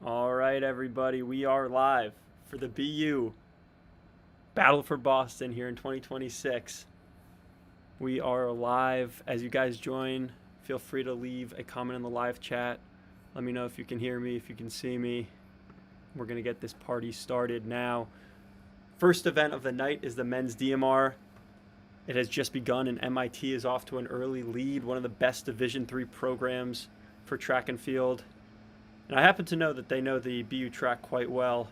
All right, everybody, we are live for the BU Battle for Boston here in 2026. We are live. As you guys join, feel free to leave a comment in the live chat. Let me know if you can hear me, if you can see me. We're going to get this party started now. First event of the night is the men's DMR. It has just begun, and MIT is off to an early lead, one of the best Division III programs for track and field. And I happen to know that they know the BU track quite well,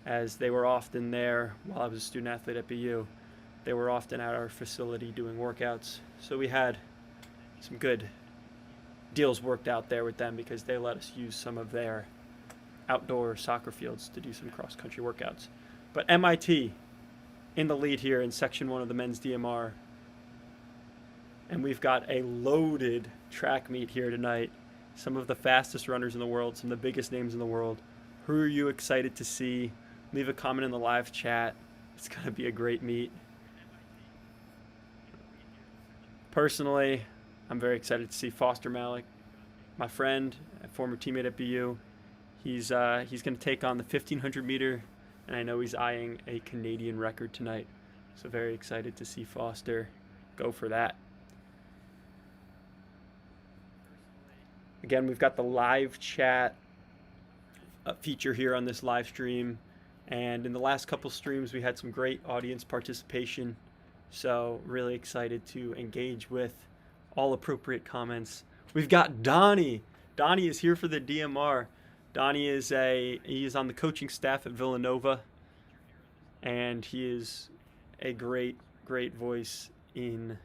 as they were often there while I was a student athlete at BU. They were often at our facility doing workouts. So we had some good deals worked out there with them because they let us use some of their outdoor soccer fields to do some cross-country workouts. But MIT in the lead here in Section 1 of the men's DMR. And we've got a loaded track meet here tonight. Some of the fastest runners in the world, some of the biggest names in the world. Who are you excited to see? Leave a comment in the live chat. It's going to be a great meet. Personally, I'm very excited to see Foster Malik, my friend, a former teammate at BU. He's going to take on the 1500 meter, and I know he's eyeing a Canadian record tonight. So very excited to see Foster go for that. Again, we've got the live chat feature here on this live stream. And in the last couple streams, we had some great audience participation. So really excited to engage with all appropriate comments. We've got Donnie. Donnie is here for the DMR. Donnie is on the coaching staff at Villanova. And he is a great voice in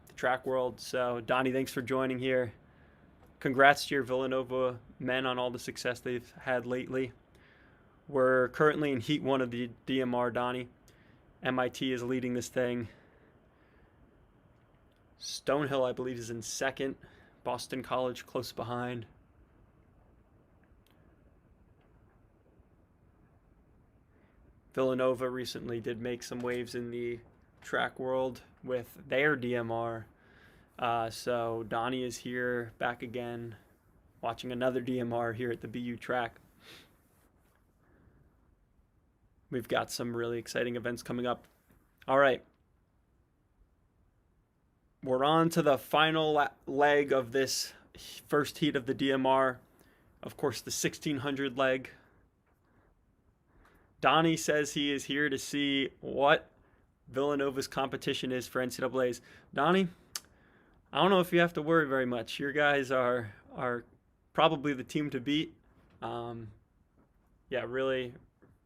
the track world. So Donnie, thanks for joining here. Congrats to your Villanova men on all the success they've had lately. We're currently in Heat 1 of the DMR, Donnie. MIT is leading this thing. Stonehill, I believe, is in second. Boston College close behind. Villanova recently did make some waves in the track world with their DMR. So Donnie is here, back again, watching another DMR here at the BU track. We've got some really exciting events coming up. All right. We're on to the final leg of this first heat of the DMR. Of course, the 1600 leg. Donnie says he is here to see what Villanova's competition is for NCAAs. Donnie, I don't know if you have to worry very much. Your guys are probably the team to beat. Yeah, really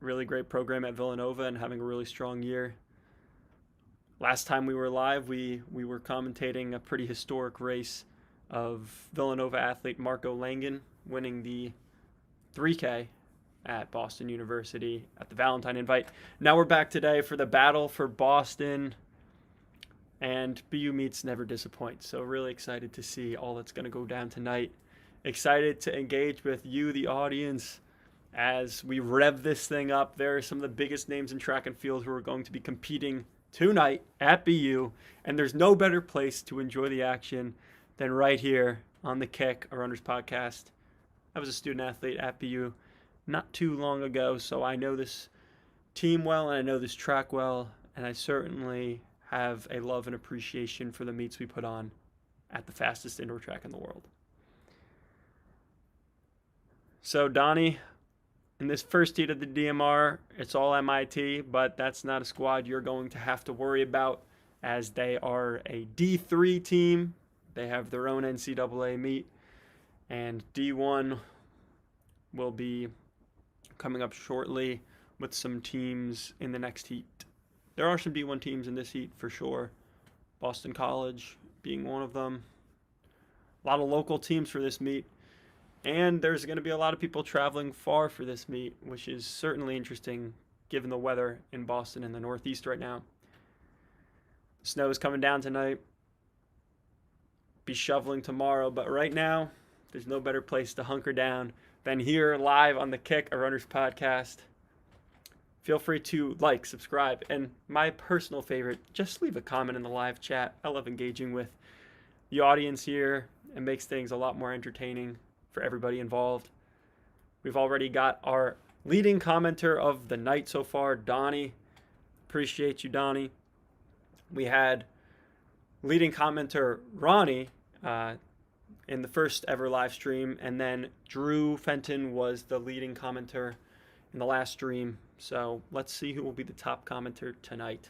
great program at Villanova and having a really strong year. Last time we were live, we were commentating a pretty historic race of Villanova athlete Marco Langen winning the 3K at Boston University at the Valentine Invite. Now we're back today for the Battle for Boston. And BU meets never disappoint. So really excited to see all that's going to go down tonight. Excited to engage with you, the audience, as we rev this thing up. There are some of the biggest names in track and field who are going to be competing tonight at BU. And there's no better place to enjoy the action than right here on the Kick, a Runners podcast. I was a student athlete at BU not too long ago, so I know this team well and I know this track well, and I certainly have a love and appreciation for the meets we put on at the fastest indoor track in the world. So Donnie, in this first heat of the DMR, it's all MIT, but that's not a squad you're going to have to worry about, as they are a D3 team. They have their own NCAA meet, and D1 will be coming up shortly with some teams in the next heat. There are some D1 teams in this heat for sure. Boston College being one of them. A lot of local teams for this meet. And there's going to be a lot of people traveling far for this meet, which is certainly interesting given the weather in Boston in the Northeast right now. Snow is coming down tonight. Be shoveling tomorrow, but right now, there's no better place to hunker down than here live on the Kick, a Runners podcast. Feel free to like, subscribe, and my personal favorite, just leave a comment in the live chat. I love engaging with the audience here. It makes things a lot more entertaining for everybody involved. We've already got our leading commenter of the night so far, Donnie. Appreciate you, Donnie. We had leading commenter Ronnie in the first ever live stream, and then Drew Fenton was the leading commenter in the last stream. So let's see who will be the top commenter tonight.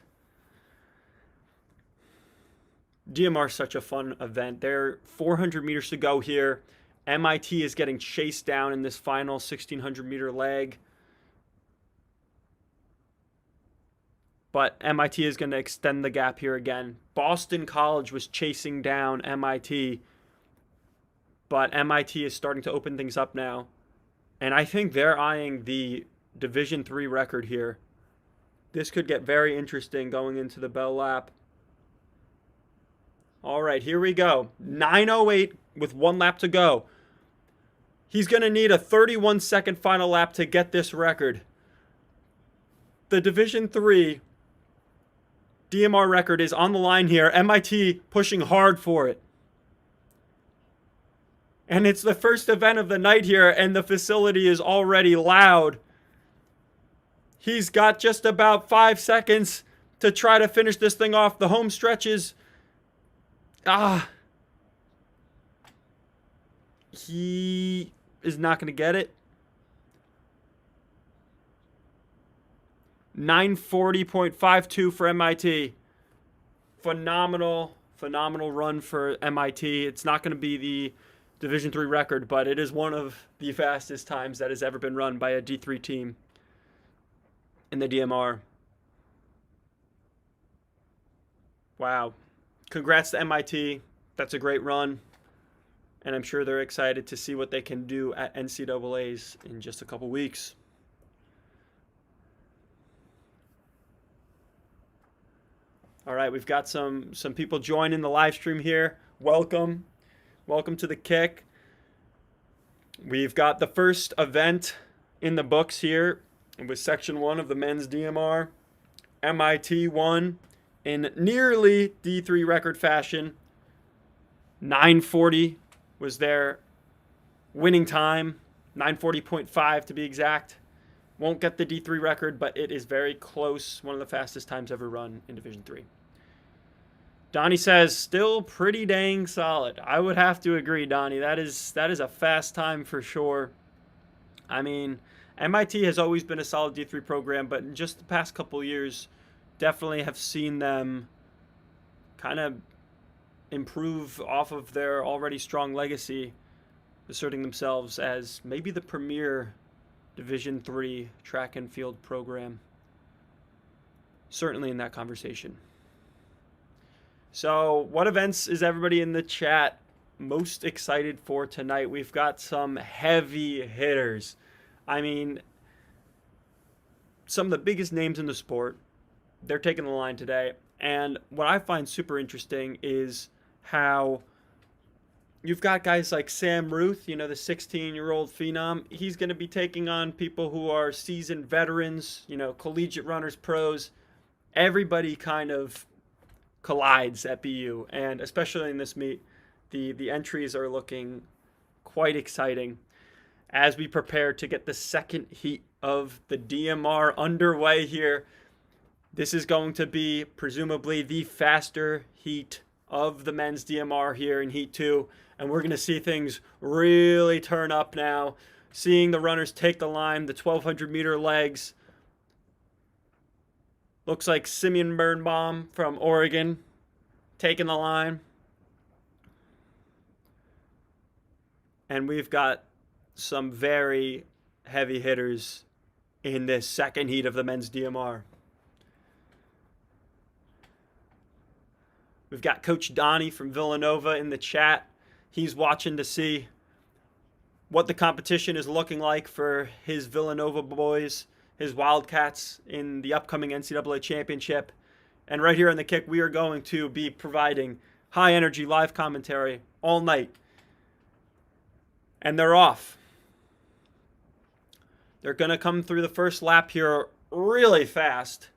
DMR is such a fun event. There are 400 meters to go here. MIT is getting chased down in this final 1,600 meter leg. But MIT is going to extend the gap here again. Boston College was chasing down MIT. But MIT is starting to open things up now. And I think they're eyeing the Division III record here. This could get very interesting going into the bell lap. All right, here we go. 9:08 with 1 lap to go. He's going to need a 31-second final lap to get this record. The Division III DMR record is on the line here. MIT pushing hard for it. And it's the first event of the night here, and the facility is already loud. He's got just about 5 seconds to try to finish this thing off. The home stretch is... He is not going to get it. 9:40.52 for MIT. Phenomenal run for MIT. It's not going to be the Division III record, but it is one of the fastest times that has ever been run by a D3 team in the DMR. Wow. Congrats to MIT. That's a great run. And I'm sure they're excited to see what they can do at NCAAs in just a couple weeks. All right, we've got some people joining the live stream here. Welcome. Welcome to the kick. We've got the first event in the books here with Section 1 of the men's DMR. MIT won in nearly D3 record fashion. 9:40 was their winning time. 9:40.5 to be exact. Won't get the D3 record, but it is very close. One of the fastest times ever run in Division III. Donnie says, still pretty dang solid. I would have to agree, Donnie. That is a fast time for sure. I mean, MIT has always been a solid D3 program, but in just the past couple years, definitely have seen them kind of improve off of their already strong legacy, asserting themselves as maybe the premier Division III track and field program. Certainly in that conversation. So what events is everybody in the chat most excited for tonight? We've got some heavy hitters. I mean, some of the biggest names in the sport, they're taking the line today. And what I find super interesting is how you've got guys like Sam Ruth, the 16-year-old phenom. He's going to be taking on people who are seasoned veterans, collegiate runners, pros. Everybody kind of collides at BU, and especially in this meet, the entries are looking quite exciting as we prepare to get the second heat of the DMR underway here. This is going to be presumably the faster heat of the men's DMR here in Heat 2, and we're going to see things really turn up now. Seeing the runners take the line, the 1,200 meter legs. Looks like Simeon Birnbaum from Oregon taking the line. And we've got some very heavy hitters in this second heat of the men's DMR. We've got Coach Donnie from Villanova in the chat. He's watching to see what the competition is looking like for his Villanova boys, his Wildcats in the upcoming NCAA championship. And right here on the kick, we are going to be providing high energy live commentary all night. And they're off. They're going to come through the first lap here really fast.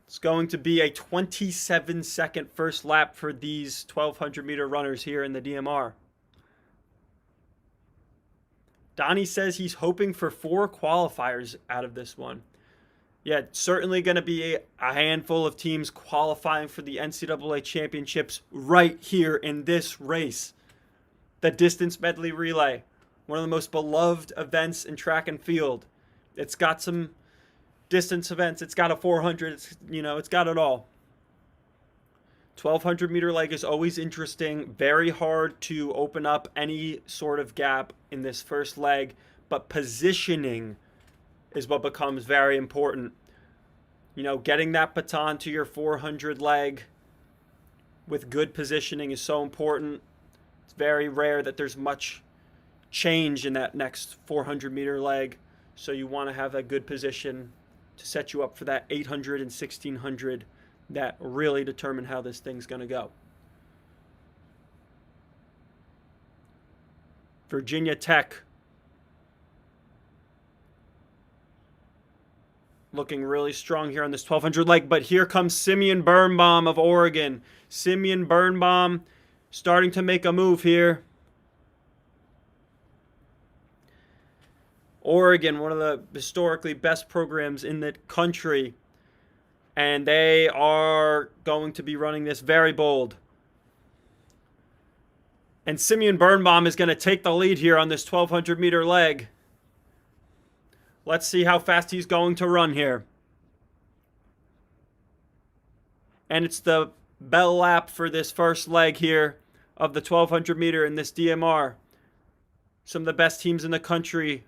It's going to be a 27-second first lap for these 1,200 meter runners here in the DMR. Donnie says he's hoping for 4 qualifiers out of this one. Yeah, certainly going to be a handful of teams qualifying for the NCAA championships right here in this race. The distance medley relay, one of the most beloved events in track and field. It's got some distance events. It's got a 400. It's got it all. 1200 meter leg is always interesting. Very hard to open up any sort of gap in this first leg, but positioning is what becomes very important. Getting that baton to your 400 leg with good positioning is so important. It's very rare that there's much change in that next 400 meter leg, so you want to have a good position to set you up for that 800 and 1600 that really determine how this thing's going to go. Virginia Tech looking really strong here on this 1200 leg, but here comes Simeon Birnbaum of Oregon. Simeon Birnbaum starting to make a move here. Oregon, one of the historically best programs in the country, and they are going to be running this very bold. And Simeon Birnbaum is going to take the lead here on this 1200 meter leg. Let's see how fast he's going to run here. And it's the bell lap for this first leg here of the 1200 meter in this DMR. Some of the best teams in the country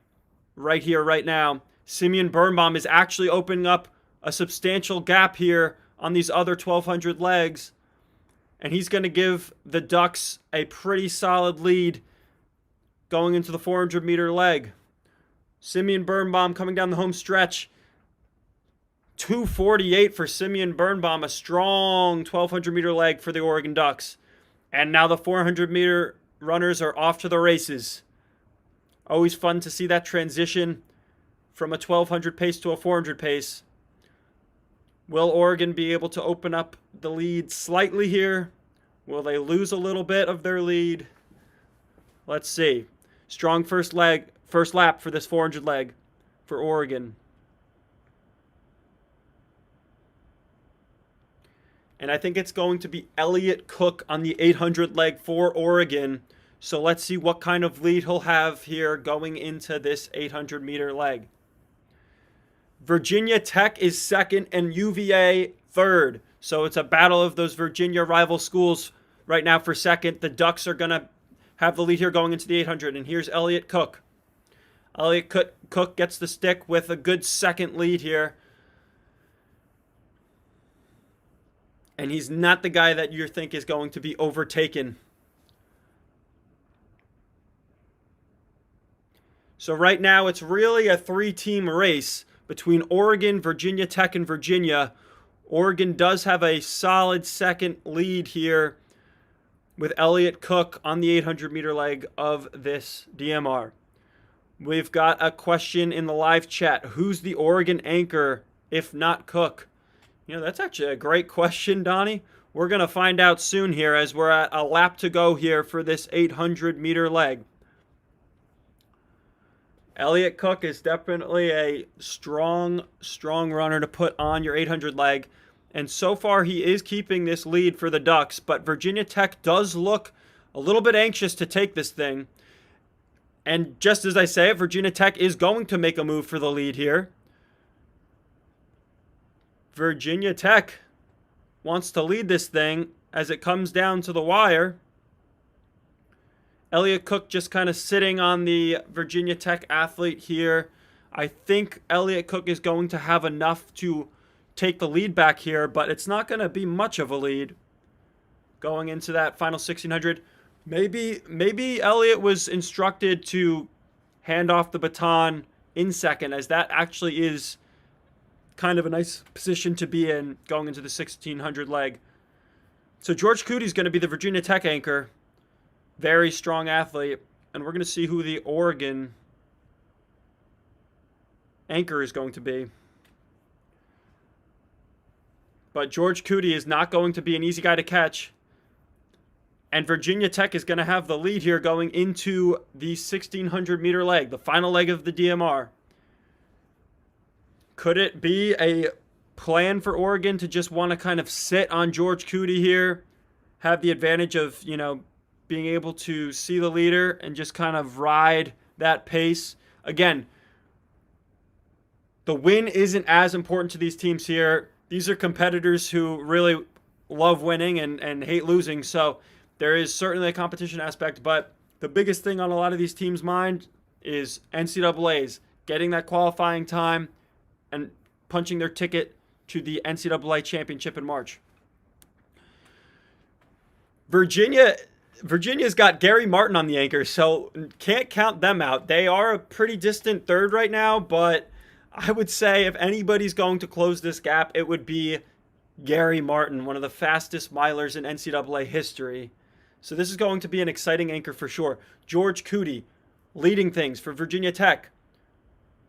right here, right now. Simeon Birnbaum is actually opening up a substantial gap here on these other 1200 legs. And he's going to give the Ducks a pretty solid lead going into the 400 meter leg. Simeon Birnbaum coming down the home stretch. 2:48 for Simeon Birnbaum, a strong 1200 meter leg for the Oregon Ducks. And now the 400 meter runners are off to the races. Always fun to see that transition from a 1200 pace to a 400 pace. Will Oregon be able to open up the lead slightly here? Will they lose a little bit of their lead? Let's see. Strong first lap for this 400 leg for Oregon. And I think it's going to be Elliott Cook on the 800 leg for Oregon. So let's see what kind of lead he'll have here going into this 800 meter leg. Virginia Tech is second and UVA third. So it's a battle of those Virginia rival schools right now for second. The Ducks are going to have the lead here going into the 800. And here's Elliott Cook. Elliott Cook gets the stick with a good second lead here. And he's not the guy that you think is going to be overtaken. So right now it's really a 3-team race between Oregon, Virginia Tech, and Virginia. Oregon does have a solid second lead here with Elliott Cook on the 800 meter leg of this DMR. We've got a question in the live chat. Who's the Oregon anchor if not Cook? That's actually a great question, Donnie. We're going to find out soon here as we're at a lap to go here for this 800 meter leg. Elliott Cook is definitely a strong runner to put on your 800 leg. And so far he is keeping this lead for the Ducks. But Virginia Tech does look a little bit anxious to take this thing. And just as I say it, Virginia Tech is going to make a move for the lead here. Virginia Tech wants to lead this thing as it comes down to the wire. Elliott Cook just kind of sitting on the Virginia Tech athlete here. I think Elliott Cook is going to have enough to take the lead back here, but it's not going to be much of a lead going into that final 1600. Maybe Elliott was instructed to hand off the baton in second, as that actually is kind of a nice position to be in going into the 1600 leg. So George Cootie is going to be the Virginia Tech anchor. Very strong athlete. And we're going to see who the Oregon anchor is going to be. But George Cootie is not going to be an easy guy to catch. And Virginia Tech is going to have the lead here going into the 1,600-meter leg, the final leg of the DMR. Could it be a plan for Oregon to just want to kind of sit on George Cootie here, have the advantage of, being able to see the leader and just kind of ride that pace? Again, the win isn't as important to these teams here. These are competitors who really love winning and hate losing, so there is certainly a competition aspect, but the biggest thing on a lot of these teams' mind is NCAAs, getting that qualifying time and punching their ticket to the NCAA championship in March. Virginia's got Gary Martin on the anchor, so can't count them out. They are a pretty distant third right now, but I would say if anybody's going to close this gap, it would be Gary Martin, one of the fastest milers in NCAA history. So this is going to be an exciting anchor for sure. George Cootie leading things for Virginia Tech.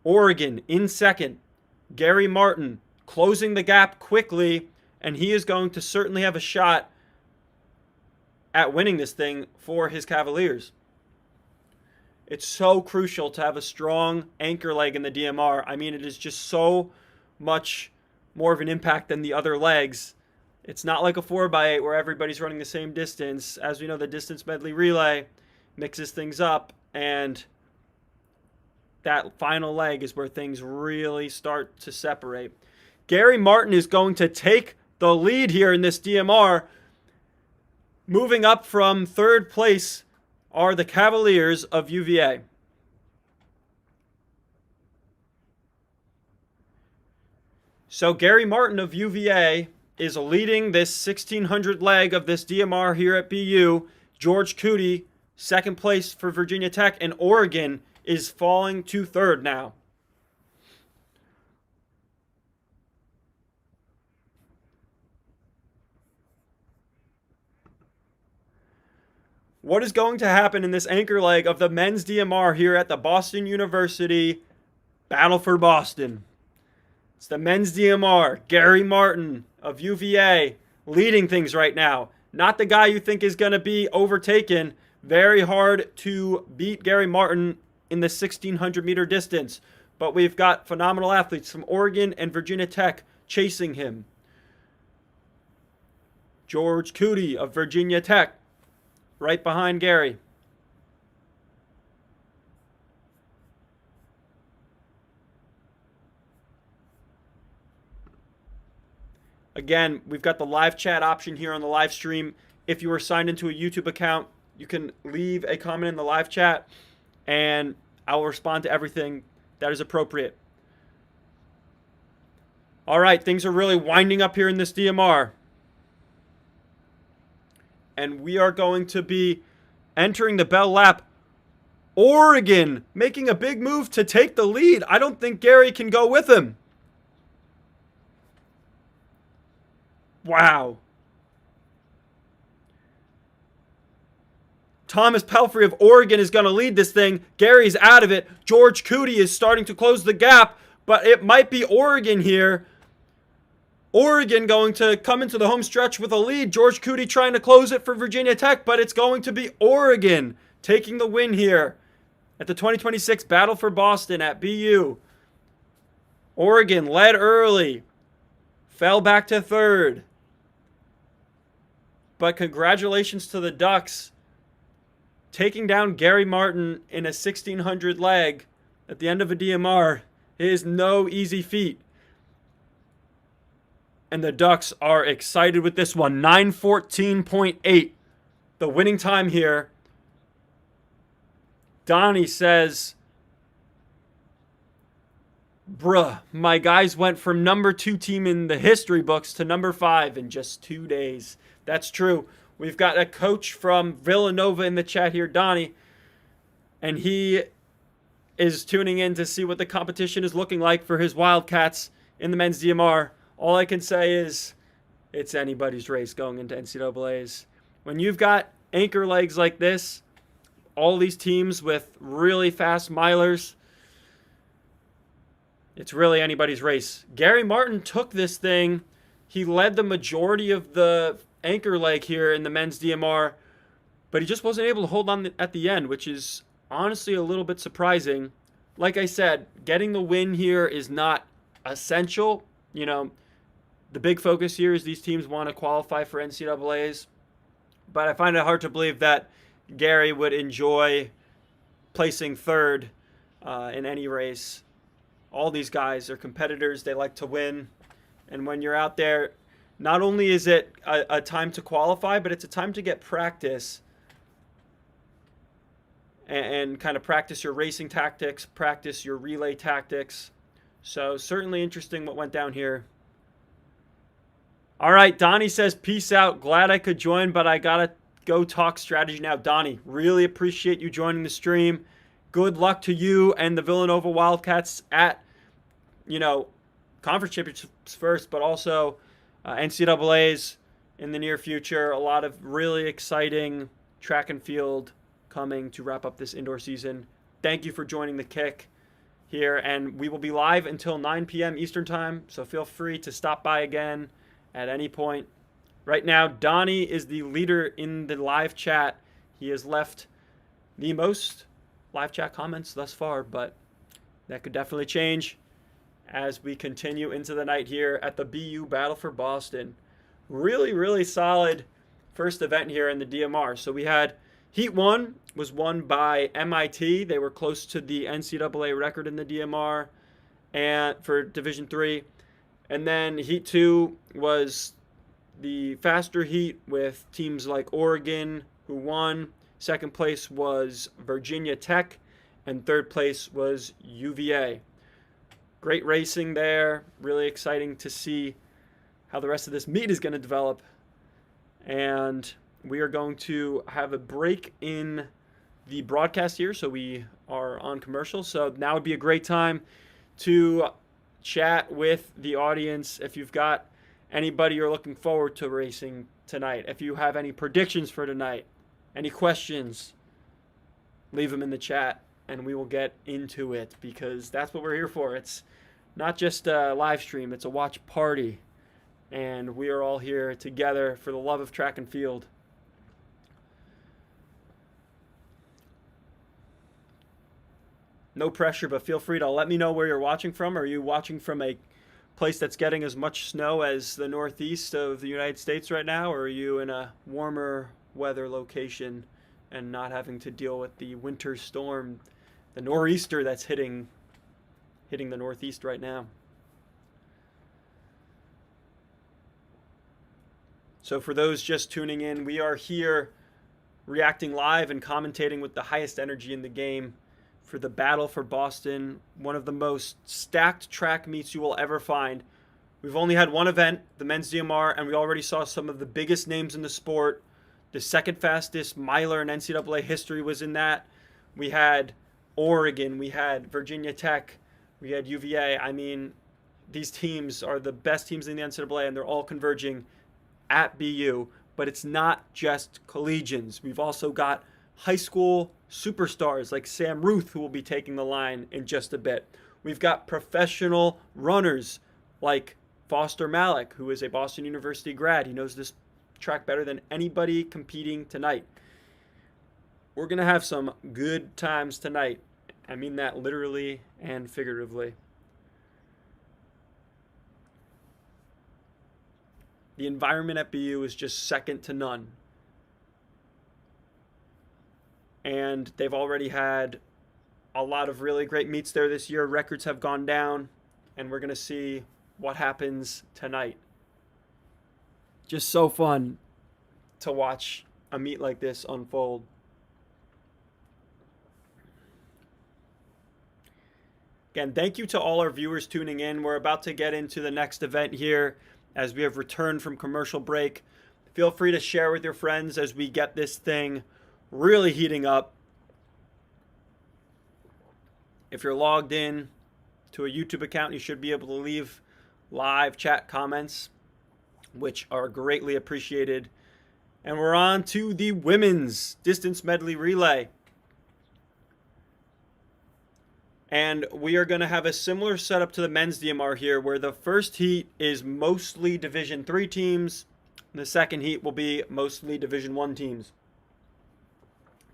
Oregon in second. Gary Martin closing the gap quickly, and he is going to certainly have a shot at winning this thing for his Cavaliers. It's so crucial to have a strong anchor leg in the DMR. I mean, it is just so much more of an impact than the other legs. It's not like a 4x8 where everybody's running the same distance. As we know, the distance medley relay mixes things up, and that final leg is where things really start to separate. Gary Martin is going to take the lead here in this DMR. Moving up from third place are the Cavaliers of UVA. So Gary Martin of UVA is leading this 1,600 leg of this DMR here at BU. George Cootie, second place for Virginia Tech, and Oregon is falling to third now. What is going to happen in this anchor leg of the men's DMR here at the Boston University Battle for Boston? It's the men's DMR. Gary Martin of UVA leading things right now. Not the guy you think is going to be overtaken. Very hard to beat Gary Martin in the 1,600-meter distance. But we've got phenomenal athletes from Oregon and Virginia Tech chasing him. George Cootie of Virginia Tech right behind Gary. Again, we've got the live chat option here on the live stream. If you are signed into a YouTube account, you can leave a comment in the live chat, and I will respond to everything that is appropriate. All right, things are really winding up here in this DMR. And we are going to be entering the bell lap. Oregon making a big move to take the lead. I don't think Gary can go with him. Wow. Thomas Pelfrey of Oregon is going to lead this thing. Gary's out of it. George Cootie is starting to close the gap, but it might be Oregon here. Oregon going to come into the home stretch with a lead. George Cootie trying to close it for Virginia Tech, but it's going to be Oregon taking the win here at the 2026 Battle for Boston at BU. Oregon led early, fell back to third. But congratulations to the Ducks taking down Gary Martin in a 1,600 leg at the end of a DMR. It is no easy feat. And the Ducks are excited with this one. 9:14.8, the winning time here. Donnie says, bruh, my guys went from number 2 team in the history books to number 5 in just 2 days. That's true. We've got a coach from Villanova in the chat here, Donnie, and he is tuning in to see what the competition is looking like for his Wildcats in the men's DMR. All I can say is it's anybody's race going into NCAAs. When you've got anchor legs like this, all these teams with really fast milers, it's really anybody's race. Gary Martin took this thing. He led the majority of the anchor leg here in the men's DMR. but he just wasn't able to hold on at the end, which is honestly a little bit surprising. Like I said, getting the win here is not essential. The big focus here is these teams want to qualify for NCAAs, but I find it hard to believe that Gary would enjoy placing third in any race. All these guys are competitors. They like to win. And when you're out there, not only is it a time to qualify, but it's a time to get practice and kind of practice your racing tactics, practice your relay tactics. So certainly interesting what went down here. All right, Donnie says, peace out. Glad I could join, but I got to go talk strategy now. Donnie, really appreciate you joining the stream. Good luck to you and the Villanova Wildcats at, conference championships first, but also NCAAs in the near future. A lot of really exciting track and field coming to wrap up this indoor season. Thank you for joining the kick here, and we will be live until 9 p.m. Eastern time, so feel free to stop by again at any point. Right now, Donnie is the leader in the live chat. He has left the most live chat comments thus far, but that could definitely change as we continue into the night here at the BU Battle for Boston. Really, really solid first event here in the DMR. So we had Heat 1 was won by MIT. They were close to the NCAA record in the DMR and for Division 3. And then Heat 2 was the faster heat with teams like Oregon, who won. Second place was Virginia Tech, and third place was UVA. Great racing there. Really exciting to see how the rest of this meet is going to develop. And we are going to have a break in the broadcast here, so we are on commercial. So now would be a great time to chat with the audience. If you've got anybody you're looking forward to racing tonight, if you have any predictions for tonight, any questions, leave them in the chat and we will get into it, because that's what we're here for. It's not just a live stream, it's a watch party, and we are all here together for the love of track and field. No pressure, but feel free to let me know where you're watching from. Are you watching from a place that's getting as much snow as the northeast of the United States right now, or are you in a warmer weather location and not having to deal with the winter storm, the nor'easter that's hitting the northeast right now? So for those just tuning in, we are here reacting live and commentating with the highest energy in the game for the Battle for Boston, one of the most stacked track meets you will ever find. We've only had one event, the men's DMR, and we already saw some of the biggest names in the sport. The second fastest miler in NCAA history was in that. We had Oregon, we had Virginia Tech, we had UVA. I mean, these teams are the best teams in the NCAA, and they're all converging at BU. But it's not just collegians. We've also got high school superstars like Sam Ruth, who will be taking the line in just a bit. We've got professional runners like Foster Malik, who is a Boston University grad. He knows this track better than anybody competing tonight. We're going to have some good times tonight. I mean that literally and figuratively. The environment at BU is just second to none. And they've already had a lot of really great meets there this year. Records have gone down, and we're going to see what happens tonight. Just so fun to watch a meet like this unfold. Again, thank you to all our viewers tuning in. We're about to get into the next event here as we have returned from commercial break. Feel free to share with your friends as we get this thing really heating up. If you're logged in to a YouTube account, you should be able to leave live chat comments, which are greatly appreciated. And we're on to the women's distance medley relay. And we are going to have a similar setup to the men's DMR here, where the first heat is mostly Division 3 teams, and the second heat will be mostly Division 1 teams.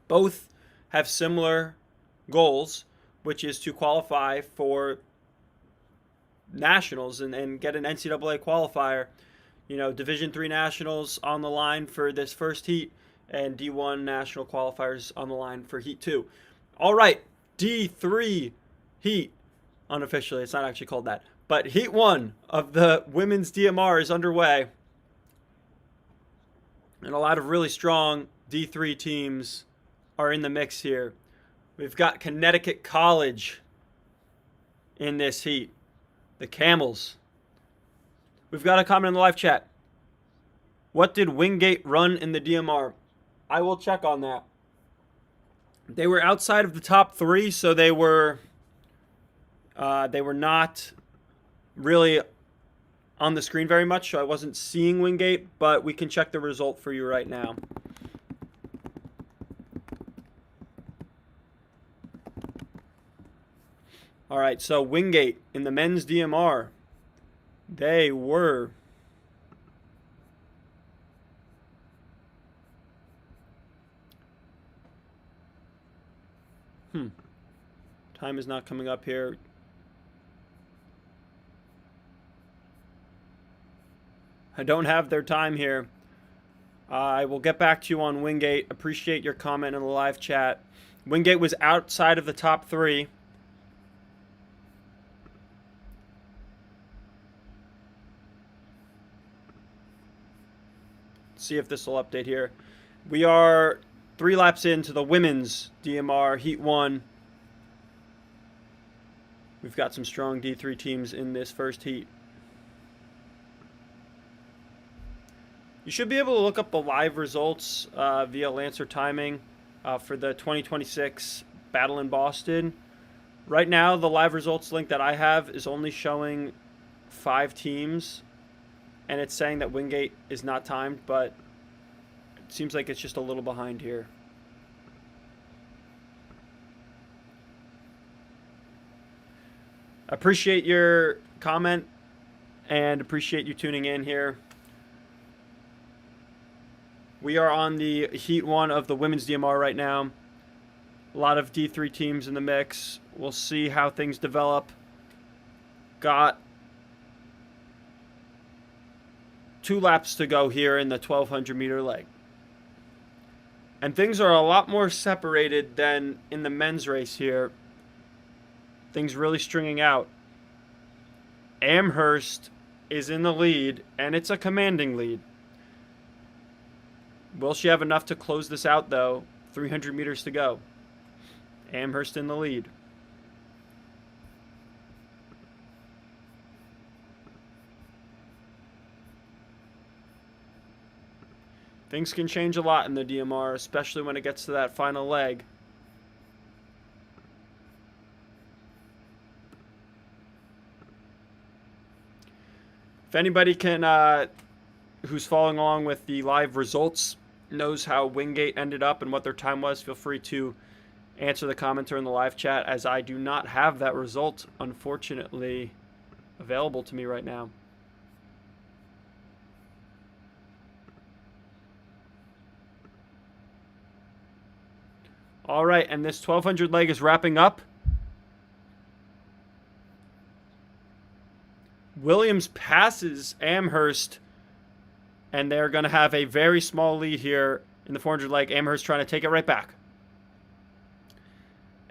Both have similar goals, which is to qualify for nationals and get an NCAA qualifier. You know, Division III nationals on the line for this first heat, and D1 national qualifiers on the line for heat 2. All right, D3 heat, unofficially, it's not actually called that, but heat 1 of the women's DMR is underway. And a lot of really strong D3 teams are in the mix here. We've got Connecticut College in this heat. The Camels. We've got a comment in the live chat. What did Wingate run in the DMR? I will check on that. They were outside of the top 3, so they were not really on the screen very much, so I wasn't seeing Wingate, but we can check the result for you right now. All right, so Wingate in the men's DMR, they were time is not coming up here. I don't have their time here. I will get back to you on Wingate. Appreciate your comment in the live chat. Wingate was outside of the top 3. See if this will update here. We are 3 laps into the women's DMR Heat 1. We've got some strong D3 teams in this first heat. You should be able to look up the live results via Lancer Timing for the 2026 Battle in Boston. Right now, the live results link that I have is only showing 5 teams, and it's saying that Wingate is not timed, but it seems like it's just a little behind here. Appreciate your comment and appreciate you tuning in here. We are on the Heat 1 of the women's DMR right now. A lot of D3 teams in the mix. We'll see how things develop. Got 2 laps to go here in the 1,200 meter leg. And things are a lot more separated than in the men's race here. Things really stringing out. Amherst is in the lead, and it's a commanding lead. Will she have enough to close this out, though? 300 meters to go. Amherst in the lead. Things can change a lot in the DMR, especially when it gets to that final leg. If anybody can, who's following along with the live results, knows how Wingate ended up and what their time was, feel free to answer the commenter in the live chat, as I do not have that result, unfortunately, available to me right now. All right, and this 1,200 leg is wrapping up. Williams passes Amherst, and they're going to have a very small lead here in the 400 leg. Amherst trying to take it right back.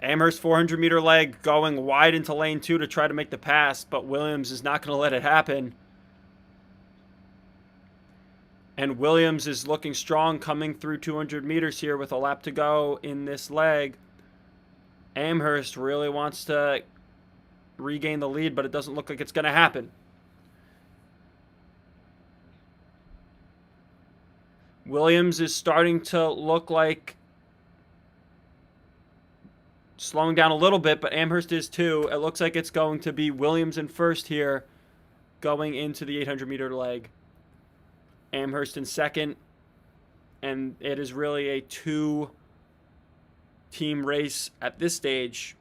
Amherst 400 meter leg going wide into lane 2 to try to make the pass, but Williams is not going to let it happen. And Williams is looking strong coming through 200 meters here with a lap to go in this leg. Amherst really wants to regain the lead, but it doesn't look like it's going to happen. Williams is starting to look like slowing down a little bit, but Amherst is too. It looks like it's going to be Williams in first here going into the 800 meter leg. Amherst in second, and it is really a 2-team race at this stage,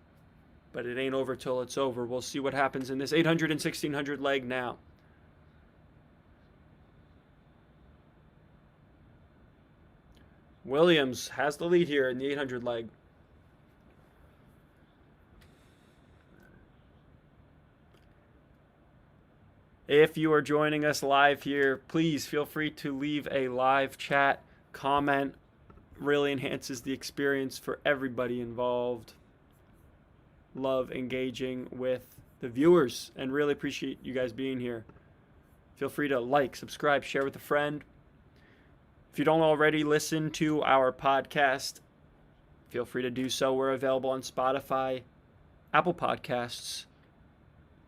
but it ain't over till it's over. We'll see what happens in this 800 and 1600 leg now. Williams has the lead here in the 800 leg. If you are joining us live here, please feel free to leave a live chat comment. Really enhances the experience for everybody involved. Love engaging with the viewers and really appreciate you guys being here. Feel free to like, subscribe, share with a friend. If you don't already listen to our podcast, feel free to do so. We're available on Spotify, Apple Podcasts,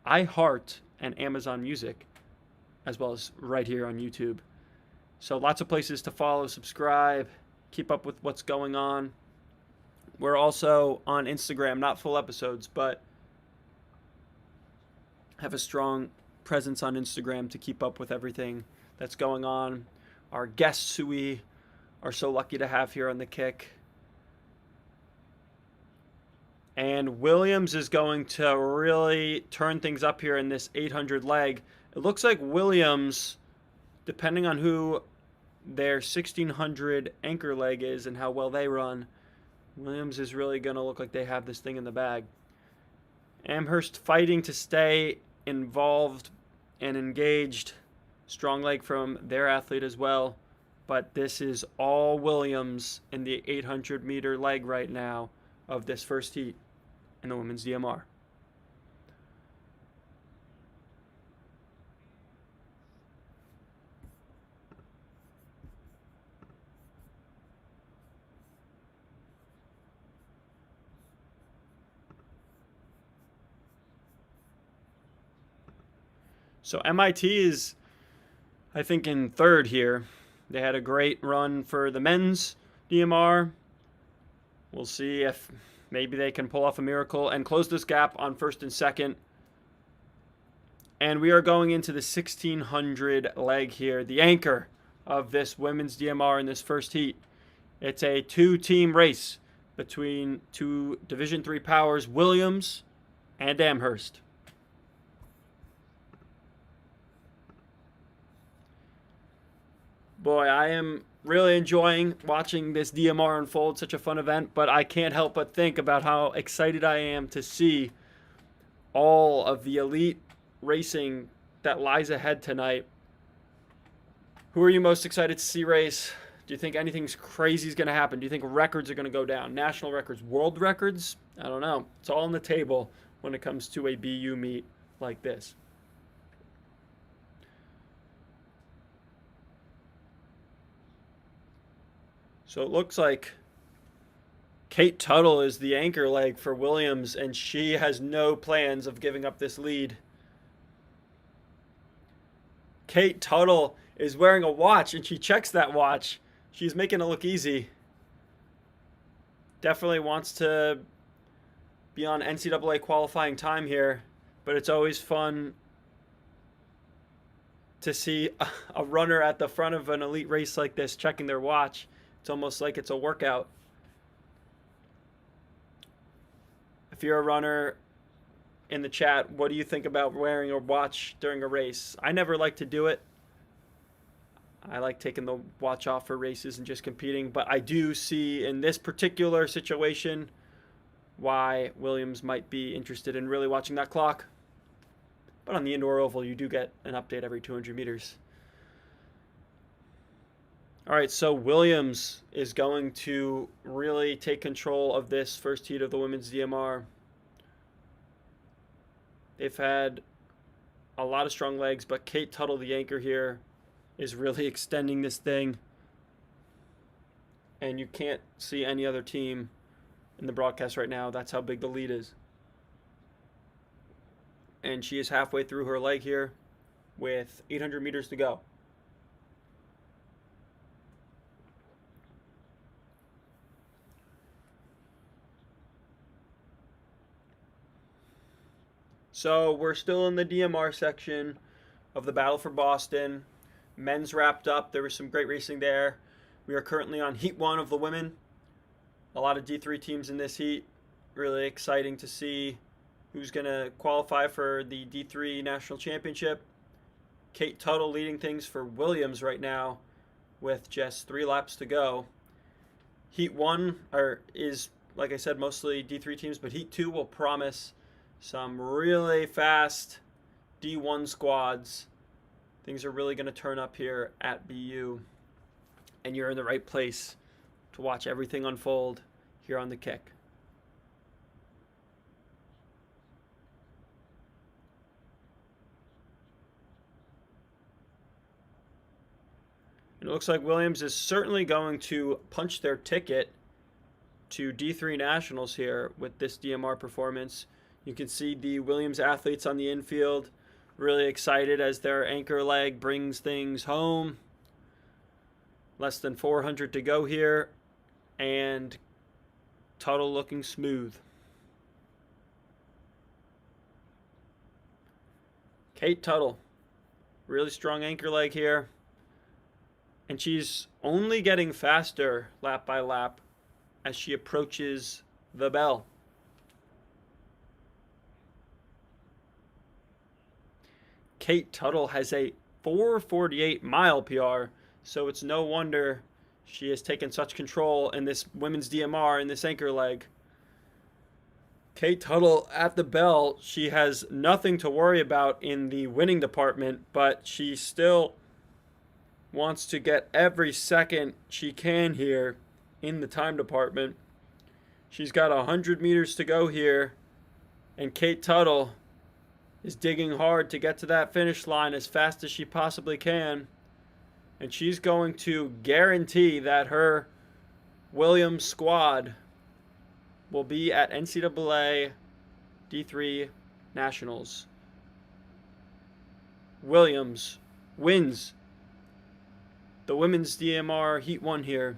iHeart, and Amazon Music, as well as right here on YouTube. So lots of places to follow, subscribe, keep up with what's going on. We're also on Instagram, not full episodes, but have a strong presence on Instagram to keep up with everything that's going on. Our guests who we are so lucky to have here on the Kick. And Williams is going to really turn things up here in this 800 leg. It looks like Williams, depending on who their 1600 anchor leg is and how well they run, Williams is really going to look like they have this thing in the bag. Amherst fighting to stay involved and engaged. Strong leg from their athlete as well. But this is all Williams in the 800 meter leg right now of this first heat in the women's DMR. So MIT is, I think, in third here. They had a great run for the men's DMR. We'll see if maybe they can pull off a miracle and close this gap on first and second. And we are going into the 1600 leg here, the anchor of this women's DMR in this first heat. It's a two-team race between two Division III powers, Williams and Amherst. Boy, I am really enjoying watching this DMR unfold, such a fun event, but I can't help but think about how excited I am to see all of the elite racing that lies ahead tonight. Who are you most excited to see race? Do you think anything's crazy is going to happen? Do you think records are going to go down? National records, world records? I don't know. It's all on the table when it comes to a BU meet like this. So it looks like Kate Tuttle is the anchor leg for Williams, and she has no plans of giving up this lead. Kate Tuttle is wearing a watch, and she checks that watch. She's making it look easy. Definitely wants to be on NCAA qualifying time here, but it's always fun to see a runner at the front of an elite race like this checking their watch. It's almost like it's a workout. If you're a runner in the chat, what do you think about wearing a watch during a race? I never like to do it. I like taking the watch off for races and just competing, but I do see in this particular situation why Williams might be interested in really watching that clock. But on the indoor oval, you do get an update every 200 meters. All right, so Williams is going to really take control of this first heat of the women's DMR. They've had a lot of strong legs, but Kate Tuttle, the anchor here, is really extending this thing. And you can't see any other team in the broadcast right now. That's how big the lead is. And she is halfway through her leg here with 800 meters to go. So we're still in the DMR section of the Battle for Boston. Men's wrapped up. There was some great racing there. We are currently on Heat 1 of the women. A lot of D3 teams in this heat. Really exciting to see who's going to qualify for the D3 National Championship. Kate Tuttle leading things for Williams right now with just 3 laps to go. Heat 1 is, like I said, mostly D3 teams, but Heat 2 will promise some really fast D1 squads. Things are really going to turn up here at BU, and you're in the right place to watch everything unfold here on The Kick. And it looks like Williams is certainly going to punch their ticket to D3 Nationals here with this DMR performance. You can see the Williams athletes on the infield really excited as their anchor leg brings things home. Less than 400 to go here, and Tuttle looking smooth. Kate Tuttle, really strong anchor leg here. And she's only getting faster lap by lap as she approaches the bell. Kate Tuttle has a 4:48 mile PR, so it's no wonder she has taken such control in this women's DMR in this anchor leg. Kate Tuttle at the bell, she has nothing to worry about in the winning department, but she still wants to get every second she can here in the time department. She's got 100 meters to go here, and Kate Tuttle is digging hard to get to that finish line as fast as she possibly can. And she's going to guarantee that her Williams squad will be at NCAA D3 Nationals. Williams wins the women's DMR Heat 1 here.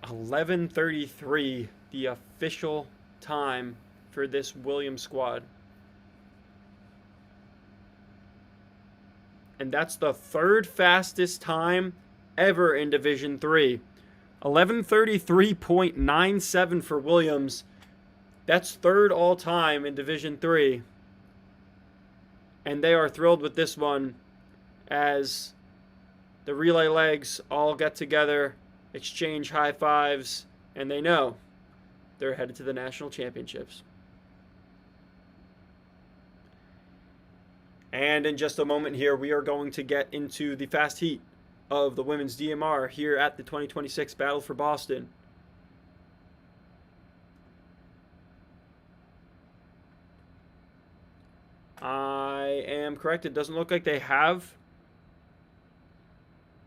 11:33, the official time for this Williams squad. And that's the third fastest time ever in Division 3. 11:33.97 for Williams. That's third all time in Division 3. And they are thrilled with this one as the relay legs all get together, exchange high fives, and they know they're headed to the national championships. And in just a moment here, we are going to get into the fast heat of the women's DMR here at the 2026 Battle for Boston. I am correct. It doesn't look like they have.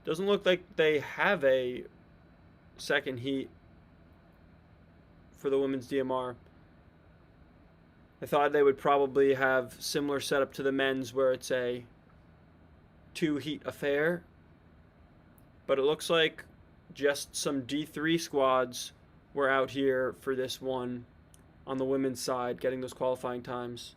Doesn't look like they have a second heat for the women's DMR. I thought they would probably have similar setup to the men's where it's a 2-heat affair. But it looks like just some D3 squads were out here for this one on the women's side, getting those qualifying times.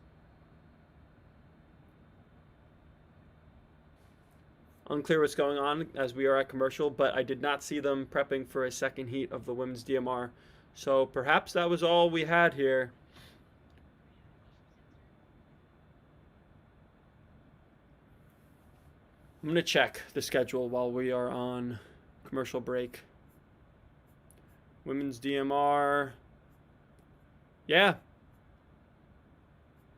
Unclear what's going on as we are at commercial, but I did not see them prepping for a second heat of the women's DMR. So perhaps that was all we had here. I'm going to check the schedule while we are on commercial break. Women's DMR. Yeah,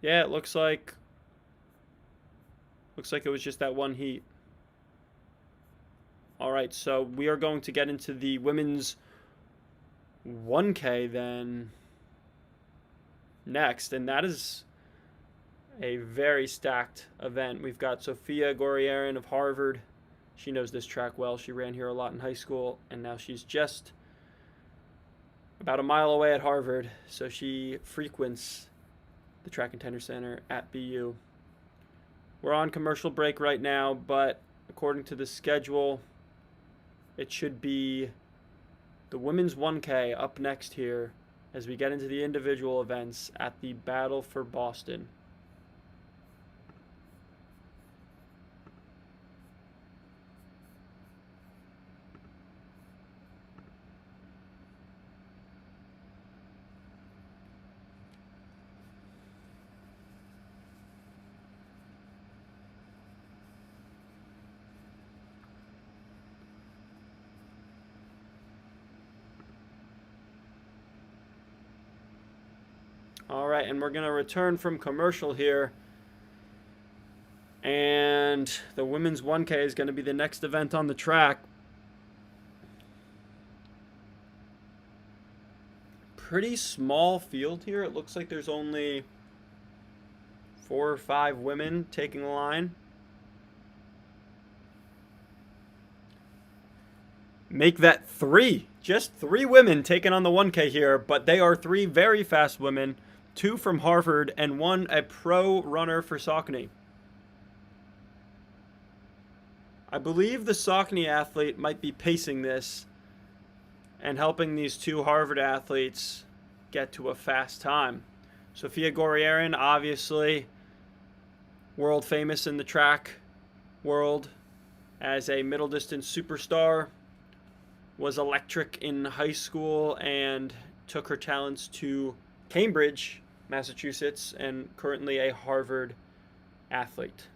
it looks like it was just that one heat. All right, so we are going to get into the women's 1K then next, and that is a very stacked event. We've got Sophia Gorierin of Harvard. She knows this track well. She ran here a lot in high school, and now she's just about a mile away at Harvard, so she frequents the Track and Tender Center at BU. We're on commercial break right now, but according to the schedule, it should be the women's 1K up next here as we get into the individual events at the Battle for Boston. All right, and we're going to return from commercial here. And the women's 1K is going to be the next event on the track. Pretty small field here. It looks like there's only 4 or 5 women taking the line. Make that 3. Just 3 women taking on the 1K here, but they are 3 very fast women. 2 from Harvard and 1 a pro runner for Saucony. I believe the Saucony athlete might be pacing this and helping these 2 Harvard athletes get to a fast time. Sofia Gorriaran, obviously world famous in the track world as a middle distance superstar, was electric in high school and took her talents to Cambridge, Massachusetts, and currently a Harvard athlete.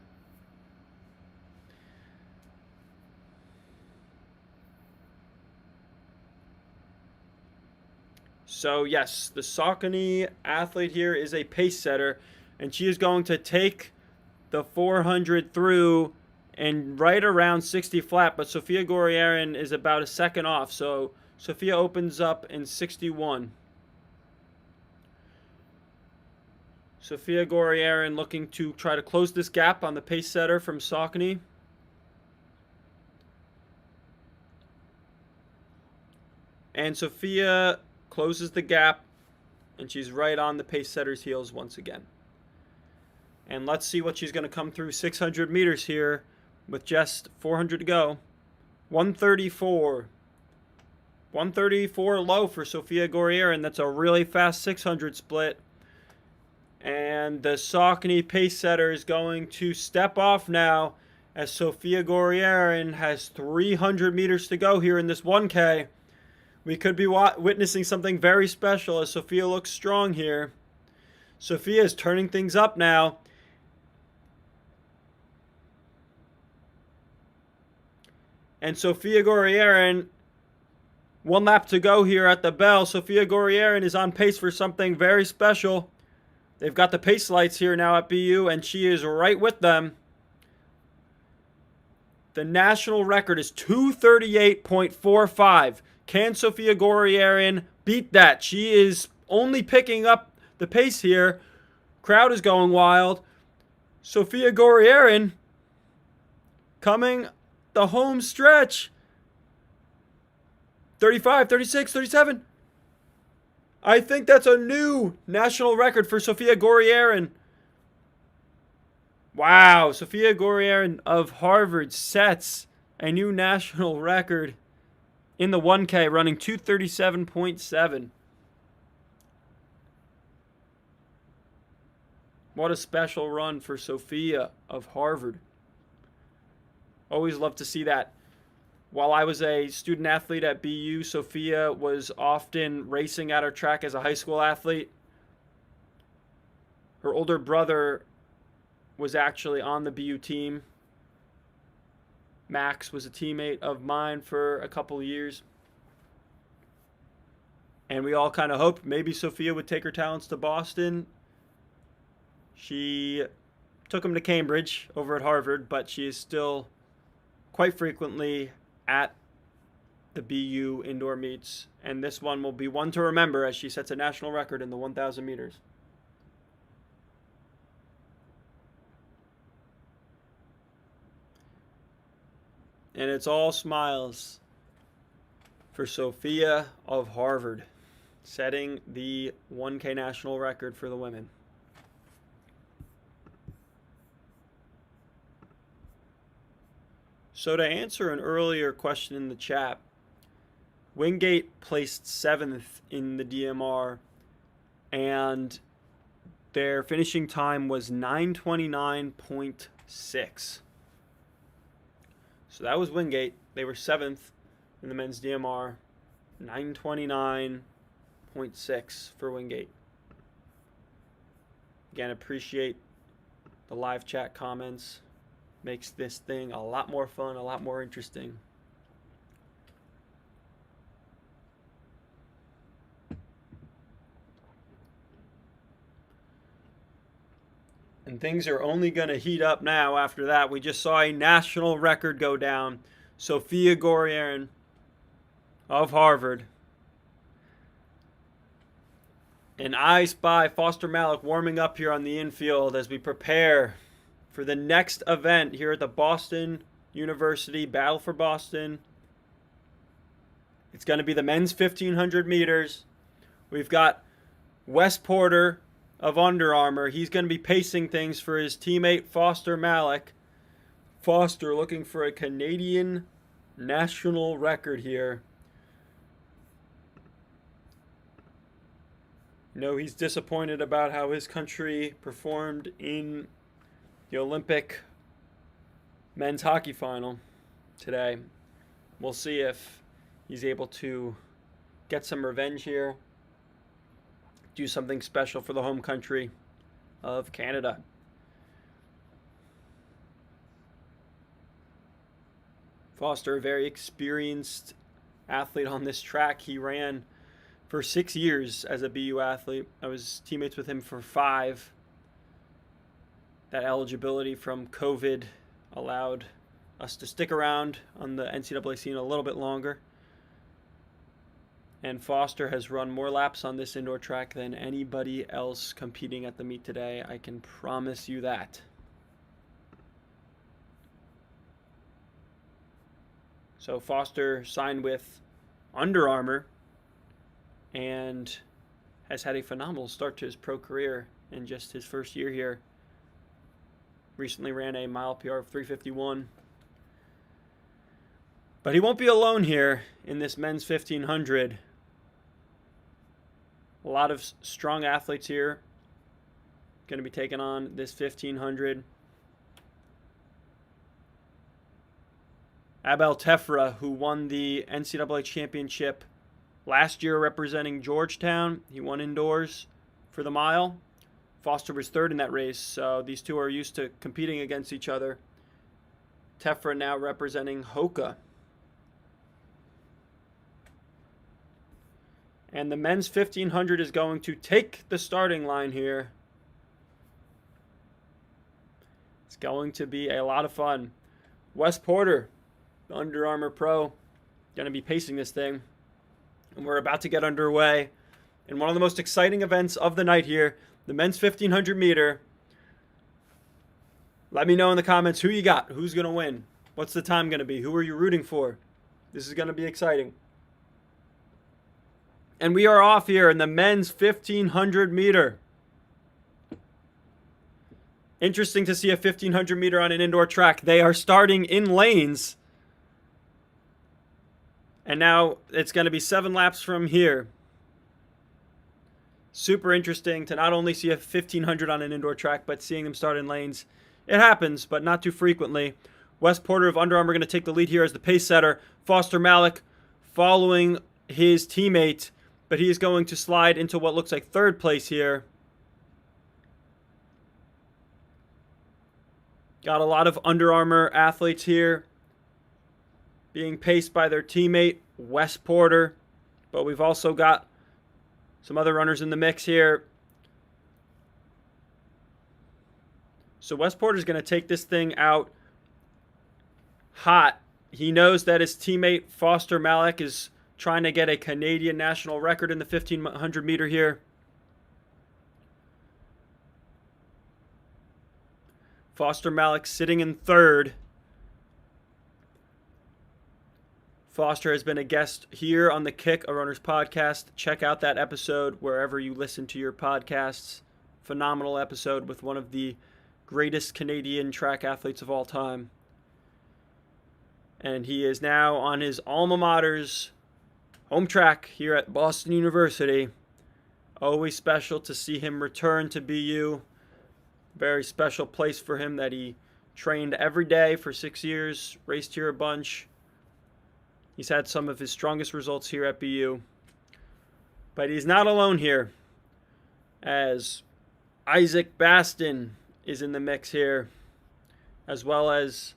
So yes, the Saucony athlete here is a pace setter, and she is going to take the 400 through and right around 60 flat, but Sofia Gorriaran is about a second off, so Sofia opens up in 61. Sofia Gorriaran looking to try to close this gap on the pace setter from Saucony. And Sofia closes the gap, and she's right on the pace setter's heels once again. And let's see what she's going to come through 600 meters here with just 400 to go. 134. 134 low for Sofia Gorriaran. That's a really fast 600 split. And the Saucony pace setter is going to step off now as Sofia Gorriaran has 300 meters to go here in this 1K. We could be witnessing something very special as Sofia looks strong here. Sofia is turning things up now. And Sofia Gorriaran, 1 lap to go here at the bell. Sofia Gorriaran is on pace for something very special. They've got the pace lights here now at BU, and she is right with them. The national record is 238.45. Can Sofia Gorriaran beat that? She is only picking up the pace here. Crowd is going wild. Sofia Gorriaran coming the home stretch. 35, 36, 37. I think that's a new national record for Sofia Gorriaran. Wow, Sofia Gorriaran of Harvard sets a new national record in the 1K, running 237.7. What a special run for Sofia of Harvard. Always love to see that. While I was a student athlete at BU, Sofia was often racing at our track as a high school athlete. Her older brother was actually on the BU team. Max was a teammate of mine for a couple of years. And we all kind of hoped maybe Sofia would take her talents to Boston. She took them to Cambridge over at Harvard, but she is still quite frequently at the BU indoor meets. And this one will be one to remember as she sets a national record in the 1,000 meters. And it's all smiles for Sofia of Harvard, setting the 1K national record for the women. So to answer an earlier question in the chat, Wingate placed 7th in the DMR, and their finishing time was 9:29.6. So that was Wingate. They were 7th in the men's DMR. 9:29.6 for Wingate. Again, appreciate the live chat comments. Makes this thing a lot more fun, a lot more interesting. And things are only going to heat up now after that. We just saw a national record go down. Sophia Gorian of Harvard. And I spy Foster Malek warming up here on the infield as we prepare for the next event here at the Boston University Battle for Boston. It's going to be the men's 1,500 meters. We've got Wes Porter of Under Armour. He's going to be pacing things for his teammate Foster Malek. Foster looking for a Canadian national record here. No, he's disappointed about how his country performed in the Olympic men's hockey final today. We'll see if he's able to get some revenge here, do something special for the home country of Canada. Foster, a very experienced athlete on this track. He ran for 6 years as a BU athlete. I was teammates with him for 5. That eligibility from COVID allowed us to stick around on the NCAA scene a little bit longer. And Foster has run more laps on this indoor track than anybody else competing at the meet today. I can promise you that. So Foster signed with Under Armour and has had a phenomenal start to his pro career in just his first year here. Recently ran a mile PR of 3:51. But he won't be alone here in this men's 1,500. A lot of strong athletes here going to be taking on this 1,500. Abel Tefra, who won the NCAA championship last year representing Georgetown. He won indoors for the mile. Foster was third in that race, so these two are used to competing against each other. Tefra now representing Hoka. And the men's 1,500 is going to take the starting line here. It's going to be a lot of fun. Wes Porter, the Under Armour pro, going to be pacing this thing. And we're about to get underway in one of the most exciting events of the night here, the men's 1,500 meter. Let me know in the comments who you got. Who's going to win? What's the time going to be? Who are you rooting for? This is going to be exciting. And we are off here in the men's 1,500 meter. Interesting to see a 1,500 meter on an indoor track. They are starting in lanes. And now it's going to be 7 laps from here. Super interesting to not only see a 1,500 on an indoor track, but seeing them start in lanes. It happens, but not too frequently. Wes Porter of Under Armour going to take the lead here as the pace setter. Foster Malek following his teammate, but he is going to slide into what looks like third place here. Got a lot of Under Armour athletes here being paced by their teammate, Wes Porter. But we've also got some other runners in the mix here. So Wes Porter's going to take this thing out hot. He knows that his teammate, Foster Malek, is trying to get a Canadian national record in the 1,500 meter here. Foster Malek sitting in third. Foster has been a guest here on the Kick a Runners podcast. Check out that episode wherever you listen to your podcasts. Phenomenal episode with one of the greatest Canadian track athletes of all time. And he is now on his alma mater's home track here at Boston University. Always special to see him return to BU. Very special place for him that he trained every day for 6 years, raced here a bunch. He's had some of his strongest results here at BU. But he's not alone here, as Isaac Baston is in the mix here, as well as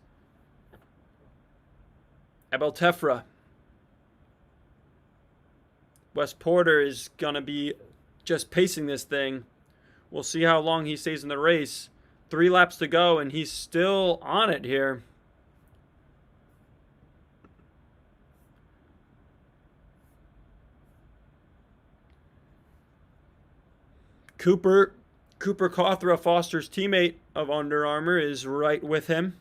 Abel Tefra. Wes Porter is going to be just pacing this thing. We'll see how long he stays in the race. 3 laps to go, and he's still on it here. Cooper Cawthra, Foster's teammate of Under Armour, is right with him.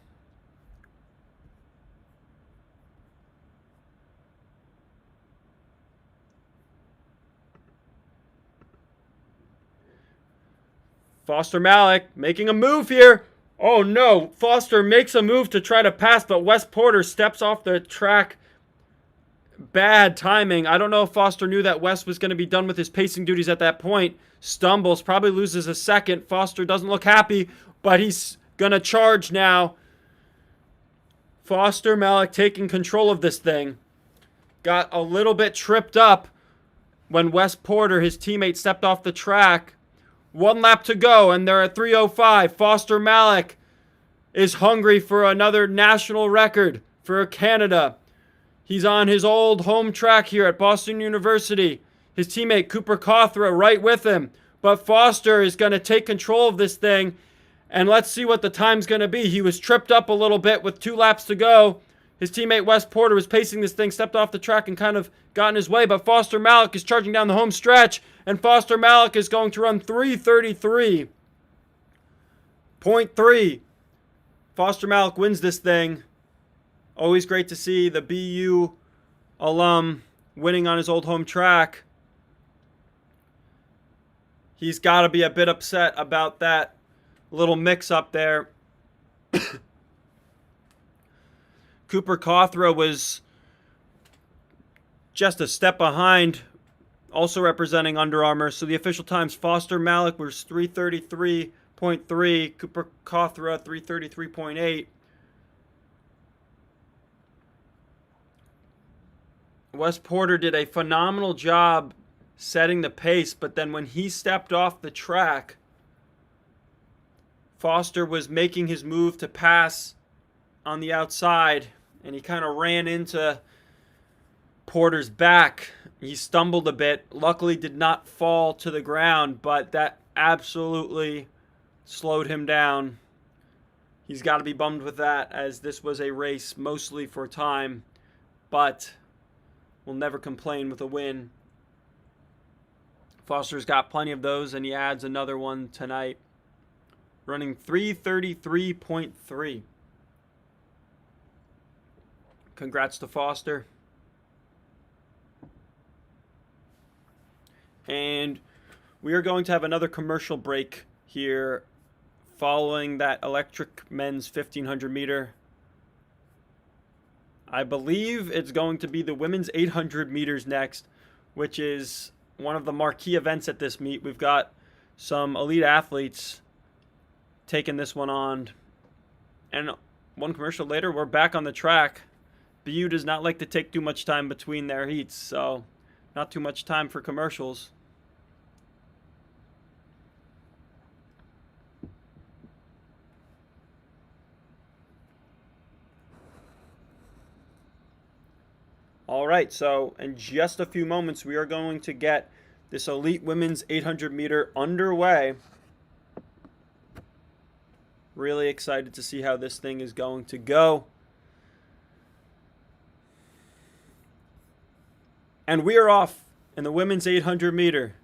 Foster Malik making a move here. Oh no, Foster makes a move to try to pass, but Wes Porter steps off the track. Bad timing. I don't know if Foster knew that Wes was going to be done with his pacing duties at that point. Stumbles, probably loses a second. Foster doesn't look happy, but he's going to charge now. Foster Malik taking control of this thing. Got a little bit tripped up when Wes Porter, his teammate, stepped off the track. 1 lap to go, and they're at 3:05. Foster Malik is hungry for another national record for Canada. He's on his old home track here at Boston University. His teammate Cooper Cawthra right with him. But Foster is going to take control of this thing, and let's see what the time's going to be. He was tripped up a little bit with 2 laps to go. His teammate Wes Porter was pacing this thing, stepped off the track and kind of got in his way, but Foster Malik is charging down the home stretch, and Foster Malik is going to run 3:33.3. Foster Malik wins this thing. Always great to see the BU alum winning on his old home track. He's got to be a bit upset about that little mix-up there. Cooper Cawthra was just a step behind, also representing Under Armour. So the official times, Foster Malik was 3:33.3, Cooper Cawthra 3:33.8. Wes Porter did a phenomenal job setting the pace, but then when he stepped off the track, Foster was making his move to pass on the outside, and he kind of ran into Porter's back. He stumbled a bit, luckily did not fall to the ground, but that absolutely slowed him down. He's got to be bummed with that, as this was a race mostly for time, but will never complain with a win. Foster's got plenty of those, and he adds another one tonight, running 3:33.3. Congrats to Foster. And we are going to have another commercial break here following that electric men's 1500 meter. I believe it's going to be the women's 800 meters next, which is one of the marquee events at this meet. We've got some elite athletes taking this one on. And one commercial later, we're back on the track. BU does not like to take too much time between their heats, so not too much time for commercials. All right, so in just a few moments, we are going to get this elite women's 800 meter underway. Really excited to see how this thing is going to go. And we are off in the women's 800 meter.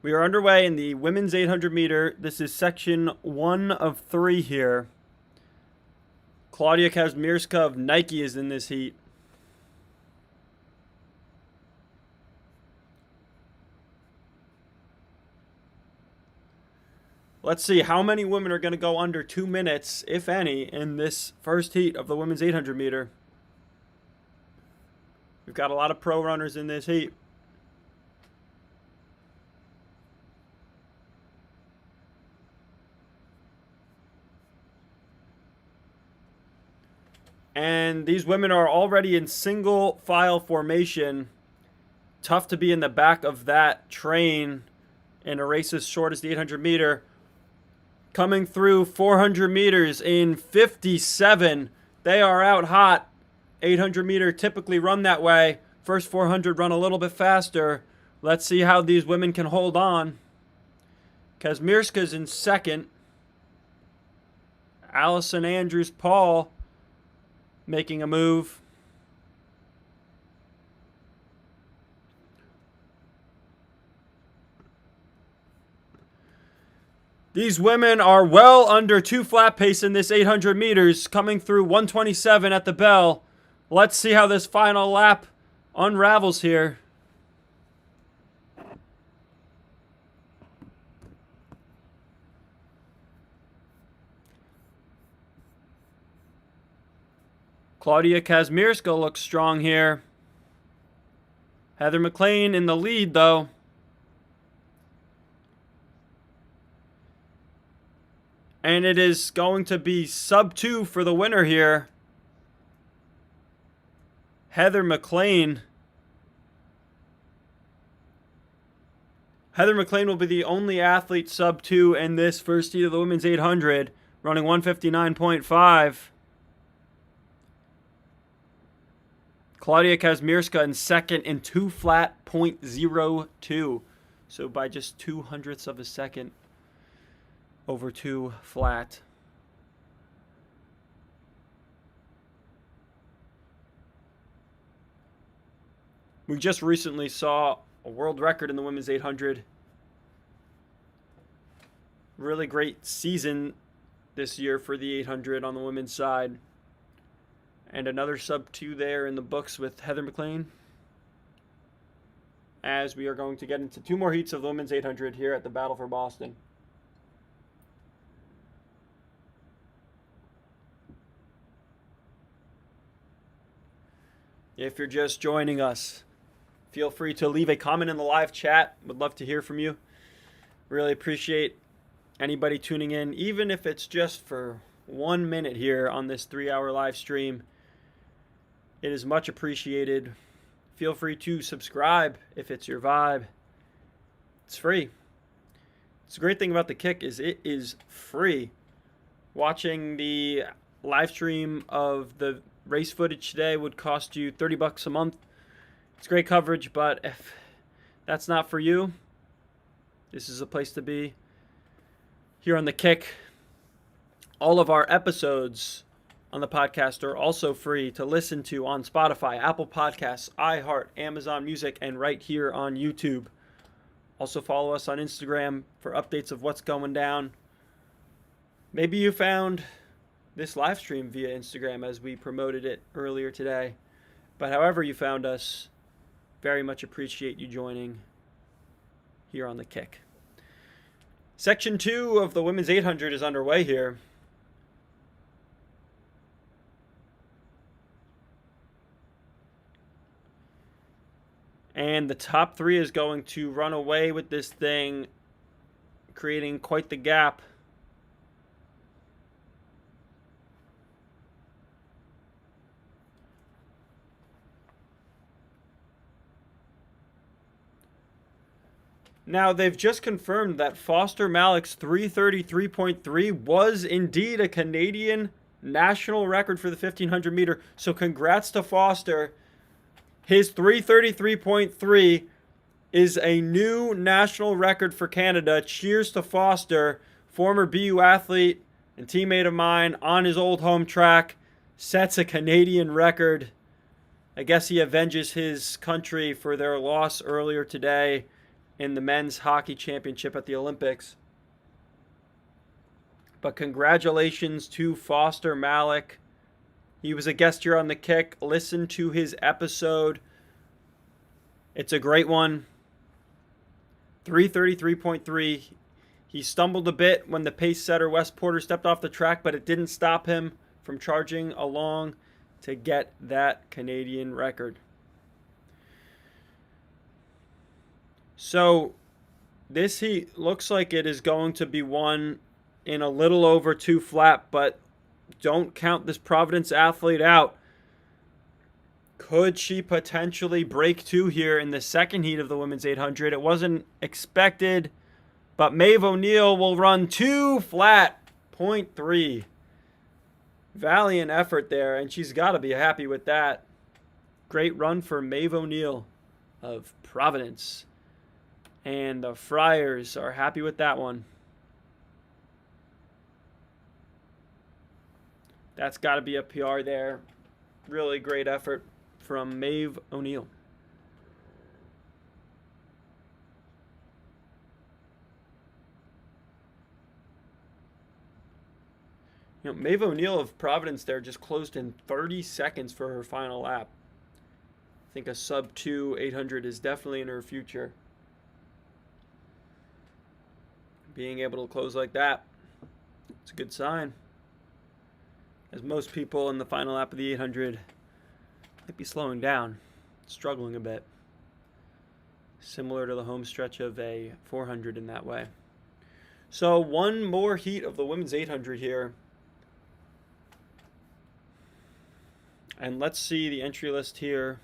We are underway in the women's 800 meter. This is section 1 of 3 here. Claudia Kazmierska of Nike is in this heat. Let's see how many women are going to go under 2 minutes, if any, in this first heat of the women's 800 meter. We've got a lot of pro runners in this heat. And these women are already in single file formation. Tough to be in the back of that train in a race as short as the 800 meter. Coming through 400 meters in 57. They are out hot. 800 meter typically run that way. First 400 run a little bit faster. Let's see how these women can hold on. Kazmierska's in second. Allison Andrews-Paul making a move. These women are well under 2 flat pace in this 800 meters, coming through 127 at the bell. Let's see how this final lap unravels here. Claudia Kazmierska looks strong here. Heather McLean in the lead, though. And it is going to be sub 2 for the winner here. Heather McLean. Heather McLean will be the only athlete sub 2 in this first heat of the women's 800, running 159.5. Claudia Kazmierska in second in 2 flat .02. So by just 0.02 of a second over 2 flat. We just recently saw a world record in the women's 800. Really great season this year for the 800 on the women's side. And another sub 2 there in the books with Heather McLean. As we are going to get into 2 more heats of the women's 800 here at the Battle for Boston. If you're just joining us, feel free to leave a comment in the live chat. Would love to hear from you. Really appreciate anybody tuning in, even if it's just for 1 minute here on this 3-hour live stream. It is much appreciated. Feel free to subscribe if it's your vibe. It's free. It's a great thing about the Kick is it is free. Watching the live stream of the race footage today would cost you $30 a month. It's great coverage, but if that's not for you, this is a place to be. Here on the Kick, all of our episodes on the podcast are also free to listen to on Spotify, Apple Podcasts, iHeart, Amazon Music, and right here on YouTube. Also follow us on Instagram for updates of what's going down. Maybe you found this live stream via Instagram as we promoted it earlier today. But however you found us, very much appreciate you joining here on the Kick. Section 2 of the women's 800 is underway here. And the top 3 is going to run away with this thing, creating quite the gap. Now, they've just confirmed that Foster Malek's 3:33.3 was indeed a Canadian national record for the 1500 meter. So congrats to Foster. His 3:33.3 is a new national record for Canada. Cheers to Foster, former BU athlete and teammate of mine on his old home track. Sets a Canadian record. I guess he avenges his country for their loss earlier today in the men's hockey championship at the Olympics. But congratulations to Foster Malek. He was a guest here on the Kick. Listen to his episode. It's a great one. 3:33.3. He stumbled a bit when the pace setter Wes Porter stepped off the track, but it didn't stop him from charging along to get that Canadian record. So this heat looks like it is going to be won in a little over 2 flat, but don't count this Providence athlete out. Could she potentially break 2 here in the second heat of the women's 800? It wasn't expected, but Maeve O'Neill will run 2 flat .3. Valiant effort there, and she's got to be happy with that. Great run for Maeve O'Neill of Providence. And the Friars are happy with that one. That's got to be a PR there. Really great effort from Maeve O'Neill. You know, Maeve O'Neill of Providence there just closed in 30 seconds for her final lap. I think a sub 2 800 is definitely in her future. Being able to close like that, it's a good sign. As most people in the final lap of the 800 might be slowing down, struggling a bit. Similar to the home stretch of a 400 in that way. So one more heat of the women's 800 here. And let's see the entry list here.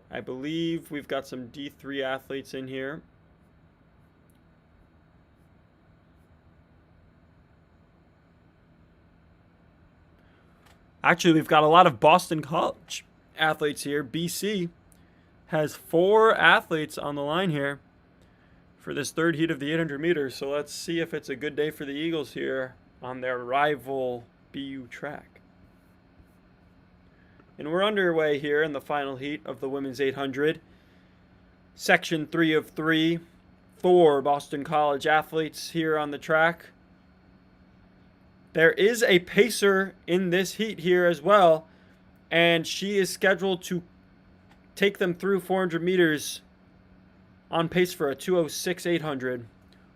I believe we've got some D3 athletes in here. Actually, we've got a lot of Boston College athletes here. BC has 4 athletes on the line here for this third heat of the 800 meters. So let's see if it's a good day for the Eagles here on their rival BU track. And we're underway here in the final heat of the women's 800. Section 3 of 3. 4 Boston College athletes here on the track. There is a pacer in this heat here as well, and she is scheduled to take them through 400 meters on pace for a 2:06 800.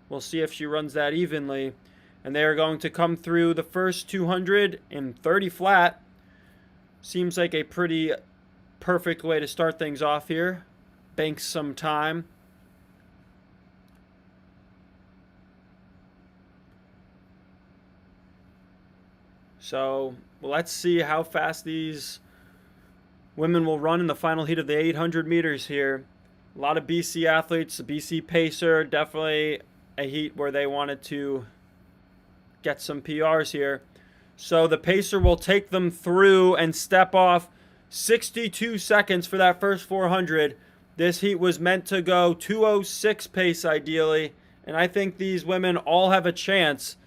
We'll see if she runs that evenly. And they are going to come through the first 200 in 30 flat. Seems like a pretty perfect way to start things off here. Banks some time. So let's see how fast these women will run in the final heat of the 800 meters here. A lot of BC athletes, the BC pacer, definitely a heat where they wanted to get some PRs here. So the pacer will take them through and step off 62 seconds for that first 400. This heat was meant to go 2:06 pace ideally, and I think these women all have a chance,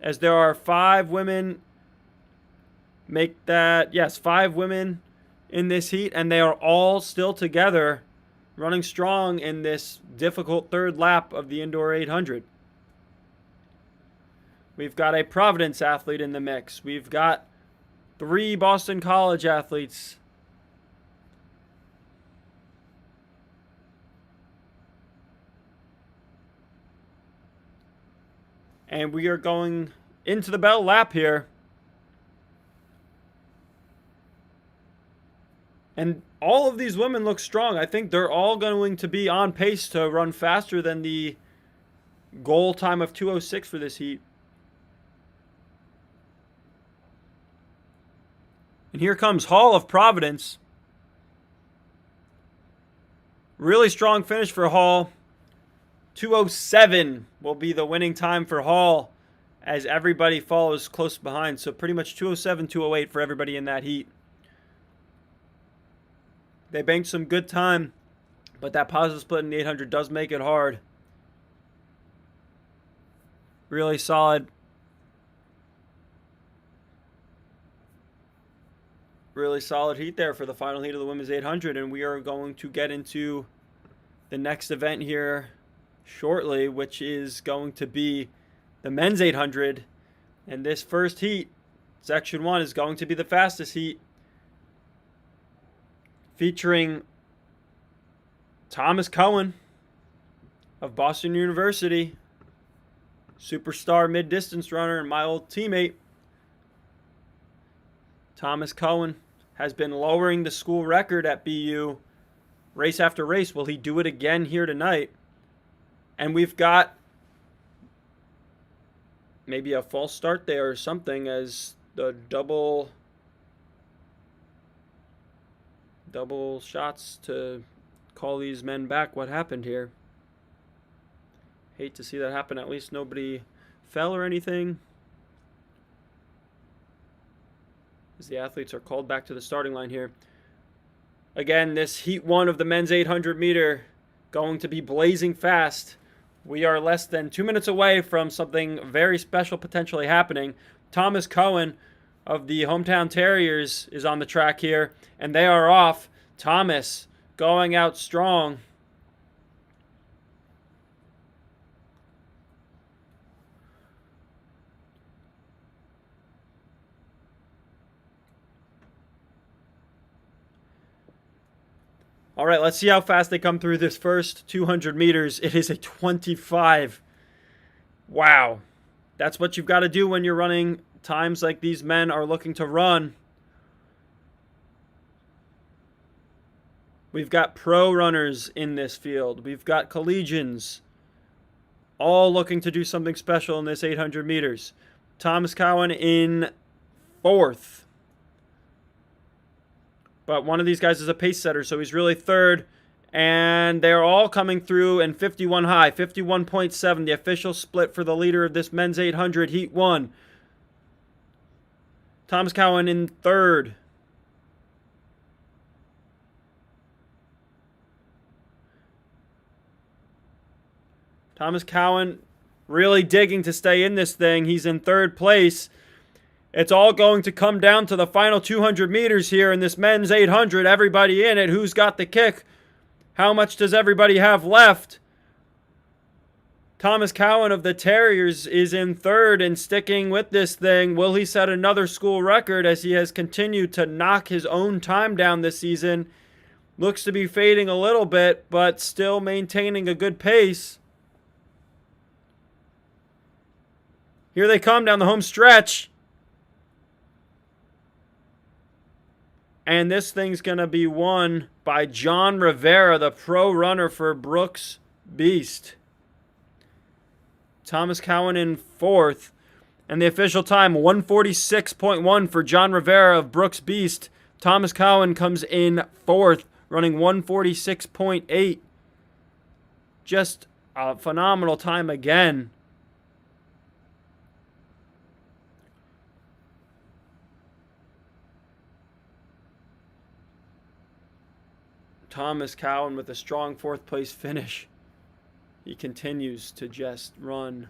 as there are 5 women make that, yes, 5 women in this heat, and they are all still together running strong in this difficult third lap of the indoor 800. We've got a Providence athlete in the mix. We've got 3 Boston College athletes. And we are going into the bell lap here. And all of these women look strong. I think they're all going to be on pace to run faster than the goal time of 2:06 for this heat. And here comes Hall of Providence. Really strong finish for Hall. 2:07 will be the winning time for Hall as everybody follows close behind. So pretty much 2:07, 2:08 for everybody in that heat. They banked some good time, but that positive split in the 800 does make it hard. Really solid. Really solid heat there for the final heat of the women's 800, and we are going to get into the next event here shortly, which is going to be the men's 800. And this first heat, section 1, is going to be the fastest heat, featuring Thomas Cohen of Boston University, superstar mid-distance runner and my old teammate. Thomas Cohen has been lowering the school record at BU race after race. Will he do it again here tonight? And we've got maybe a false start there or something, as the double shots to call these men back. What happened here? Hate to see that happen. At least nobody fell or anything, as the athletes are called back to the starting line here. Again, this heat 1 of the men's 800 meter going to be blazing fast. We are less than 2 minutes away from something very special potentially happening. Thomas Cohen of the Hometown Terriers is on the track here, and they are off. Thomas going out strong. All right, let's see how fast they come through this first 200 meters. It is a 25. Wow. That's what you've got to do when you're running times like these men are looking to run. We've got pro runners in this field. We've got collegians all looking to do something special in this 800 meters. Thomas Cowan in 4th. But one of these guys is a pace setter, so he's really 3rd. And they're all coming through in 51 high, 51.7, the official split for the leader of this men's 800, Heat 1. Thomas Cowan in 3rd. Thomas Cowan really digging to stay in this thing. He's in 3rd place. It's all going to come down to the final 200 meters here in this men's 800. Everybody in it. Who's got the kick? How much does everybody have left? Thomas Cowan of the Terriers is in 3rd and sticking with this thing. Will he set another school record as he has continued to knock his own time down this season? Looks to be fading a little bit, but still maintaining a good pace. Here they come down the home stretch. And this thing's going to be won by John Rivera, the pro runner for Brooks Beast. Thomas Cowan in 4th. And the official time, 146.1 for John Rivera of Brooks Beast. Thomas Cowan comes in 4th, running 146.8. Just a phenomenal time again. Thomas Cowan with a strong 4th place finish. He continues to just run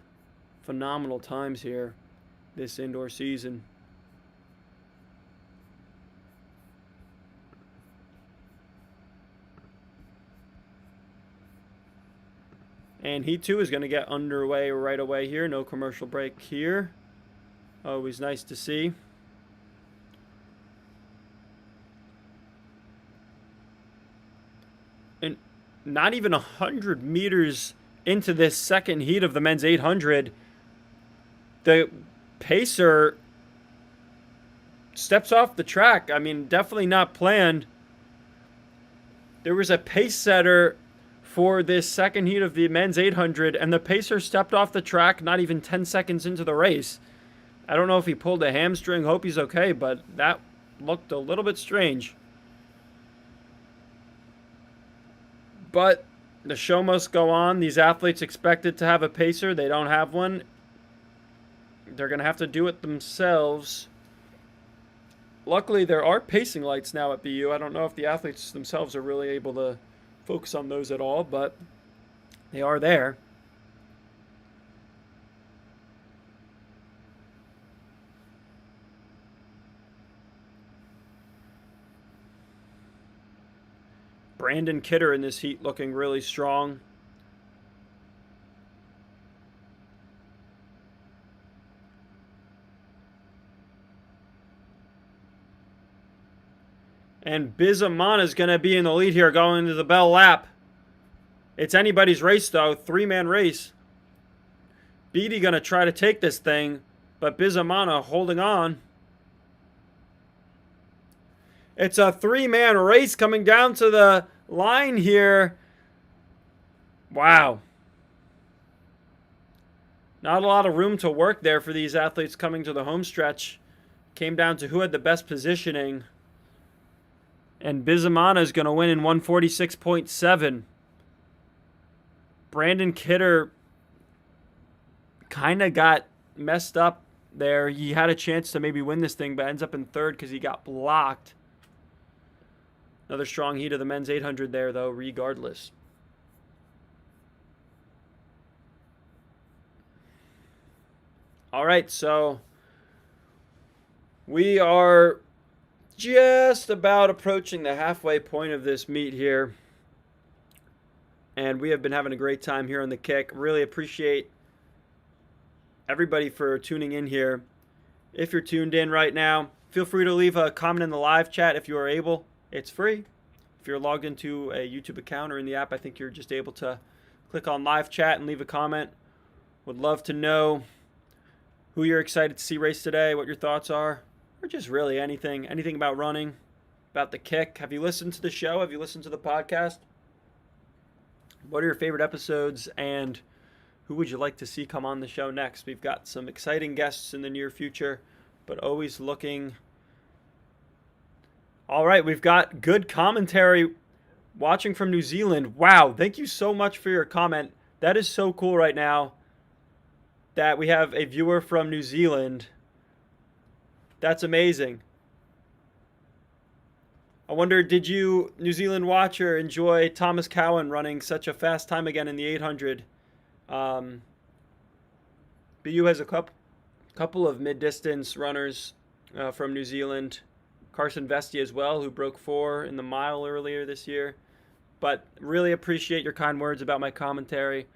phenomenal times here this indoor season. And he too is going to get underway right away here. No commercial break here. Always nice to see. And not even 100 meters into this second heat of the men's 800, the pacer steps off the track. I mean, definitely not planned. There was a pace setter for this second heat of the men's 800, and the pacer stepped off the track not even 10 seconds into the race. I don't know if he pulled a hamstring. Hope he's okay, but that looked a little bit strange. But the show must go on. These athletes expected to have a pacer. They don't have one. They're going to have to do it themselves. Luckily, there are pacing lights now at BU. I don't know if the athletes themselves are really able to focus on those at all, but they are there. Brandon Kidder in this heat looking really strong. And Bizamana is going to be in the lead here going into the bell lap. It's anybody's race, though. 3-man race. Beatty going to try to take this thing, but Bizamana holding on. It's a 3-man race coming down to the line here. Wow. Not a lot of room to work there for these athletes coming to the home stretch. Came down to who had the best positioning. And Bizamana is going to win in 146.7. Brandon Kidder kind of got messed up there. He had a chance to maybe win this thing, but ends up in 3rd because he got blocked. Another strong heat of the men's 800 there, though, regardless. All right, so we are just about approaching the halfway point of this meet here. And we have been having a great time here on the Kick. Really appreciate everybody for tuning in here. If you're tuned in right now, feel free to leave a comment in the live chat if you are able. It's free. If you're logged into a YouTube account or in the app, I think you're just able to click on live chat and leave a comment. Would love to know who you're excited to see race today, what your thoughts are, or just really anything about running, about the Kick. Have you listened to the show? Have you listened to the podcast? What are your favorite episodes, and who would you like to see come on the show next? We've got some exciting guests in the near future, but always looking. All right, we've got good commentary watching from New Zealand. Wow, thank you so much for your comment. That is so cool right now that we have a viewer from New Zealand. That's amazing. I wonder, did you, New Zealand watcher, enjoy Thomas Cowan running such a fast time again in the 800? BU has a couple of mid-distance runners from New Zealand. Carson Vesti as well, who broke 4 in the mile earlier this year. But really appreciate your kind words about my commentary.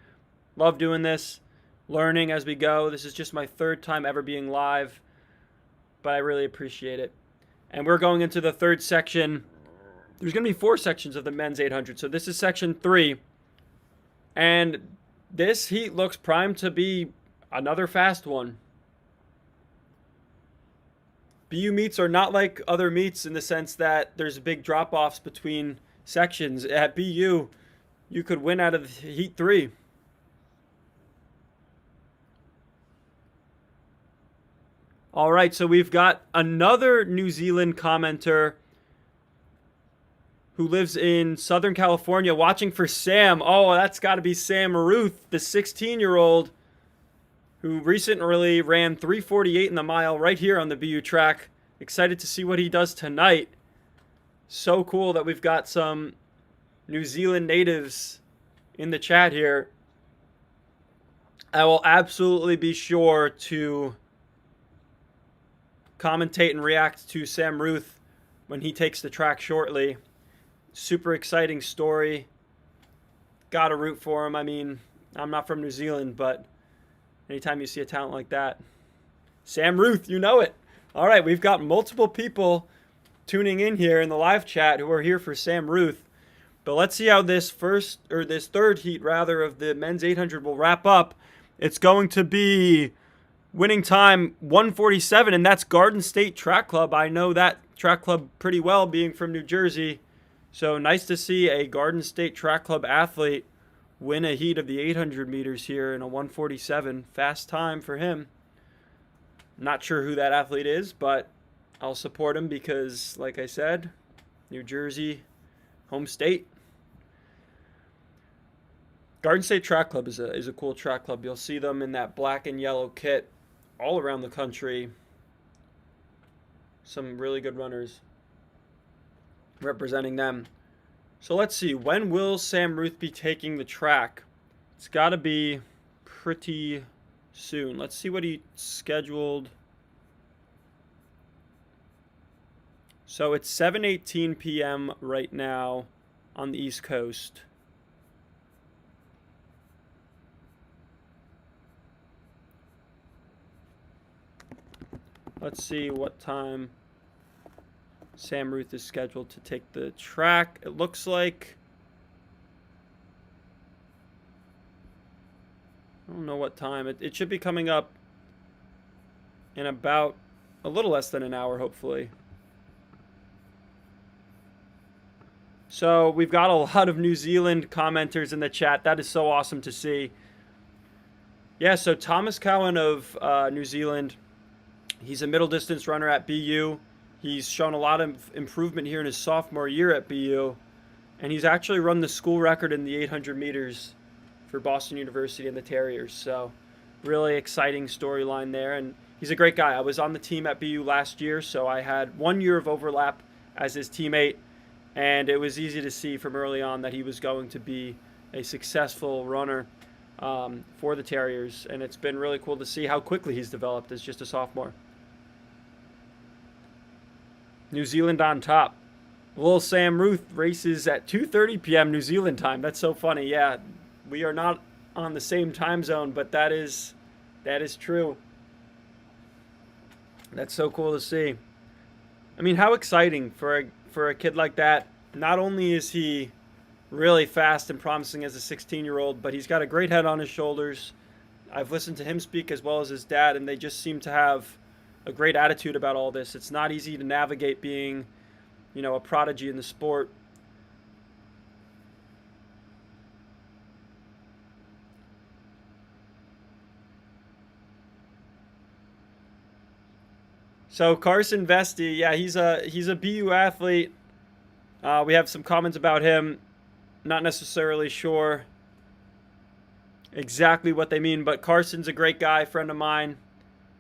Love doing this, learning as we go. This is just my 3rd time ever being live, but I really appreciate it. And we're going into the 3rd section. There's going to be 4 sections of the men's 800. So this is section 3. And this heat looks primed to be another fast one. BU meets are not like other meets in the sense that there's big drop-offs between sections. At BU, you could win out of heat 3. All right, so we've got another New Zealand commenter who lives in Southern California watching for Sam. Oh, that's got to be Sam Ruth, the 16-year-old who recently ran 3:48 in the mile right here on the BU track. Excited to see what he does tonight. So cool that we've got some New Zealand natives in the chat here. I will absolutely be sure to commentate and react to Sam Ruth when he takes the track shortly. Super exciting story. Gotta root for him. I mean, I'm not from New Zealand, but anytime you see a talent like that, Sam Ruth, you know it. All right, we've got multiple people tuning in here in the live chat who are here for Sam Ruth. But let's see how this 3rd heat rather of the men's 800 will wrap up. It's going to be winning time 1:47, and that's Garden State Track Club. I know that track club pretty well, being from New Jersey. So nice to see a Garden State Track Club athlete win a heat of the 800 meters here in a 1:47. Fast time for him. Not sure who that athlete is, but I'll support him because, like I said, New Jersey, home state. Garden State Track Club is a cool track club. You'll see them in that black and yellow kit all around the country. Some really good runners representing them. So let's see, when will Sam Ruth be taking the track? It's got to be pretty soon. Let's see what he scheduled. So it's 7:18 p.m. right now on the East Coast. Let's see what time Sam Ruth is scheduled to take the track. It looks like, I don't know what time. It should be coming up in about a little less than an hour, hopefully. So we've got a lot of New Zealand commenters in the chat. That is so awesome to see. Yeah, so Thomas Cowan of New Zealand, he's a middle distance runner at BU. He's shown a lot of improvement here in his sophomore year at BU. And he's actually run the school record in the 800 meters for Boston University and the Terriers. So really exciting storyline there. And he's a great guy. I was on the team at BU last year, so I had 1 year of overlap as his teammate. And it was easy to see from early on that he was going to be a successful runner. for the Terriers, and it's been really cool to see how quickly he's developed as just a sophomore. New Zealand on top. Little Sam Ruth races at 2:30 p.m. New Zealand time. That's so funny. Yeah, we are not on the same time zone, but that is true. That's so cool to see. I mean, how exciting for a kid like that. Not only is he really fast and promising as a 16-year-old, but he's got a great head on his shoulders. I've listened to him speak as well as his dad, and they just seem to have a great attitude about all this. It's not easy to navigate being, a prodigy in the sport. So Carson Vesti, yeah, he's a BU athlete. We have some comments about him. Not necessarily sure exactly what they mean, but Carson's a great guy, friend of mine.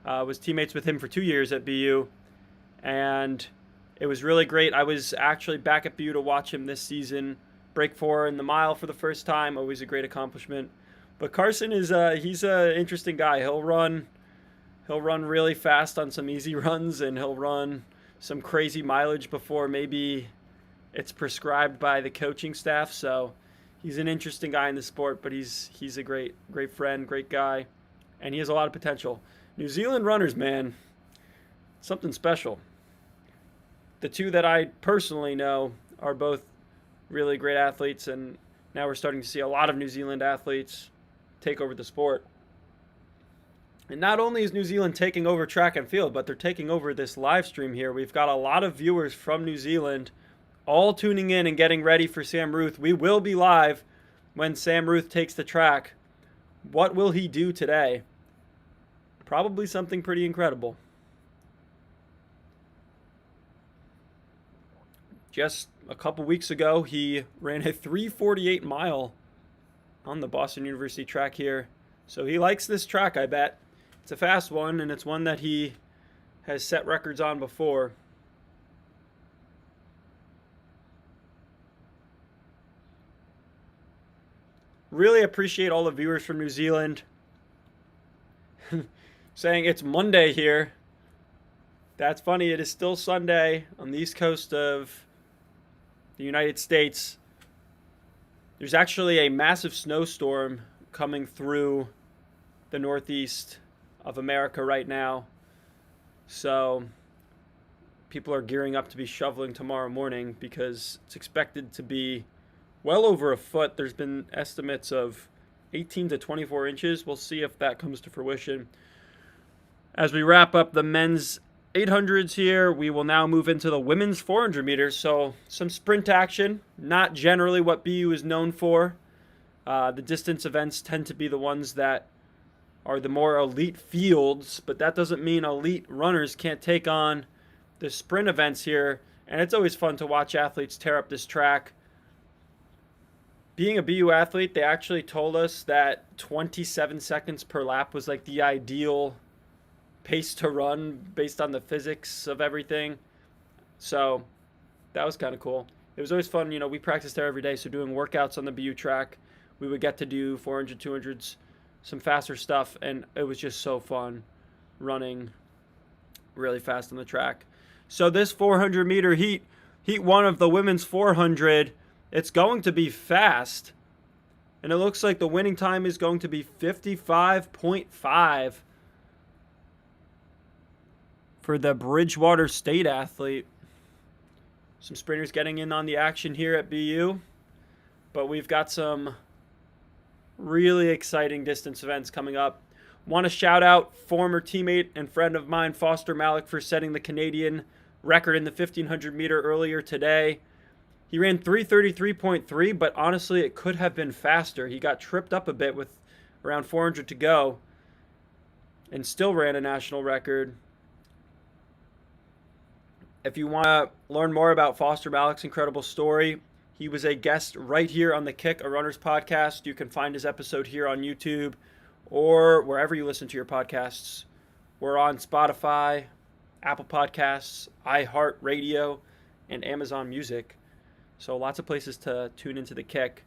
Was teammates with him for 2 years at BU, and it was really great. I was actually back at BU to watch him this season break 4 in the mile for the first time. Always a great accomplishment. But Carson he's an interesting guy. He'll run really fast on some easy runs, and he'll run some crazy mileage before maybe it's prescribed by the coaching staff. So he's an interesting guy in the sport, but he's a great friend, great guy, and he has a lot of potential. New Zealand runners, man, something special. The two that I personally know are both really great athletes, and now we're starting to see a lot of New Zealand athletes take over the sport. And not only is New Zealand taking over track and field, but they're taking over this live stream here. We've got a lot of viewers from New Zealand all tuning in and getting ready for Sam Ruth. We will be live when Sam Ruth takes the track. What will he do today? Probably something pretty incredible. Just a couple weeks ago, he ran a 3:48 mile on the Boston University track here. So he likes this track, I bet. It's a fast one, and it's one that he has set records on before. Really appreciate all the viewers from New Zealand saying it's Monday here. That's funny. It is still Sunday on the east coast of the United States. There's actually a massive snowstorm coming through the northeast of America right now. So people are gearing up to be shoveling tomorrow morning because it's expected to be well over a foot. There's been estimates of 18 to 24 inches. We'll see if that comes to fruition. As we wrap up the men's 800s here, we will now move into the women's 400 meters. So some sprint action, not generally what BU is known for. The distance events tend to be the ones that are the more elite fields, but that doesn't mean elite runners can't take on the sprint events here. And it's always fun to watch athletes tear up this track. Being a BU athlete, they actually told us that 27 seconds per lap was like the ideal pace to run based on the physics of everything. So that was kind of cool. It was always fun. We practiced there every day. So doing workouts on the BU track, we would get to do 400, 200s, some faster stuff. And it was just so fun running really fast on the track. So this 400 meter heat 1 of the women's 400, it's going to be fast. And it looks like the winning time is going to be 55.5 for the Bridgewater State athlete. Some sprinters getting in on the action here at BU. But we've got some really exciting distance events coming up. Want to shout out former teammate and friend of mine, Foster Malik, for setting the Canadian record in the 1500 meter earlier today. He ran 3:33.3, but honestly, it could have been faster. He got tripped up a bit with around 400 to go and still ran a national record. If you want to learn more about Foster Malik's incredible story, he was a guest right here on the Kick, a Runner's podcast. You can find his episode here on YouTube or wherever you listen to your podcasts. We're on Spotify, Apple Podcasts, iHeartRadio, and Amazon Music. So lots of places to tune into the Kick.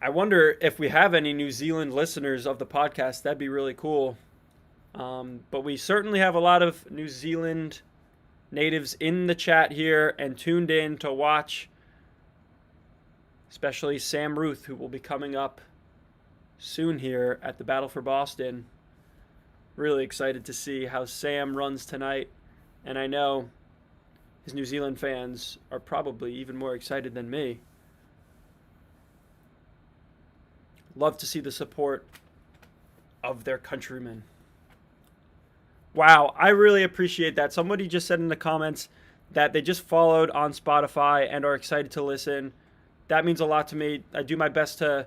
I wonder if we have any New Zealand listeners of the podcast. That'd be really cool. But we certainly have a lot of New Zealand natives in the chat here and tuned in to watch, especially Sam Ruth, who will be coming up soon here at the Battle for Boston. Really excited to see how Sam runs tonight. And I know his New Zealand fans are probably even more excited than me. Love to see the support of their countrymen. Wow, I really appreciate that. Somebody just said in the comments that they just followed on Spotify and are excited to listen. That means a lot to me. I do my best to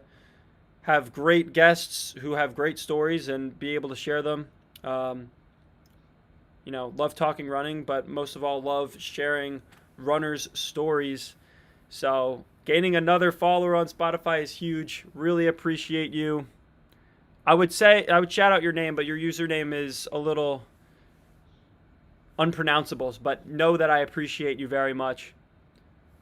have great guests who have great stories and be able to share them. Love talking running, but most of all, love sharing runners' stories. So gaining another follower on Spotify is huge. Really appreciate you. I would shout out your name, but your username is a little unpronounceable. But know that I appreciate you very much.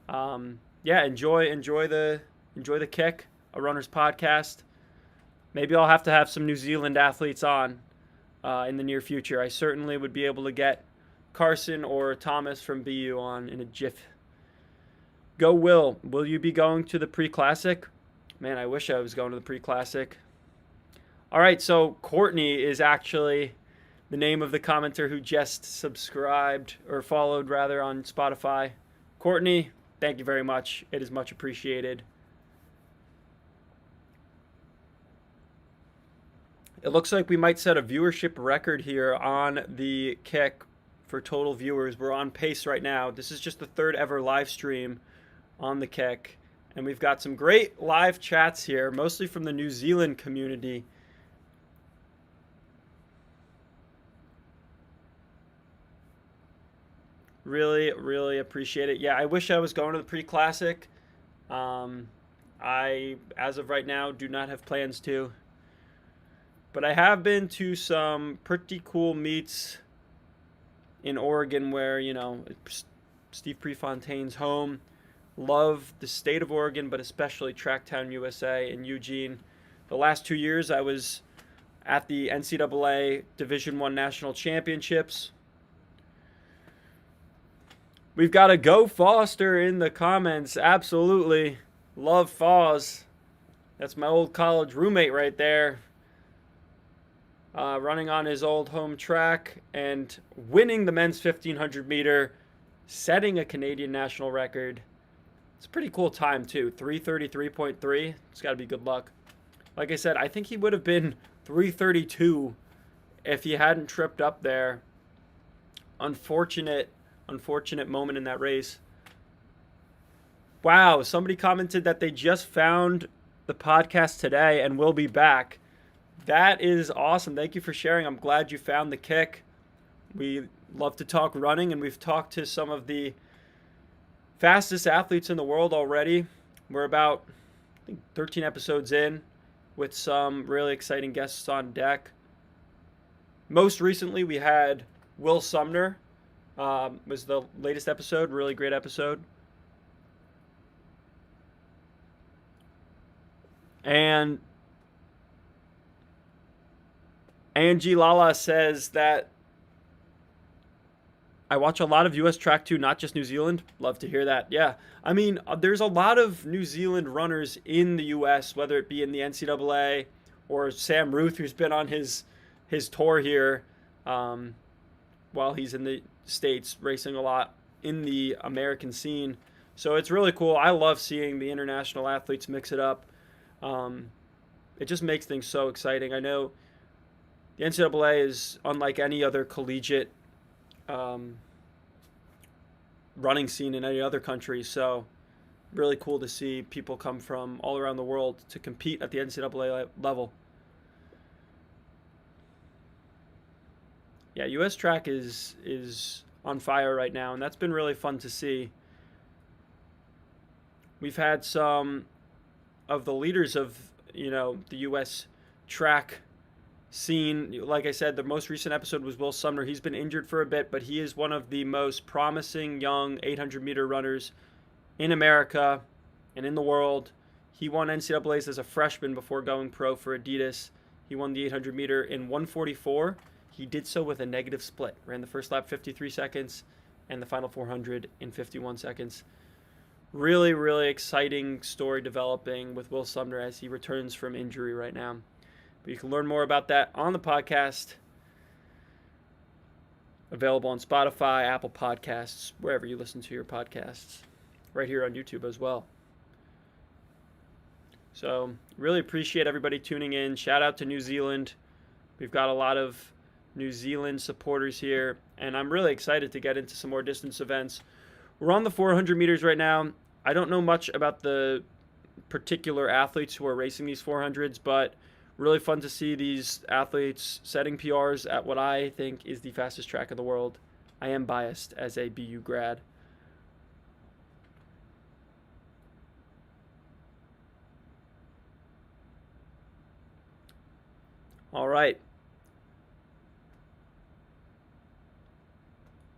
Enjoy the kick, a runner's podcast. Maybe I'll have to have some New Zealand athletes on in the near future. I certainly would be able to get Carson or Thomas from BU on in a jiff. Go Will. Will you be going to the pre-classic? Man, I wish I was going to the pre-classic. All right, so Courtney is actually the name of the commenter who just subscribed or followed rather on Spotify. Courtney, thank you very much. It is much appreciated. It looks like we might set a viewership record here on the kick for total viewers. We're on pace right now. This is just the third ever live stream on the kick. And we've got some great live chats here, mostly from the New Zealand community. Really, really appreciate it. Yeah, I wish I was going to the pre-classic. I, as of right now, do not have plans to. But I have been to some pretty cool meets in Oregon where, Steve Prefontaine's home. Love the state of Oregon, but especially Tracktown USA in Eugene. The last 2 years I was at the NCAA Division I National Championships. We've got a Go Foster in the comments. Absolutely. Love Foz. That's my old college roommate right there. Running on his old home track and winning the men's 1500 meter, setting a Canadian national record. It's a pretty cool time too, 3:33.3. It's got to be good luck. Like I said, I think he would have been 3:32 if he hadn't tripped up there. Unfortunate moment in that race. Wow, somebody commented that they just found the podcast today and will be back. That is awesome. Thank you for sharing. I'm glad you found the kick. We love to talk running, and we've talked to some of the fastest athletes in the world already. We're about 13 episodes in with some really exciting guests on deck. Most recently, we had Will Sumner. Was the latest episode. Really great episode. And Angie Lala says that I watch a lot of U.S. track too, not just New Zealand. Love to hear that. Yeah. I mean, there's a lot of New Zealand runners in the U.S., whether it be in the NCAA or Sam Ruth, who's been on his tour here while he's in the States, racing a lot in the American scene. So it's really cool. I love seeing the international athletes mix it up. It just makes things so exciting. I know the NCAA is unlike any other collegiate running scene in any other country. So really cool to see people come from all around the world to compete at the NCAA level. Yeah, U.S. track is on fire right now, and that's been really fun to see. We've had some of the leaders of, the U.S. track scene. Like I said, the most recent episode was Will Sumner. He's been injured for a bit, but he is one of the most promising young 800-meter runners in America and in the world. He won NCAAs as a freshman before going pro for Adidas. He won the 800 meter in 1:44. He did so with a negative split. Ran the first lap 53 seconds and the final 400 in 51 seconds. Really, really exciting story developing with Will Sumner as he returns from injury right now. But you can learn more about that on the podcast. Available on Spotify, Apple Podcasts, wherever you listen to your podcasts. Right here on YouTube as well. So really appreciate everybody tuning in. Shout out to New Zealand. We've got a lot of New Zealand supporters here, and I'm really excited to get into some more distance events. We're on the 400 meters right now. I don't know much about the particular athletes who are racing these 400s, but really fun to see these athletes setting PRs at what I think is the fastest track in the world. I am biased as a BU grad. All right.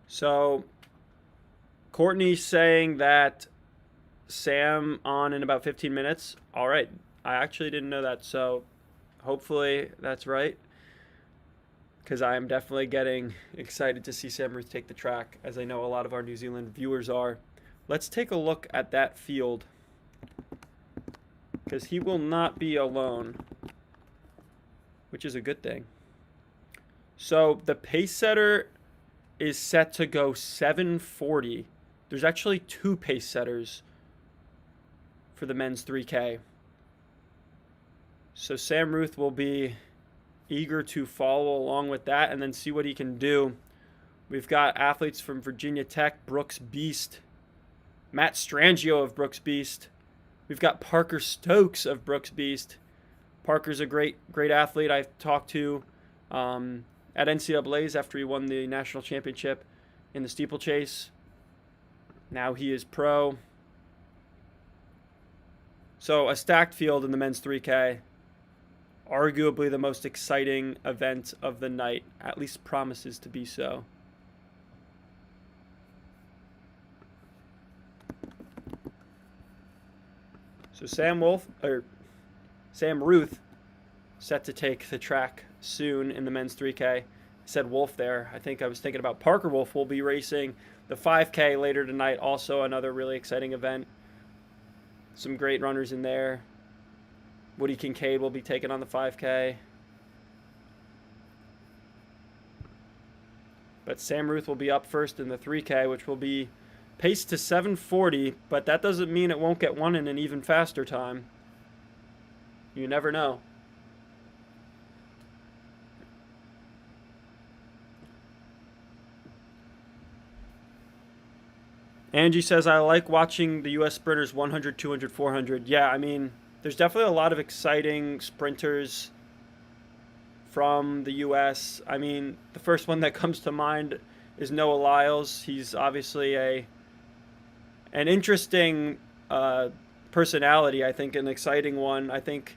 So Courtney's saying that Sam on in about 15 minutes. All right. I actually didn't know that, so hopefully that's right, because I am definitely getting excited to see Sam Ruth take the track, as I know a lot of our New Zealand viewers are. Let's take a look at that field, because he will not be alone, which is a good thing. So the pace setter is set to go 7:40. There's actually two pace setters for the men's 3K. So Sam Ruth will be eager to follow along with that and then see what he can do. We've got athletes from Virginia Tech, Brooks Beast, Matt Strangio of Brooks Beast. We've got Parker Stokes of Brooks Beast. Parker's a great athlete I've talked to at NCAAs after he won the national championship in the steeplechase. Now he is pro. So a stacked field in the men's 3K. Arguably the most exciting event of the night, at least promises to be so. So Sam Ruth set to take the track soon in the men's 3K. I said Wolf there. I think I was thinking about Parker Wolf will be racing the 5K later tonight. Also another really exciting event. Some great runners in there. Woody Kincaid will be taking on the 5K. But Sam Ruth will be up first in the 3K, which will be paced to 7:40, but that doesn't mean it won't get won in an even faster time. You never know. Angie says, I like watching the U.S. sprinters 100, 200, 400. Yeah, I mean, there's definitely a lot of exciting sprinters from the U.S. I mean, the first one that comes to mind is Noah Lyles. He's obviously an interesting personality, I think, an exciting one. I think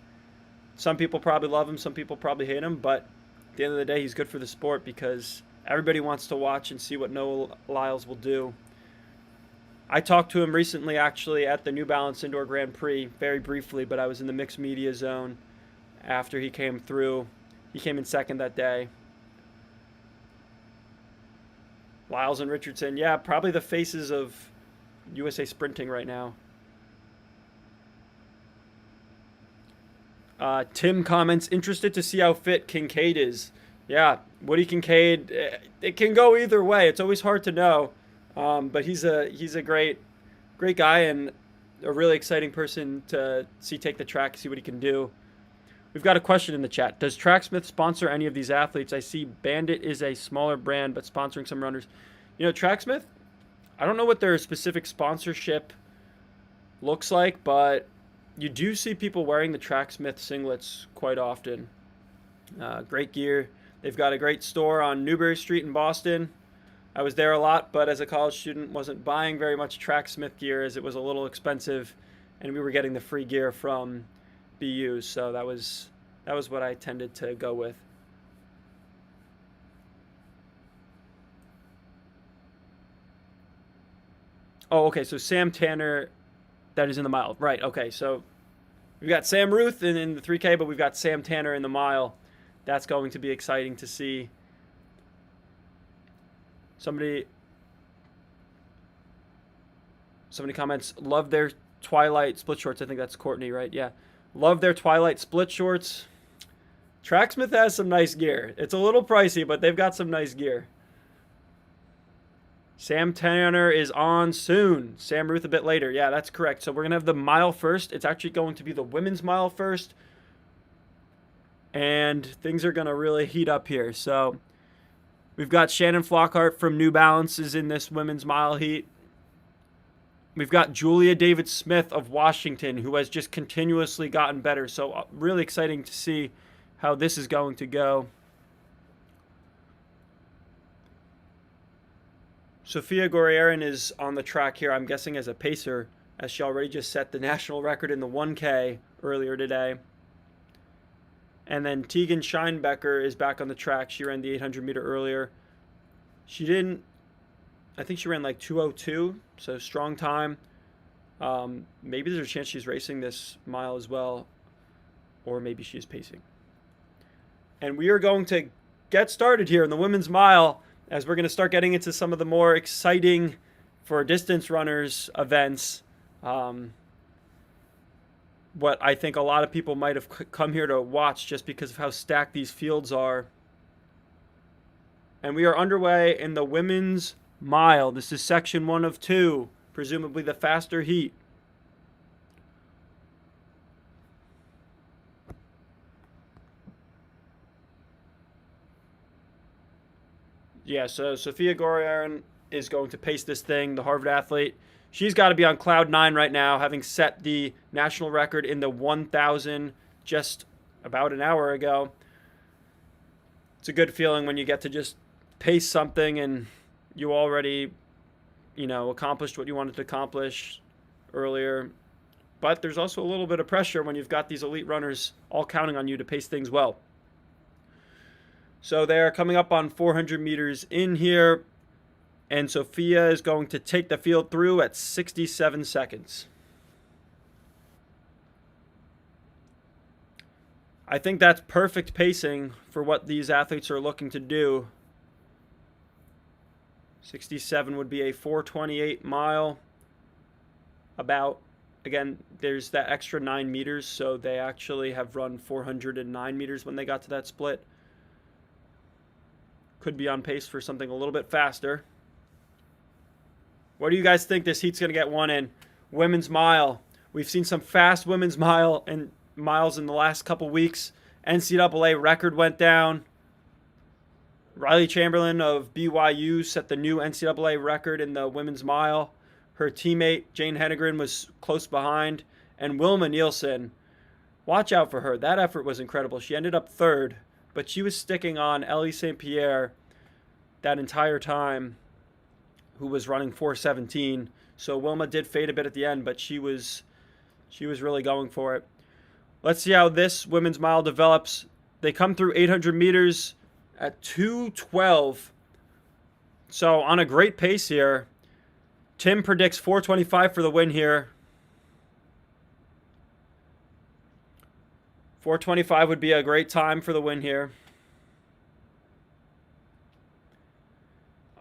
some people probably love him, some people probably hate him, but at the end of the day, he's good for the sport because everybody wants to watch and see what Noah Lyles will do. I talked to him recently, actually, at the New Balance Indoor Grand Prix, very briefly, but I was in the mixed media zone after he came through. He came in second that day. Lyles and Richardson, yeah, probably the faces of USA sprinting right now. Tim comments, interested to see how fit Kincaid is. Yeah, Woody Kincaid, it can go either way. It's always hard to know. But he's a great guy and a really exciting person to see take the track, see what he can do. We've got a question in the chat. Does Tracksmith sponsor any of these athletes? I see Bandit is a smaller brand, but sponsoring some runners. You know, Tracksmith, I don't know what their specific sponsorship looks like, but you do see people wearing the Tracksmith singlets quite often. Great gear. They've got a great store on Newbury Street in Boston. I was there a lot, but as a college student, wasn't buying very much Tracksmith gear as it was a little expensive, and we were getting the free gear from BU, so that was what I tended to go with. Oh, okay, so Sam Tanner, that is in the mile. Right, okay, so We've got Sam Ruth in the 3K, but we've got Sam Tanner in the mile. That's going to be exciting to see. Somebody comments, love their Twilight split shorts. I think that's Courtney, right? Yeah. Love their Twilight split shorts. Tracksmith has some nice gear. It's a little pricey, but they've got some nice gear. Sam Tanner is on soon. Sam Ruth a bit later. Yeah, that's correct. So we're going to have the mile first. It's actually going to be the women's mile first. And things are going to really heat up here. So we've got Shannon Flockhart from New Balance is in this women's mile heat. We've got Julia David-Smith of Washington, who has just continuously gotten better. So really exciting to see how this is going to go. Sophia Gorierin is on the track here, I'm guessing as a pacer, as she already just set the national record in the 1K earlier today. And then Tegan Scheinbecker is back on the track. She ran the 800 meter earlier. I think she ran like 2:02, so strong time. Maybe there's a chance she's racing this mile as well, or maybe she's pacing. And we are going to get started here in the women's mile as we're going to start getting into some of the more exciting for distance runners events. What I think a lot of people might have come here to watch just because of how stacked these fields are. And we are underway in the women's mile. This is section 1 of 2, presumably the faster heat. Yeah, so Sophia Gorierin is going to pace this thing, the Harvard athlete. She's got to be on cloud 9 right now, having set the national record in the 1,000 just about an hour ago. It's a good feeling when you get to just pace something and you already, accomplished what you wanted to accomplish earlier. But there's also a little bit of pressure when you've got these elite runners all counting on you to pace things well. So they're coming up on 400 meters in here. And Sophia is going to take the field through at 67 seconds. I think that's perfect pacing for what these athletes are looking to do. 67 would be a 4:28 mile. Again, there's that extra 9 meters, so they actually have run 409 meters when they got to that split. Could be on pace for something a little bit faster. What do you guys think this heat's going to get won in? Women's mile. We've seen some fast women's miles in the last couple weeks. NCAA record went down. Riley Chamberlain of BYU set the new NCAA record in the women's mile. Her teammate, Jane Hennegren, was close behind. And Wilma Nielsen, watch out for her. That effort was incredible. She ended up 3rd, but she was sticking on Ellie St. Pierre that entire time, who was running 4:17. So Wilma did fade a bit at the end, but she was really going for it. Let's see how this women's mile develops. They come through 800 meters at 2:12. So on a great pace here. Tim predicts 4:25 for the win here. 4:25 would be a great time for the win here.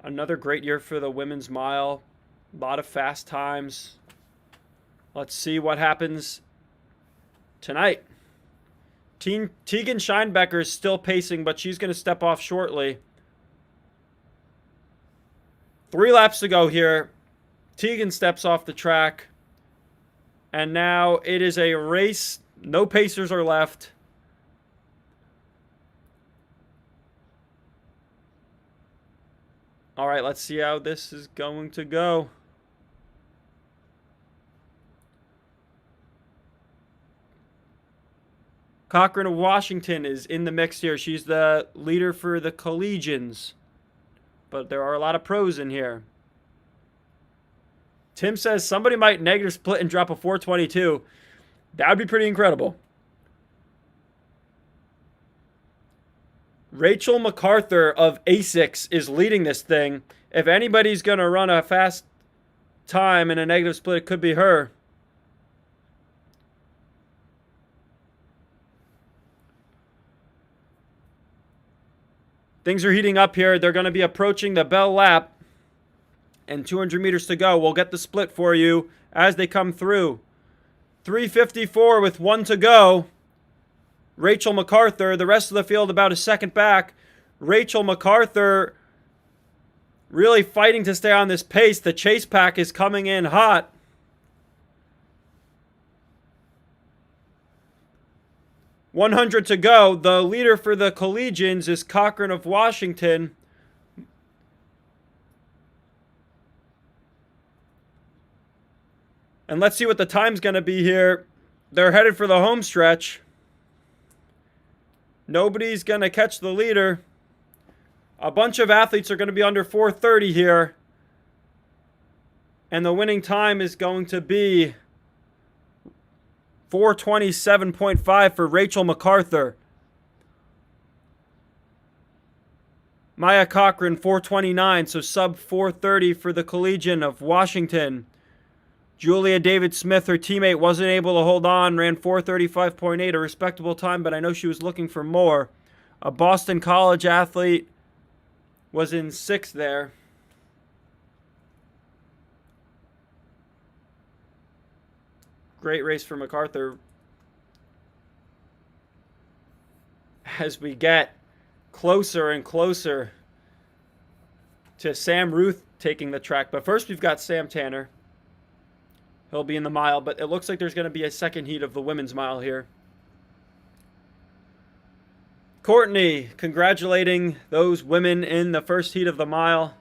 Another great year for the women's mile. A lot of fast times. Let's see what happens tonight. Tegan Scheinbecker is still pacing, but she's going to step off shortly. 3 laps to go here. Tegan steps off the track. And now it is a race. No pacers are left. All right, let's see how this is going to go. Cochran of Washington is in the mix here. She's the leader for the collegians. But there are a lot of pros in here. Tim says somebody might negative split and drop a 4:22. That would be pretty incredible. Rachel MacArthur of ASICS is leading this thing. If anybody's going to run a fast time in a negative split, it could be her. Things are heating up here. They're going to be approaching the bell lap. And 200 meters to go. We'll get the split for you as they come through. 3:54 with 1 to go. Rachel MacArthur, the rest of the field about a second back. Rachel MacArthur really fighting to stay on this pace. The chase pack is coming in hot. $100 to go. The leader for the collegians is Cochran of Washington. And let's see what the time's going to be here. They're headed for the home stretch. Nobody's going to catch the leader. A bunch of athletes are going to be under 4:30 here. And the winning time is going to be 4:27.5 for Rachel MacArthur. Maya Cochran, 4:29, so sub 4:30 for the collegian of Washington. Julia David-Smith, her teammate, wasn't able to hold on, ran 4:35.8, a respectable time, but I know she was looking for more. A Boston College athlete was in 6th there. Great race for MacArthur. As we get closer and closer to Sam Ruth taking the track. But first we've got Sam Tanner. He'll be in the mile, but it looks like there's going to be a second heat of the women's mile here. Courtney, congratulating those women in the first heat of the mile.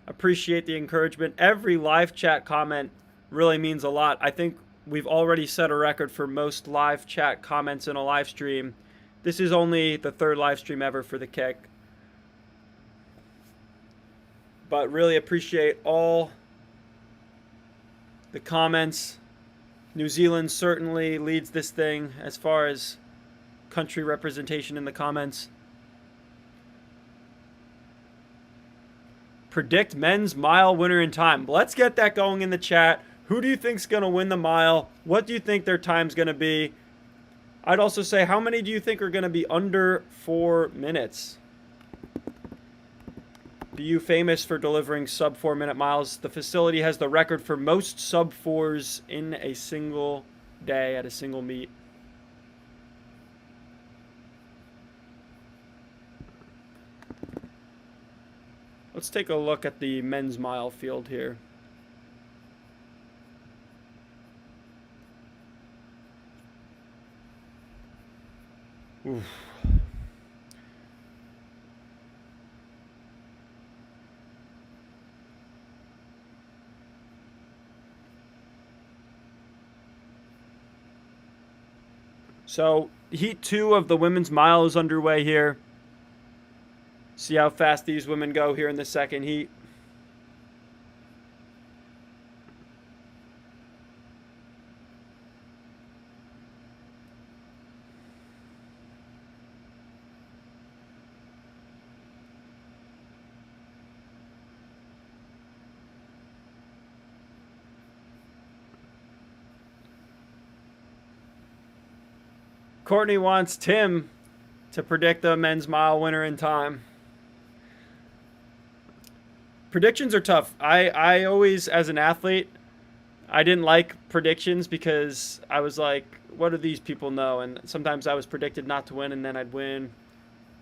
Appreciate the encouragement. Every live chat comment really means a lot. I think we've already set a record for most live chat comments in a live stream. This is only the 3rd live stream ever for the kick. But really appreciate all the comments. New Zealand certainly leads this thing as far as country representation in the comments. Predict men's mile winner in time. Let's get that going in the chat. Who do you think's going to win the mile? What do you think their time's going to be? I'd also say, how many do you think are going to be under 4 minutes? BU famous for delivering sub 4-minute miles. The facility has the record for most sub 4s in a single day at a single meet. Let's take a look at the men's mile field here. Oof. So, heat 2 of the women's mile is underway here. See how fast these women go here in the second heat. Courtney wants Tim to predict the men's mile winner in time. Predictions are tough. I always, as an athlete, I didn't like predictions because I was like, what do these people know? And sometimes I was predicted not to win, and then I'd win.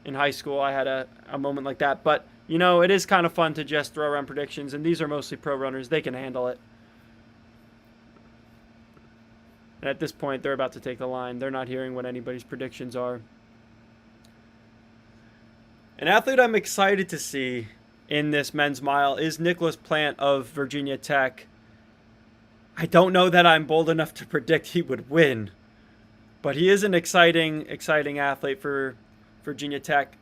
In high school, I had a moment like that. But, you know, it is kind of fun to just throw around predictions, and these are mostly pro runners. They can handle it. And at this point, they're about to take the line. They're not hearing what anybody's predictions are. An athlete I'm excited to see in this men's mile is Nicholas Plant of Virginia Tech. I don't know that I'm bold enough to predict he would win, but he is an exciting athlete for Virginia Tech.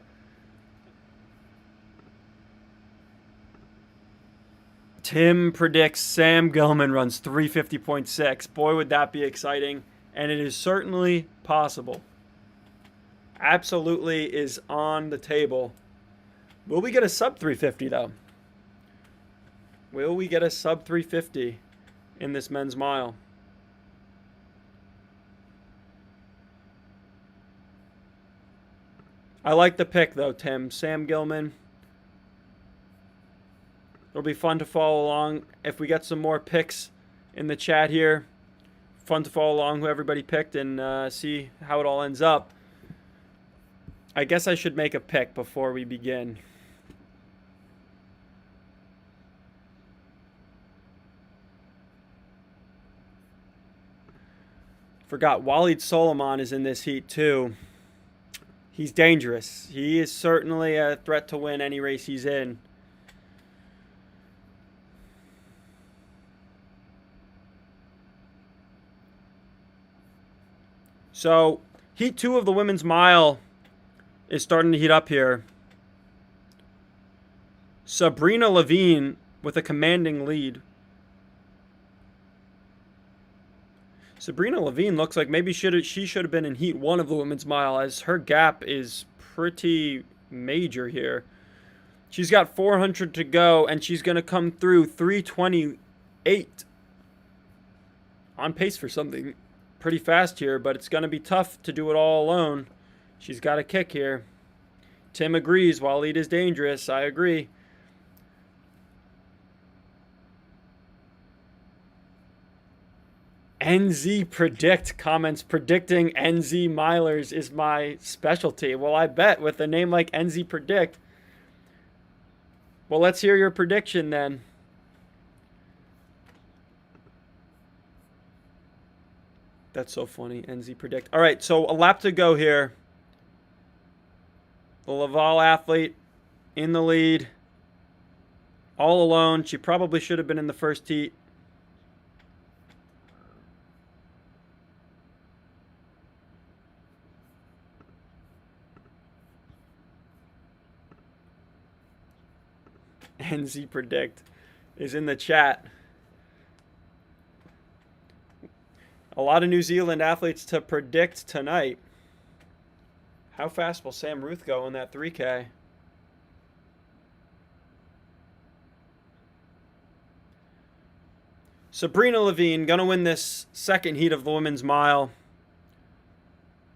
Tim predicts Sam Gilman runs 350.6. Boy, would that be exciting. And it is certainly possible. Absolutely is on the table. Will we get a sub 350, though? Will we get a sub 350 in this men's mile? I like the pick, though, Tim. Sam Gilman. It'll be fun to follow along. If we get some more picks in the chat here, fun to follow along who everybody picked and see how it all ends up. I guess I should make a pick before we begin. Forgot Walid Solomon is in this heat too. He's dangerous. He is certainly a threat to win any race he's in. So, heat 2 of the women's mile is starting to heat up here. Sabrina Levine with a commanding lead. Sabrina Levine looks like maybe she should have been in heat 1 of the women's mile, as her gap is pretty major here. She's got 400 to go, and she's going to come through 3:28. On pace for something pretty fast here, but it's going to be tough to do it all alone. She's got a kick here. Tim agrees. Walid is dangerous. I agree. NZ Predict comments, predicting NZ milers is my specialty. Well, I bet with a name like NZ Predict. Well, let's hear your prediction then. That's so funny, NZ Predict. All right, so a lap to go here. The Laval athlete in the lead. All alone. She probably should have been in the first heat. NZ Predict is in the chat. A lot of New Zealand athletes to predict tonight. How fast will Sam Ruth go in that 3K? Sabrina Levine going to win this second heat of the women's mile.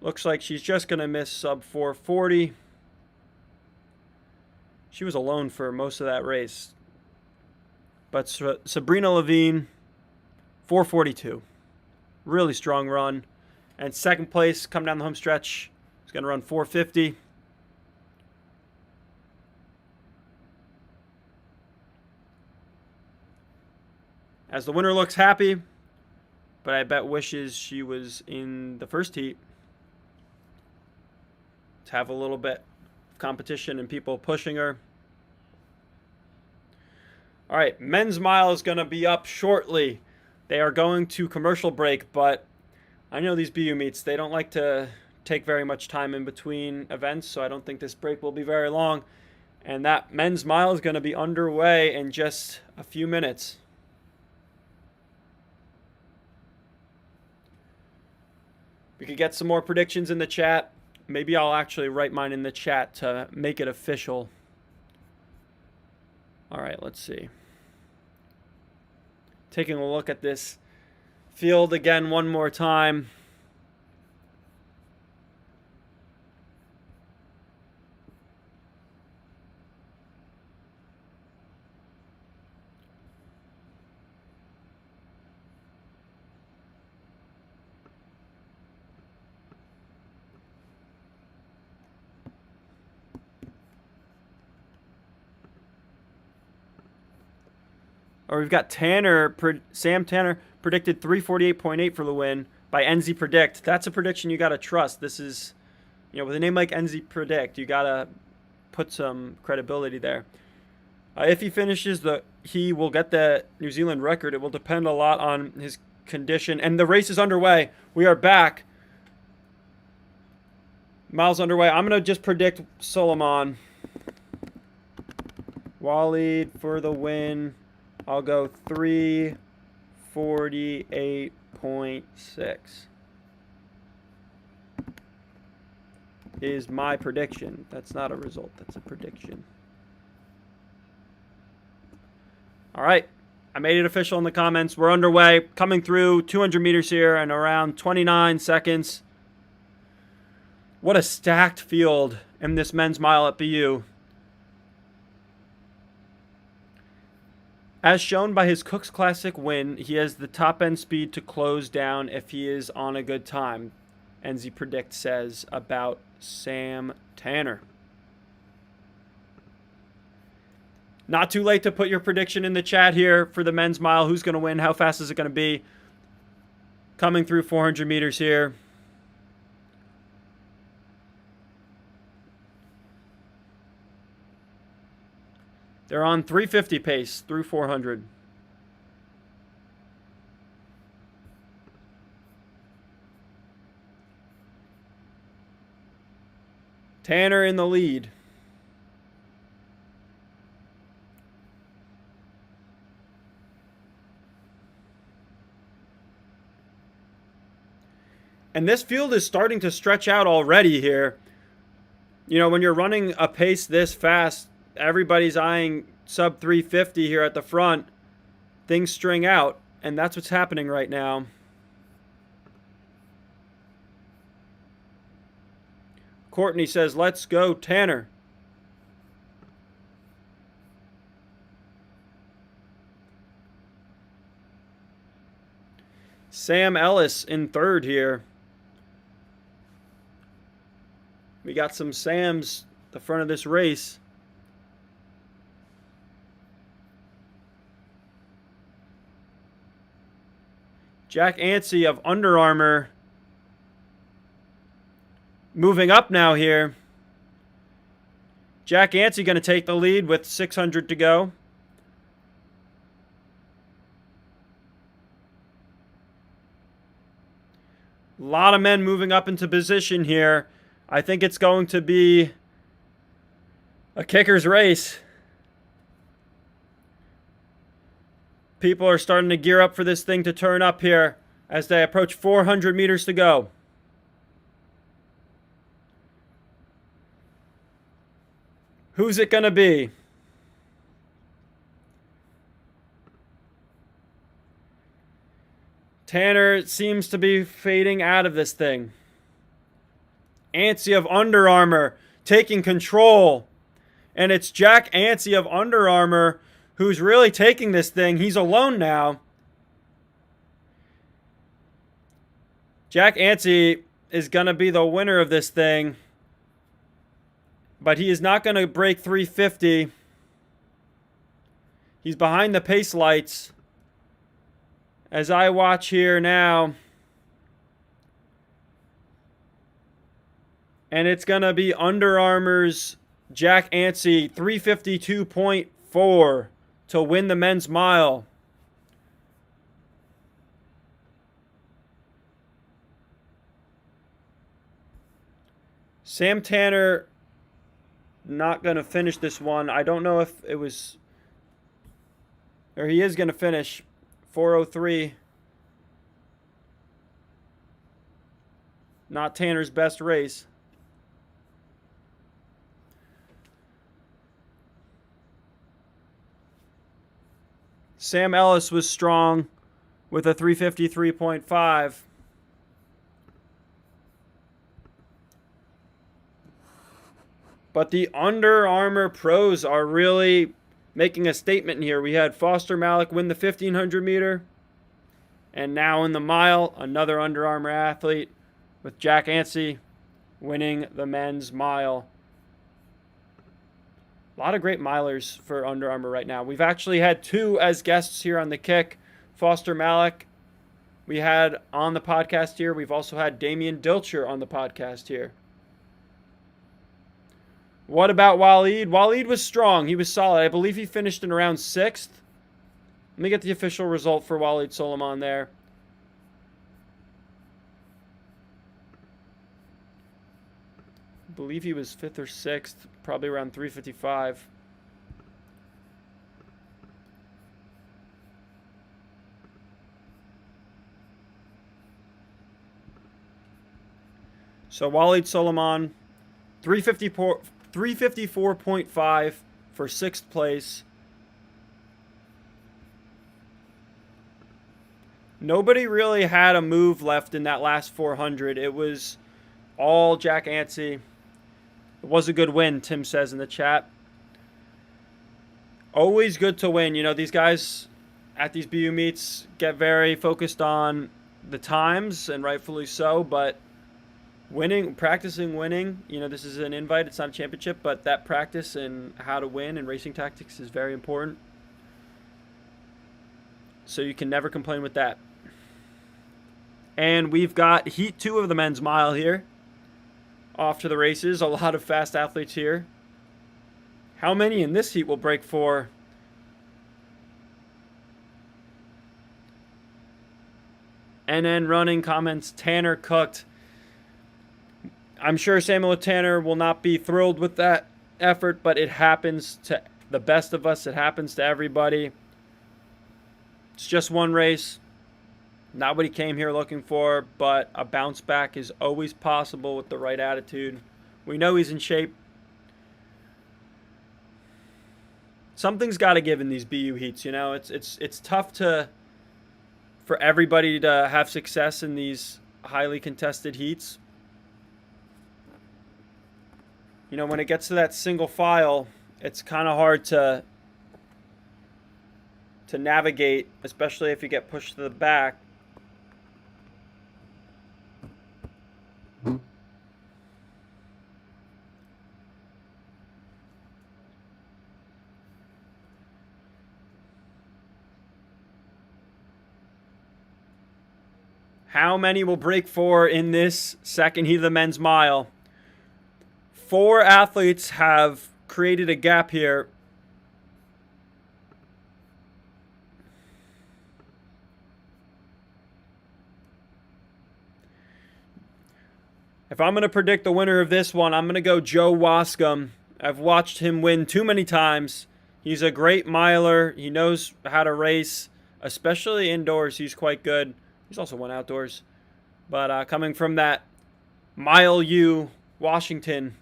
Looks like she's just going to miss sub 440. She was alone for most of that race. But Sabrina Levine, 442. Really strong run. And second place, come down the home stretch, is going to run 450. As the winner looks happy, but I bet wishes she was in the first heat to have a little bit of competition and people pushing her. All right, men's mile is going to be up shortly. They are going to commercial break, but I know these BU meets, they don't like to take very much time in between events, so I don't think this break will be very long. And that men's mile is going to be underway in just a few minutes. We could get some more predictions in the chat. Maybe I'll actually write mine in the chat to make it official. All right, let's see. Taking a look at this field again one more time. Or we've got Sam Tanner predicted 348.8 for the win by NZ Predict. That's a prediction you got to trust. This is, with a name like NZ Predict, you got to put some credibility there. If he finishes, he will get the New Zealand record. It will depend a lot on his condition. And the race is underway. We are back. Miles underway. I'm going to just predict Solomon. Walid for the win. I'll go 348.6 is my prediction. That's not a result. That's a prediction. All right. I made it official in the comments. We're underway. Coming through 200 meters here in around 29 seconds. What a stacked field in this men's mile at BU. As shown by his Cook's Classic win, he has the top end speed to close down if he is on a good time, NZ Predict says about Sam Tanner. Not too late to put your prediction in the chat here for the men's mile. Who's going to win? How fast is it going to be? Coming through 400 meters here. They're on 350 pace through 400. Tanner in the lead. And this field is starting to stretch out already here. You know, when you're running a pace this fast, everybody's eyeing sub 350 here at the front. Things string out, and that's what's happening right now. Courtney says, let's go, Tanner. Sam Ellis in third here. We got some Sams at the front of this race. Jack Ansey of Under Armour moving up now here. Jack Ansey going to take the lead with 600 to go. A lot of men moving up into position here. I think it's going to be a kicker's race. People are starting to gear up for this thing to turn up here as they approach 400 meters to go. Who's it going to be? Tanner seems to be fading out of this thing. Ansey of Under Armour taking control. And it's Jack Ansey of Under Armour who's really taking this thing. He's alone now. Jack Ansey is going to be the winner of this thing. But he is not going to break 350. He's behind the pace lights. As I watch here now. And it's going to be Under Armour's Jack Ansey, 352.4 to win the men's mile. Sam Tanner not going to finish this one. I don't know if it was, or he is going to finish 4:03. Not Tanner's best race. Sam Ellis was strong with a 353.5. But the Under Armour pros are really making a statement here. We had Foster Malik win the 1500 meter. And now in the mile, another Under Armour athlete with Jack Ansey winning the men's mile. A lot of great milers for Under Armour right now. We've actually had two as guests here on the kick. Foster Malik, we had on the podcast here. We've also had Damian Dilcher on the podcast here. What about Waleed? Waleed was strong. He was solid. I believe he finished in around 6th. Let me get the official result for Waleed Soliman there. I believe he was 5th or 6th, probably around 355. So Waleed Soliman, 354.5 for 6th place. Nobody really had a move left in that last 400. It was all Jack Ansey. It was a good win, Tim says in the chat. Always good to win. You know, these guys at these BU meets get very focused on the times, and rightfully so, but winning, practicing winning, you know, this is an invite, it's not a championship, but that practice and how to win and racing tactics is very important. So you can never complain with that. And we've got Heat 2 of the men's mile here. Off to the races. A lot of fast athletes here. How many in this heat will break 4? NN running comments, Tanner cooked. I'm sure Samuel Tanner will not be thrilled with that effort, but it happens to the best of us. It happens to everybody. It's just one race. Not what he came here looking for, but a bounce back is always possible with the right attitude. We know he's in shape. Something's got to give in these BU heats, you know. It's tough for everybody to have success in these highly contested heats. You know, when it gets to that single file, it's kind of hard to navigate, especially if you get pushed to the back. How many will break 4 in this second heat of the men's mile? 4 athletes have created a gap here. If I'm going to predict the winner of this one, I'm going to go Joe Wascom. I've watched him win too many times. He's a great miler. He knows how to race, especially indoors. He's quite good. He's also won outdoors. But coming from that Mile U, Washington,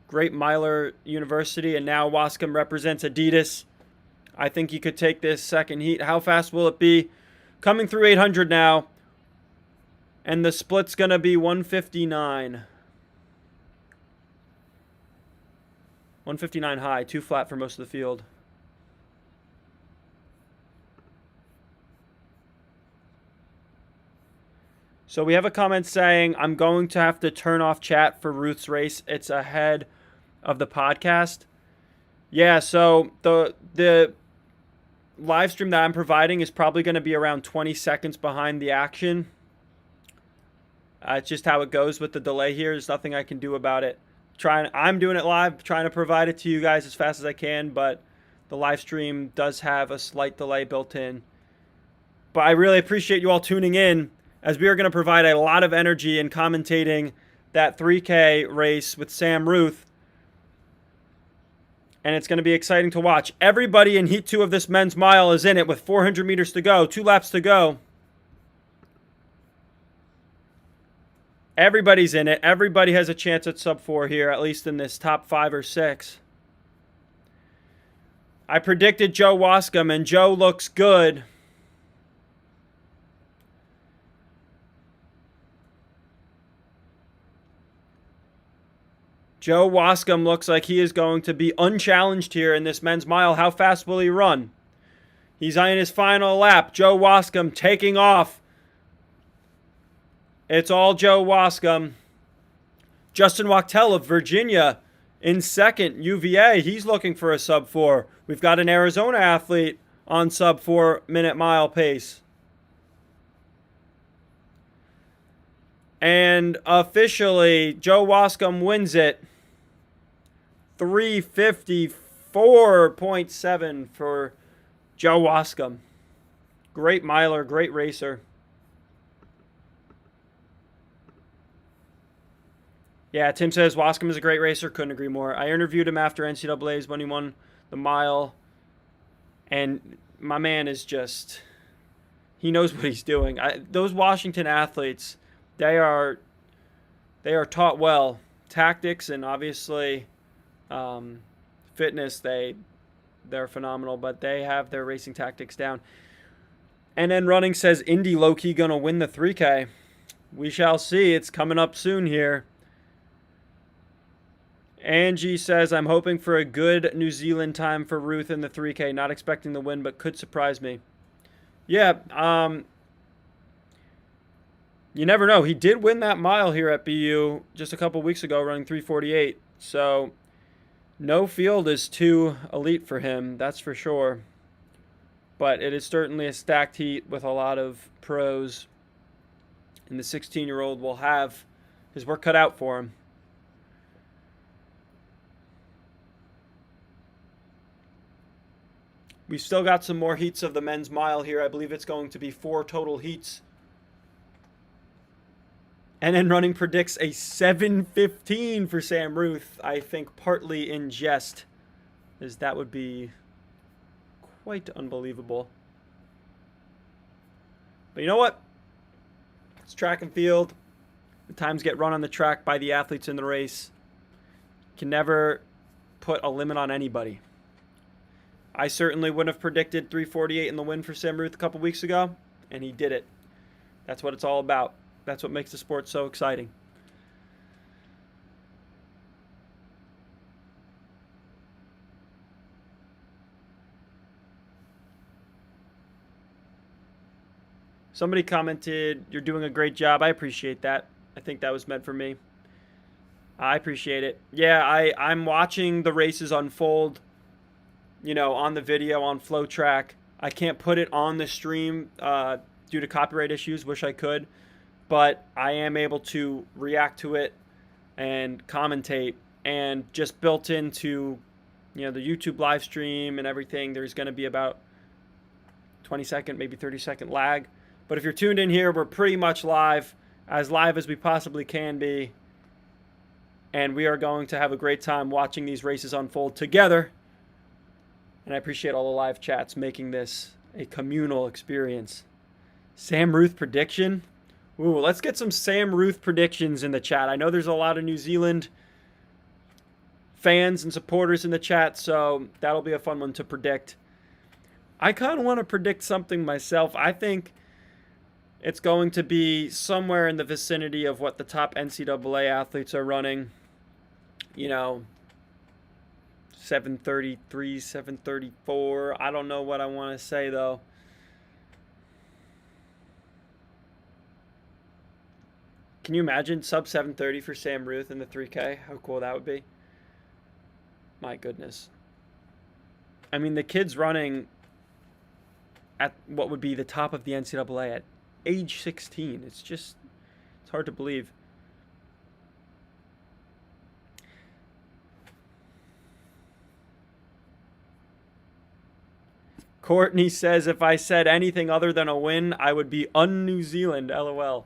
great miler university, and now Wascom represents Adidas. I think he could take this second heat. How fast will it be? Coming through 800 now. And the split's going to be 159. 159 high, too flat for most of the field. So we have a comment saying, I'm going to have to turn off chat for Ruth's race. It's ahead of the podcast. Yeah, so the live stream that I'm providing is probably going to be around 20 seconds behind the action. It's just how it goes with the delay here. There's nothing I can do about it. I'm doing it live, trying to provide it to you guys as fast as I can, but the live stream does have a slight delay built in. But I really appreciate you all tuning in, as we are going to provide a lot of energy in commentating that 3K race with Sam Ruth. And it's going to be exciting to watch. Everybody in Heat 2 of this men's mile is in it with 400 meters to go, 2 laps to go. Everybody's in it. Everybody has a chance at sub 4 here, at least in this top 5 or 6. I predicted Joe Wascom, and Joe looks good. Joe Wascom looks like he is going to be unchallenged here in this men's mile. How fast will he run? He's on his final lap. Joe Wascom taking off. It's all Joe Wascom. Justin Wachtel of Virginia in second. UVA, he's looking for a sub 4. We've got an Arizona athlete on sub 4 minute mile pace. And officially, Joe Wascom wins it. 354.7 for Joe Wascom. Great miler, great racer. Yeah, Tim says Wascom is a great racer. Couldn't agree more. I interviewed him after NCAA's when he won the mile. And my man is just, he knows what he's doing. Those Washington athletes, they are taught well. Tactics and obviously fitness, they're phenomenal, but they have their racing tactics down. And then running says Indy low-key gonna win the 3K. We shall see. It's coming up soon here. Angie says, I'm hoping for a good New Zealand time for Ruth in the 3K. Not expecting the win, but could surprise me. Yeah, you never know. He did win that mile here at BU just a couple weeks ago, running 3:48. So no field is too elite for him, that's for sure. But it is certainly a stacked heat with a lot of pros. And the 16-year-old will have his work cut out for him. We've still got some more heats of the men's mile here. I believe it's going to be 4 total heats. NN Running predicts a 7:15 for Sam Ruth. I think partly in jest, as that would be quite unbelievable. But you know what? It's track and field. The times get run on the track by the athletes in the race. You can never put a limit on anybody. I certainly wouldn't have predicted 3:48 in the win for Sam Ruth a couple weeks ago, and he did it. That's what it's all about. That's what makes the sport so exciting. Somebody commented, you're doing a great job. I appreciate that. I think that was meant for me. I appreciate it. Yeah, I'm watching the races unfold, on the video on Flow Track. I can't put it on the stream due to copyright issues. Wish I could. But I am able to react to it and commentate. And just built into, the YouTube live stream and everything, there's going to be about 20-second, maybe 30-second lag. But if you're tuned in here, we're pretty much live as we possibly can be. And we are going to have a great time watching these races unfold together. And I appreciate all the live chats making this a communal experience. Sam Ruth prediction? Ooh, let's get some Sam Ruth predictions in the chat. I know there's a lot of New Zealand fans and supporters in the chat, so that'll be a fun one to predict. I kind of want to predict something myself. I think it's going to be somewhere in the vicinity of what the top NCAA athletes are running. 7:33, 7:34. I don't know what I want to say, though. Can you imagine sub 7:30 for Sam Ruth in the 3K? How cool that would be. My goodness. I mean, the kid's running at what would be the top of the NCAA at age 16. It's hard to believe. Courtney says, if I said anything other than a win, I would be un-New Zealand, LOL.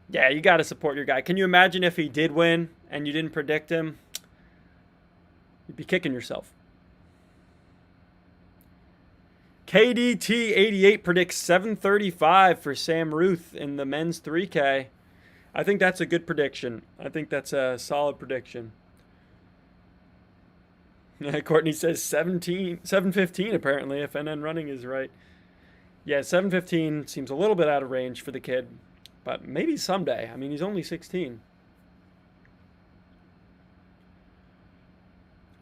Yeah, you got to support your guy. Can you imagine if he did win and you didn't predict him? You'd be kicking yourself. KDT88 predicts 7:35 for Sam Ruth in the men's 3K. I think that's a good prediction. I think that's a solid prediction. Courtney says 7:15 apparently, if NN Running is right. Yeah, 7:15 seems a little bit out of range for the kid, but maybe someday. I mean, he's only 16.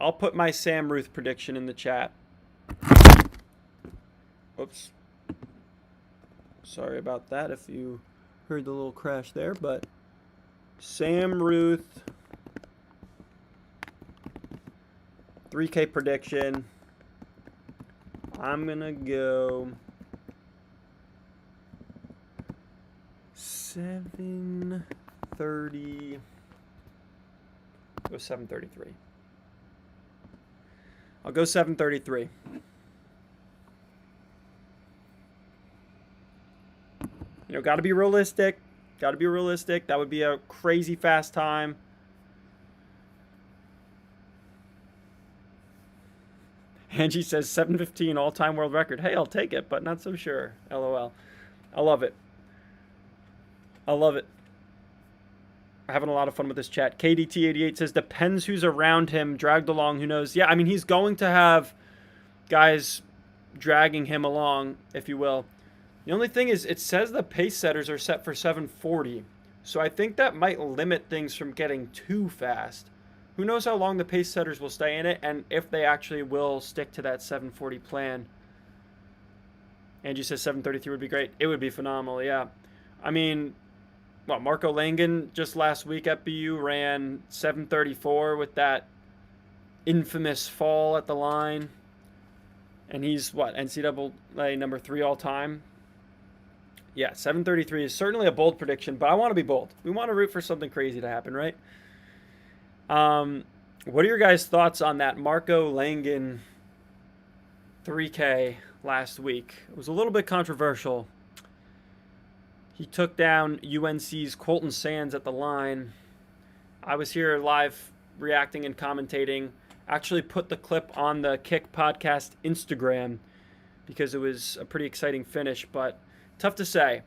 I'll put my Sam Ruth prediction in the chat. Oops. Sorry about that if you heard the little crash there, but Sam Ruth 3K prediction. I'm going to go 7:30. Go 7:33. I'll go 7:33. Got to be realistic. Got to be realistic. That would be a crazy fast time. Angie says 7:15 all-time world record. Hey, I'll take it, but not so sure. LOL. I love it. I love it. I'm having a lot of fun with this chat. KDT88 says, depends who's around him, dragged along, who knows. Yeah, I mean, he's going to have guys dragging him along, if you will. The only thing is, it says the pace setters are set for 7:40. So I think that might limit things from getting too fast. Who knows how long the pace setters will stay in it and if they actually will stick to that 740 plan. Angie says 733 would be great. It would be phenomenal, yeah. I mean, Marco Langen just last week at BU ran 734 with that infamous fall at the line. And he's, NCAA number 3 all time? Yeah, 733 is certainly a bold prediction, but I want to be bold. We want to root for something crazy to happen, right? What are your guys' thoughts on that Marco Langen 3K last week? It was a little bit controversial. He took down UNC's Colton Sands at the line. I was here live reacting and commentating. Actually put the clip on the Kick Podcast Instagram because it was a pretty exciting finish, but tough to say.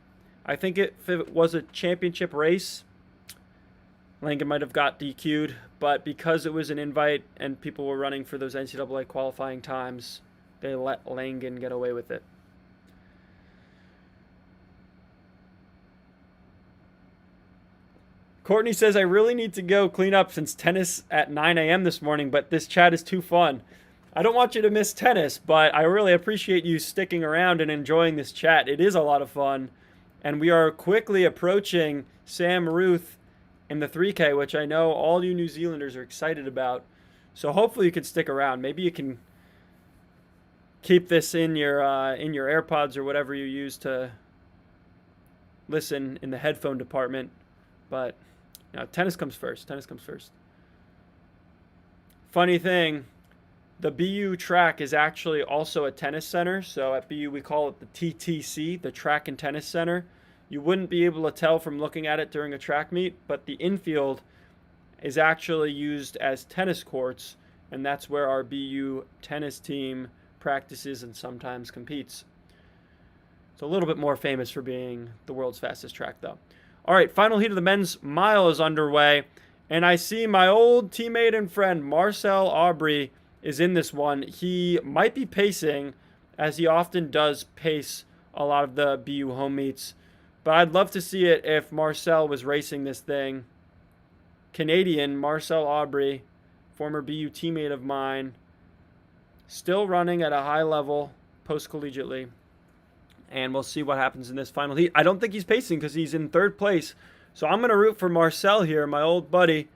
I think if it was a championship race, Langen might have got DQ'd, but because it was an invite and people were running for those NCAA qualifying times, they let Langen get away with it. Courtney says, I really need to go clean up since tennis at 9 a.m. this morning, but this chat is too fun. I don't want you to miss tennis, but I really appreciate you sticking around and enjoying this chat. It is a lot of fun, and we are quickly approaching Sam Ruth in the 3K, which I know all you New Zealanders are excited about. So hopefully you can stick around. Maybe you can keep this in your AirPods or whatever you use to listen in the headphone department. But tennis comes first. Tennis comes first. Funny thing, the BU track is actually also a tennis center. So at BU we call it the TTC, the Track and Tennis Center. You wouldn't be able to tell from looking at it during a track meet, but the infield is actually used as tennis courts, and that's where our BU tennis team practices and sometimes competes. It's a little bit more famous for being the world's fastest track, though. All right, final heat of the men's mile is underway, and I see my old teammate and friend Marcel Aubry is in this one. He might be pacing, as he often does pace a lot of the BU home meets, but I'd love to see it if Marcel was racing this thing. Canadian Marcel Aubry, former BU teammate of mine, still running at a high level post-collegiately. And we'll see what happens in this final heat. I don't think he's pacing because he's in third place. So I'm going to root for Marcel here, my old buddy.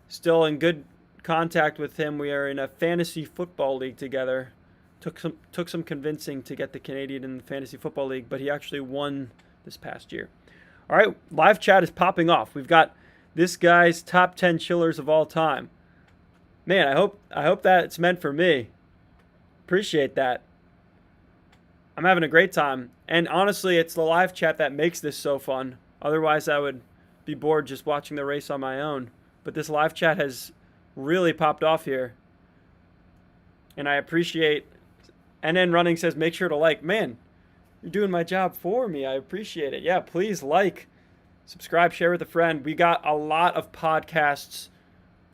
Still in good contact with him. We are in a fantasy football league together. Took some convincing to get the Canadian in the fantasy football league, but he actually won this past year. All right, live chat is popping off. We've got this guy's top 10 chillers of all time. Man, I hope that it's meant for me. Appreciate that. I'm having a great time. And honestly, it's the live chat that makes this so fun. Otherwise, I would be bored just watching the race on my own. But this live chat has really popped off here. And I appreciate... NN Running says, make sure to like. Man, you're doing my job for me. I appreciate it. Yeah, please like, subscribe, share with a friend. We got a lot of podcasts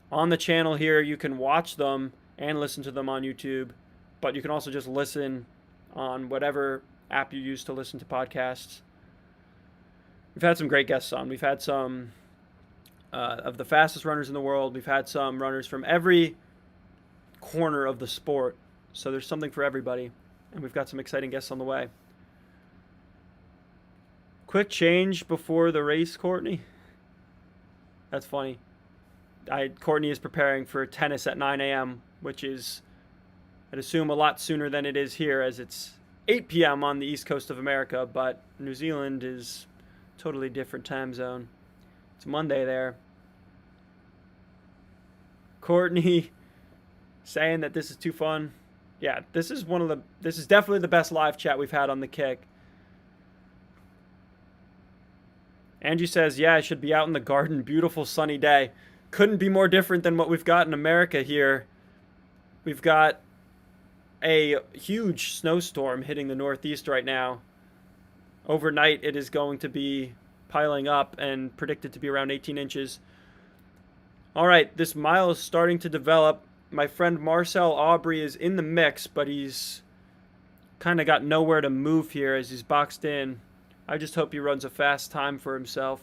on the channel here. You can watch them and listen to them on YouTube. But you can also just listen on whatever app you use to listen to podcasts. We've had some great guests on. We've had some of the fastest runners in the world. We've had some runners from every corner of the sport. So there's something for everybody. And we've got some exciting guests on the way. Quick change before the race, Courtney. That's funny. Courtney is preparing for tennis at 9 a.m., which is, I'd assume, a lot sooner than it is here, as it's 8 p.m. on the east coast of America, but New Zealand is a totally different time zone. It's Monday there. Courtney saying that this is too fun. Yeah, this is definitely the best live chat we've had on the Kick. Angie says, yeah, I should be out in the garden. Beautiful sunny day. Couldn't be more different than what we've got in America here. We've got a huge snowstorm hitting the Northeast right now. Overnight, it is going to be piling up and predicted to be around 18 inches. All right, this mile is starting to develop. My friend Marcel Aubry is in the mix, but he's kind of got nowhere to move here as he's boxed in. I just hope he runs a fast time for himself.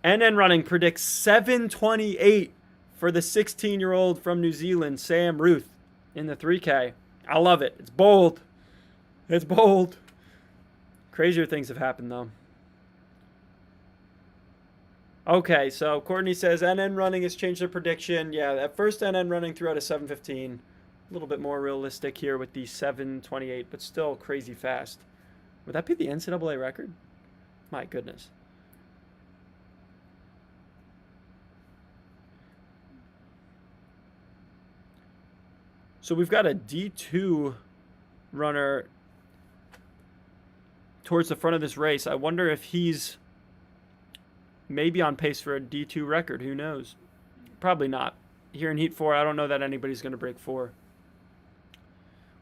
NN Running predicts 7:28 for the 16-year-old from New Zealand, Sam Ruth, in the 3K. I love it. It's bold. It's bold. Crazier things have happened, though. Okay, so Courtney says NN Running has changed their prediction. Yeah, at first NN Running threw out a 7:15. A little bit more realistic here with the 7:28, but still crazy fast. Would that be the NCAA record? My goodness. So we've got a D2 runner towards the front of this race. I wonder if he's maybe on pace for a D2 record. Who knows? Probably not. Here in Heat 4, I don't know that anybody's going to break 4.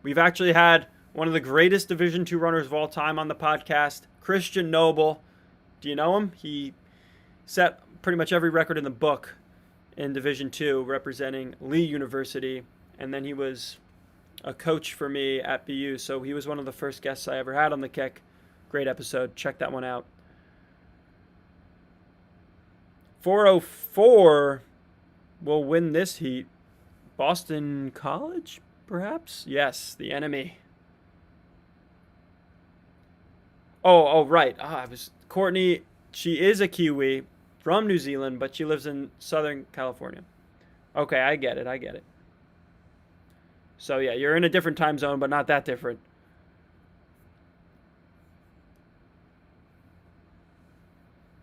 We've actually had one of the greatest Division II runners of all time on the podcast, Christian Noble. Do you know him? He set pretty much every record in the book in Division II, representing Lee University. And then he was a coach for me at BU. So he was one of the first guests I ever had on the Kick. Great episode. Check that one out. 4:04 will win this heat. Boston College, perhaps? Yes, the enemy. Oh, right. Courtney, she is a Kiwi from New Zealand, but she lives in Southern California. Okay, I get it. So, yeah, you're in a different time zone, but not that different.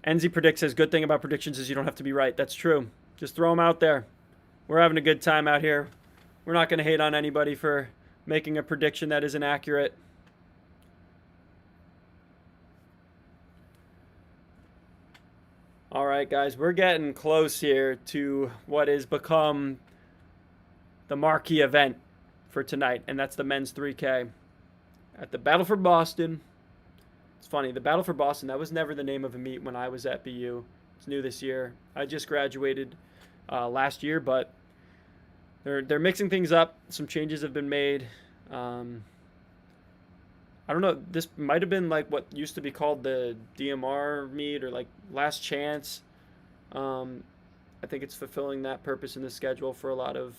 Enzi predicts says, good thing about predictions is you don't have to be right. That's true. Just throw them out there. We're having a good time out here. We're not going to hate on anybody for making a prediction that isn't accurate. All right, guys, we're getting close here to what has become the marquee event for tonight, and that's the men's 3K at the Battle for Boston. It's funny, the Battle for Boston, that was never the name of a meet when I was at BU. It's new this year. I just graduated last year, but they're mixing things up. Some changes have been made. I don't know. This might have been like what used to be called the DMR meet or like Last Chance. I think it's fulfilling that purpose in the schedule for a lot of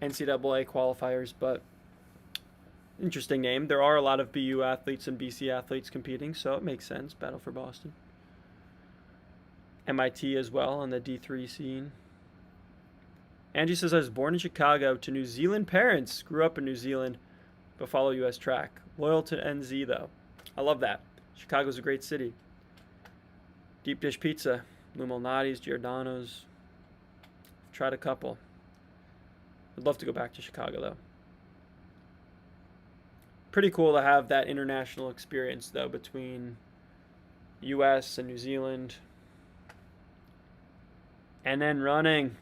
NCAA qualifiers, but interesting name. There are a lot of BU athletes and BC athletes competing, so it makes sense. Battle for Boston. MIT as well on the D3 scene. Angie says, I was born in Chicago to New Zealand parents. Grew up in New Zealand, but follow U.S. track. Loyal to NZ, though. I love that. Chicago's a great city. Deep dish pizza. Lou Malnati's, Giordano's. I've tried a couple. I'd love to go back to Chicago, though. Pretty cool to have that international experience, though, between U.S. and New Zealand. And then running.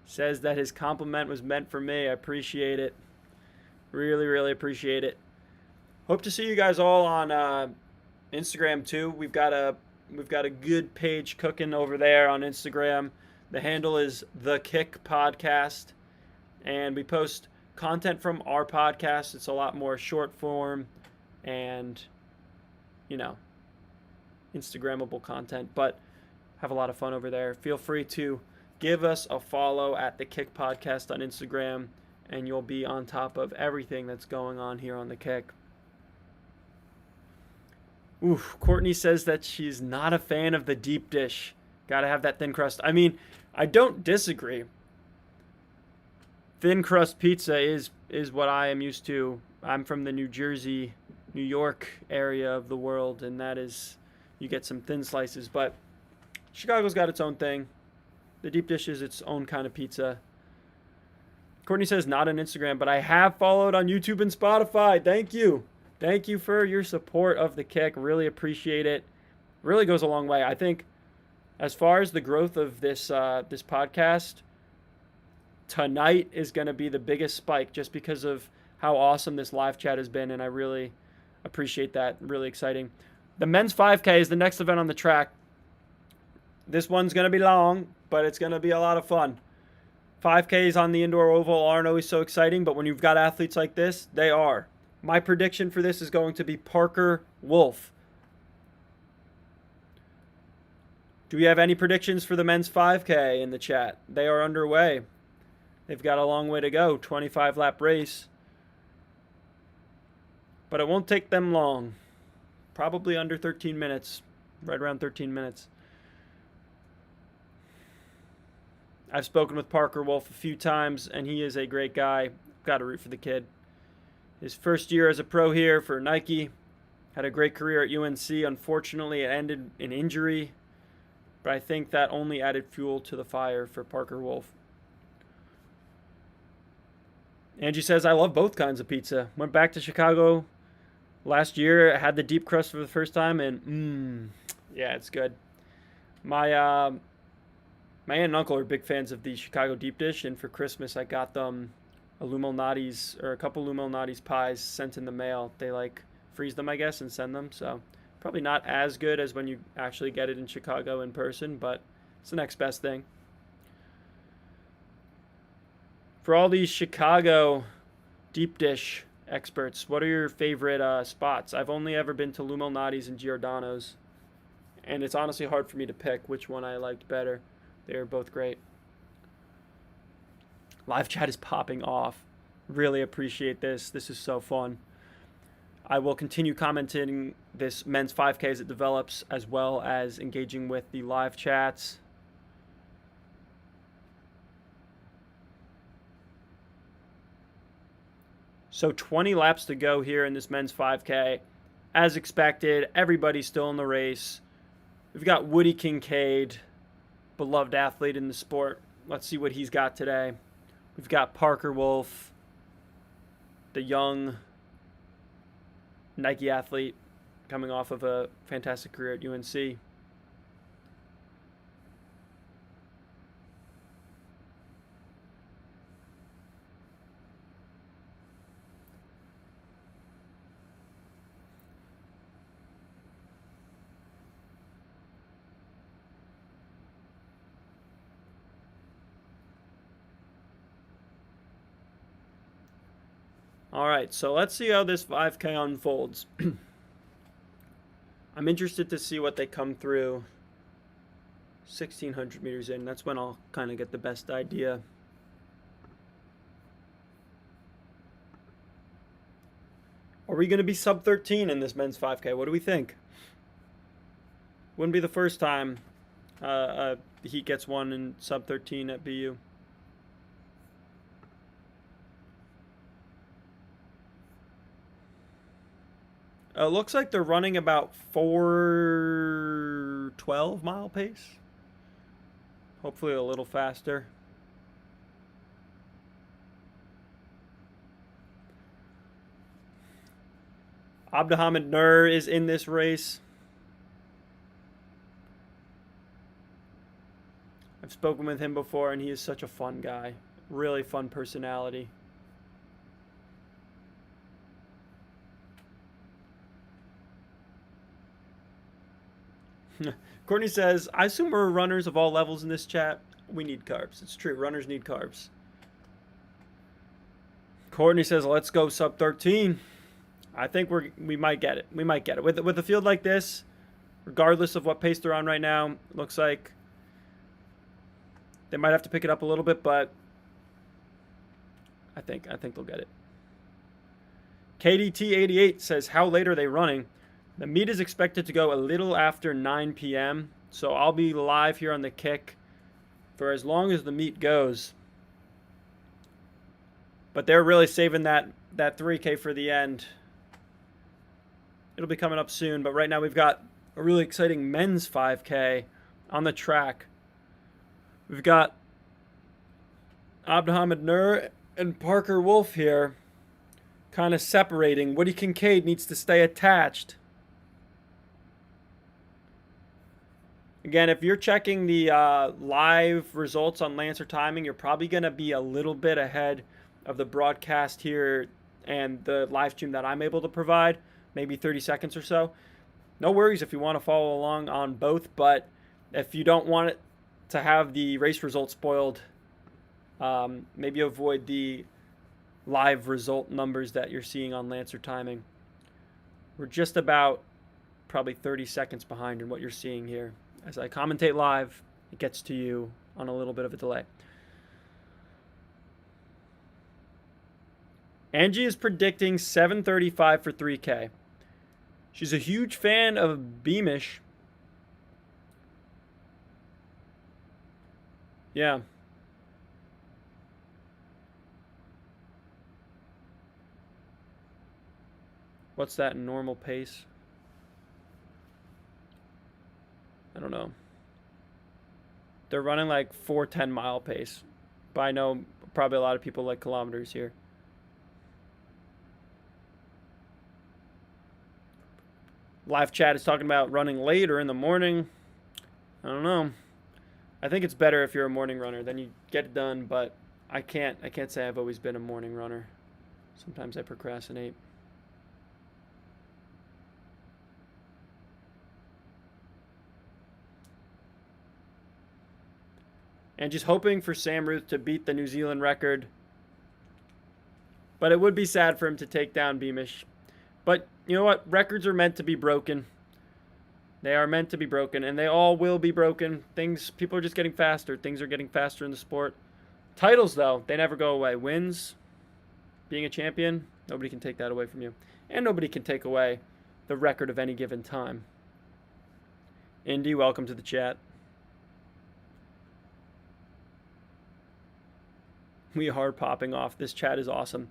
Says that his compliment was meant for me. I appreciate it. Really, really appreciate it. Hope to see you guys all on Instagram too. We've got a good page cooking over there on Instagram. The handle is The Kick Podcast, and we post content from our podcast. It's a lot more short form and, Instagrammable content, but have a lot of fun over there. Feel free to give us a follow at The Kick Podcast on Instagram, and you'll be on top of everything that's going on here on The Kick. Oof, Courtney says that she's not a fan of the deep dish. Gotta have that thin crust. I mean, I don't disagree. Thin crust pizza is what I am used to. I'm from the New Jersey, New York area of the world, and that is, you get some thin slices, but Chicago's got its own thing. The deep dish is its own kind of pizza. Courtney says not on Instagram, but I have followed on YouTube and Spotify. Thank you. Thank you for your support of The Kick. Really appreciate it. Really goes a long way. I think as far as the growth of this podcast, tonight is going to be the biggest spike just because of how awesome this live chat has been, and I really appreciate that. Really exciting. The men's 5K is the next event on the track. This one's going to be long, but it's going to be a lot of fun. 5Ks on the indoor oval aren't always so exciting, but when you've got athletes like this, they are. My prediction for this is going to be Parker Wolf. Do we have any predictions for the men's 5K in the chat? They are underway. They've got a long way to go, 25-lap race. But it won't take them long. Probably under 13 minutes, right around 13 minutes. I've spoken with Parker Wolf a few times, and he is a great guy. Got to root for the kid. His first year as a pro here for Nike. Had a great career at UNC. Unfortunately, it ended in injury. But I think that only added fuel to the fire for Parker Wolf. Angie says, I love both kinds of pizza. Went back to Chicago last year. Had the deep crust for the first time. And, yeah, it's good. My aunt and uncle are big fans of the Chicago deep dish. And for Christmas, I got them a couple Lou Malnati's pies sent in the mail. They, freeze them, I guess, and send them. So probably not as good as when you actually get it in Chicago in person, but it's the next best thing. For all these Chicago deep dish experts, what are your favorite spots? I've only ever been to Lou Malnati's and Giordano's, and it's honestly hard for me to pick which one I liked better. They're both great. Live chat is popping off. Really appreciate this. This is so fun. I will continue commenting this men's 5K as it develops, as well as engaging with the live chats. So 20 laps to go here in this men's 5K. As expected, everybody's still in the race. We've got Woody Kincaid, beloved athlete in the sport. Let's see what he's got today. We've got Parker Wolf, the young Nike athlete coming off of a fantastic career at UNC. All right, so let's see how this 5K unfolds. I'm interested to see what they come through 1,600 meters in. That's when I'll kind of get the best idea. Are we going to be sub 13 in this men's 5K? What do we think? Wouldn't be the first time he gets one in sub 13 at BU. Looks like they're running about 4:12 mile pace. Hopefully a little faster. Abdelhamid Nur is in this race. I've spoken with him before, and he is such a fun guy. Really fun personality. Courtney says, I assume we're runners of all levels in this chat. We need carbs. It's true. Runners need carbs. Courtney says, let's go sub 13. I think we might get it. We might get it. With a field like this, regardless of what pace they're on right now, it looks like they might have to pick it up a little bit, but I think they'll get it. KDT88 says, how late are they running? The meet is expected to go a little after 9 p.m., so I'll be live here on the Kick for as long as the meet goes. But they're really saving that 3K for the end. It'll be coming up soon, but right now we've got a really exciting men's 5K on the track. We've got Abdelhamid Nur and Parker Wolf here kind of separating. Woody Kincaid needs to stay attached. Again, if you're checking the live results on Lancer Timing, you're probably going to be a little bit ahead of the broadcast here and the live stream that I'm able to provide, maybe 30 seconds or so. No worries if you want to follow along on both, but if you don't want it to have the race results spoiled, maybe avoid the live result numbers that you're seeing on Lancer Timing. We're just about probably 30 seconds behind in what you're seeing here As I commentate live, it gets to you on a little bit of a delay. Angie is predicting 7:35 for 3K. She's a huge fan of Beamish. Yeah. What's that normal pace? I don't know. They're running like 4:10 mile pace. But I know probably a lot of people like kilometers here. Live chat is talking about running later in the morning. I don't know. I think it's better if you're a morning runner, then you get it done, but I can't say I've always been a morning runner. Sometimes I procrastinate. And just hoping for Sam Ruth to beat the New Zealand record. But it would be sad for him to take down Beamish. But you know what? Records are meant to be broken. They are meant to be broken, and they all will be broken. People are just getting faster. Things are getting faster in the sport. Titles, though, they never go away. Wins, being a champion, nobody can take that away from you. And nobody can take away the record of any given time. Indy, welcome to the chat. We are popping off. This chat is awesome.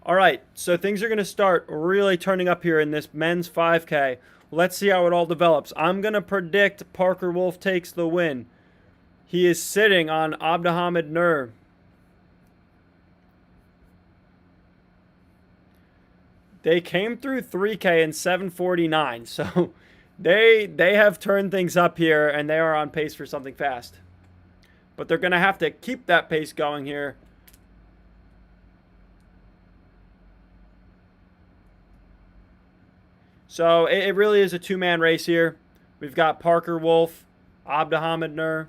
All right, so things are going to start really turning up here in this men's 5K. Let's see how it all develops. I'm going to predict Parker Wolf takes the win. He is sitting on Abdelhamid Nur. They came through 3K in 7:49, so they have turned things up here, and they are on pace for something fast. But they're going to have to keep that pace going here. So it really is a two-man race here. We've got Parker Wolf, Abdelhamid Nur.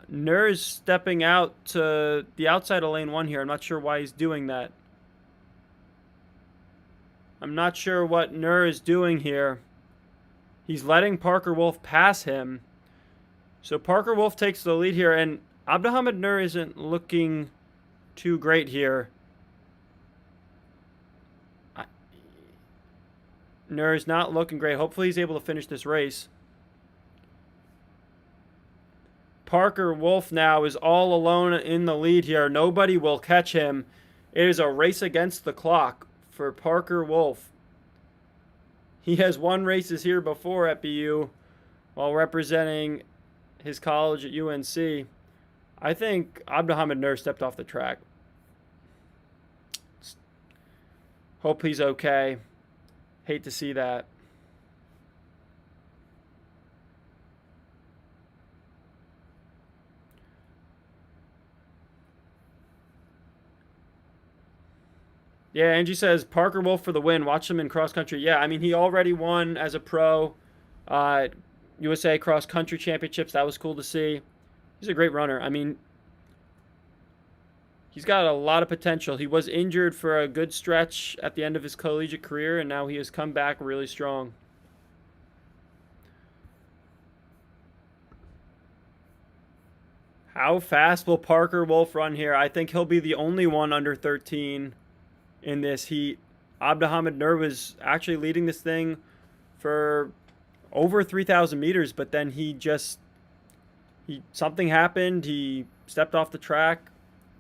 Nur is stepping out to the outside of lane 1 here. I'm not sure why he's doing that. I'm not sure what Nur is doing here. He's letting Parker Wolf pass him. So Parker Wolf takes the lead here, and Abdelhamid Nur isn't looking too great here. Nur is not looking great. Hopefully he's able to finish this race. Parker Wolf now is all alone in the lead here. Nobody will catch him. It is a race against the clock for Parker Wolf. He has won races here before at BU while representing his college at UNC. I think Abdelhamid Nur stepped off the track. Hope he's okay. Hate to see that. Yeah, Angie says, Parker Wolf for the win. Watch him in cross country. Yeah, I mean, he already won as a pro USA Cross Country Championships. That was cool to see. He's a great runner. I mean, he's got a lot of potential. He was injured for a good stretch at the end of his collegiate career, and now he has come back really strong. How fast will Parker Wolf run here? I think he'll be the only one under 13 in this heat. Abdelhamid Nur was actually leading this thing for over 3,000 meters, but then something happened. He stepped off the track.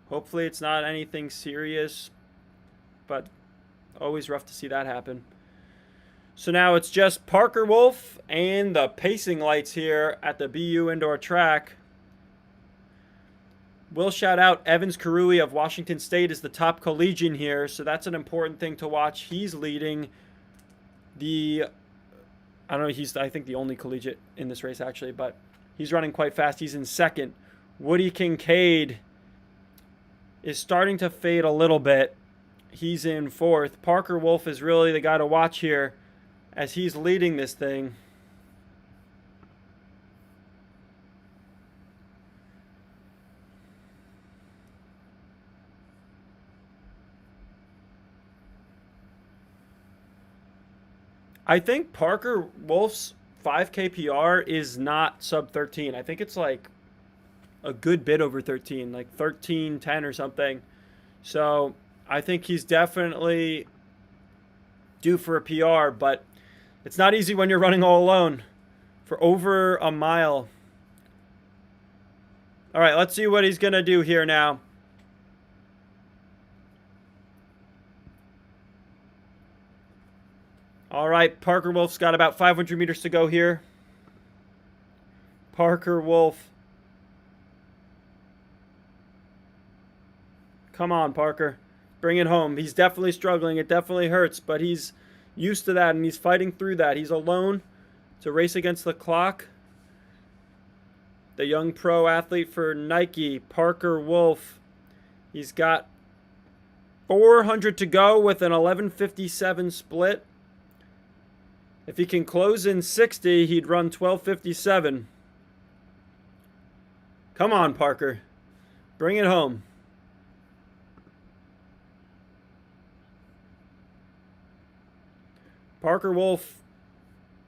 Hopefully it's not anything serious, but always rough to see that happen. So now it's just Parker Wolf and the pacing lights here at the BU indoor track. We'll shout out Evans Karui of Washington State is the top collegian here, so that's an important thing to watch. He's leading I don't know, he's I think the only collegiate in this race actually, but he's running quite fast. He's in second. Woody Kincaid is starting to fade a little bit. He's in fourth. Parker Wolf is really the guy to watch here as he's leading this thing. I think Parker Wolf's 5K PR is not sub 13. I think it's like a good bit over 13, like 13:10 or something. So I think he's definitely due for a PR, but it's not easy when you're running all alone for over a mile. All right, let's see what he's going to do here now. All right, Parker Wolf's got about 500 meters to go here. Parker Wolf. Come on, Parker. Bring it home. He's definitely struggling. It definitely hurts, but he's used to that, and he's fighting through that. He's alone. It's a race against the clock. The young pro athlete for Nike, Parker Wolf. He's got 400 to go with an 11:57 split. If he can close in 60, he'd run 12:57. Come on, Parker. Bring it home. Parker Wolf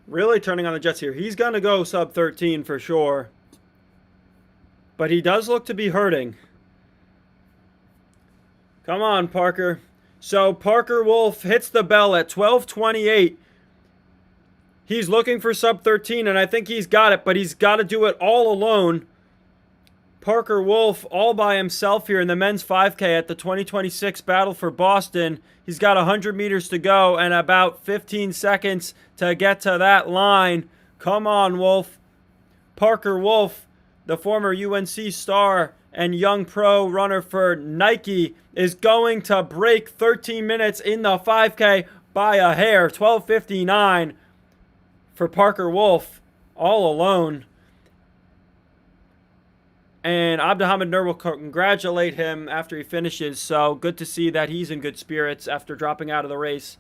really turning on the jets here. He's going to go sub 13 for sure. But he does look to be hurting. Come on, Parker. So Parker Wolf hits the bell at 12:28. He's looking for sub 13, and I think he's got it, but he's got to do it all alone. Parker Wolf all by himself here in the men's 5K at the 2026 Battle for Boston. He's got 100 meters to go and about 15 seconds to get to that line. Come on, Wolf. Parker Wolf, the former UNC star and young pro runner for Nike, is going to break 13 minutes in the 5K by a hair. 12:59 for Parker Wolf all alone. And Abdelhamid Nur will congratulate him after he finishes. So good to see that he's in good spirits after dropping out of the race.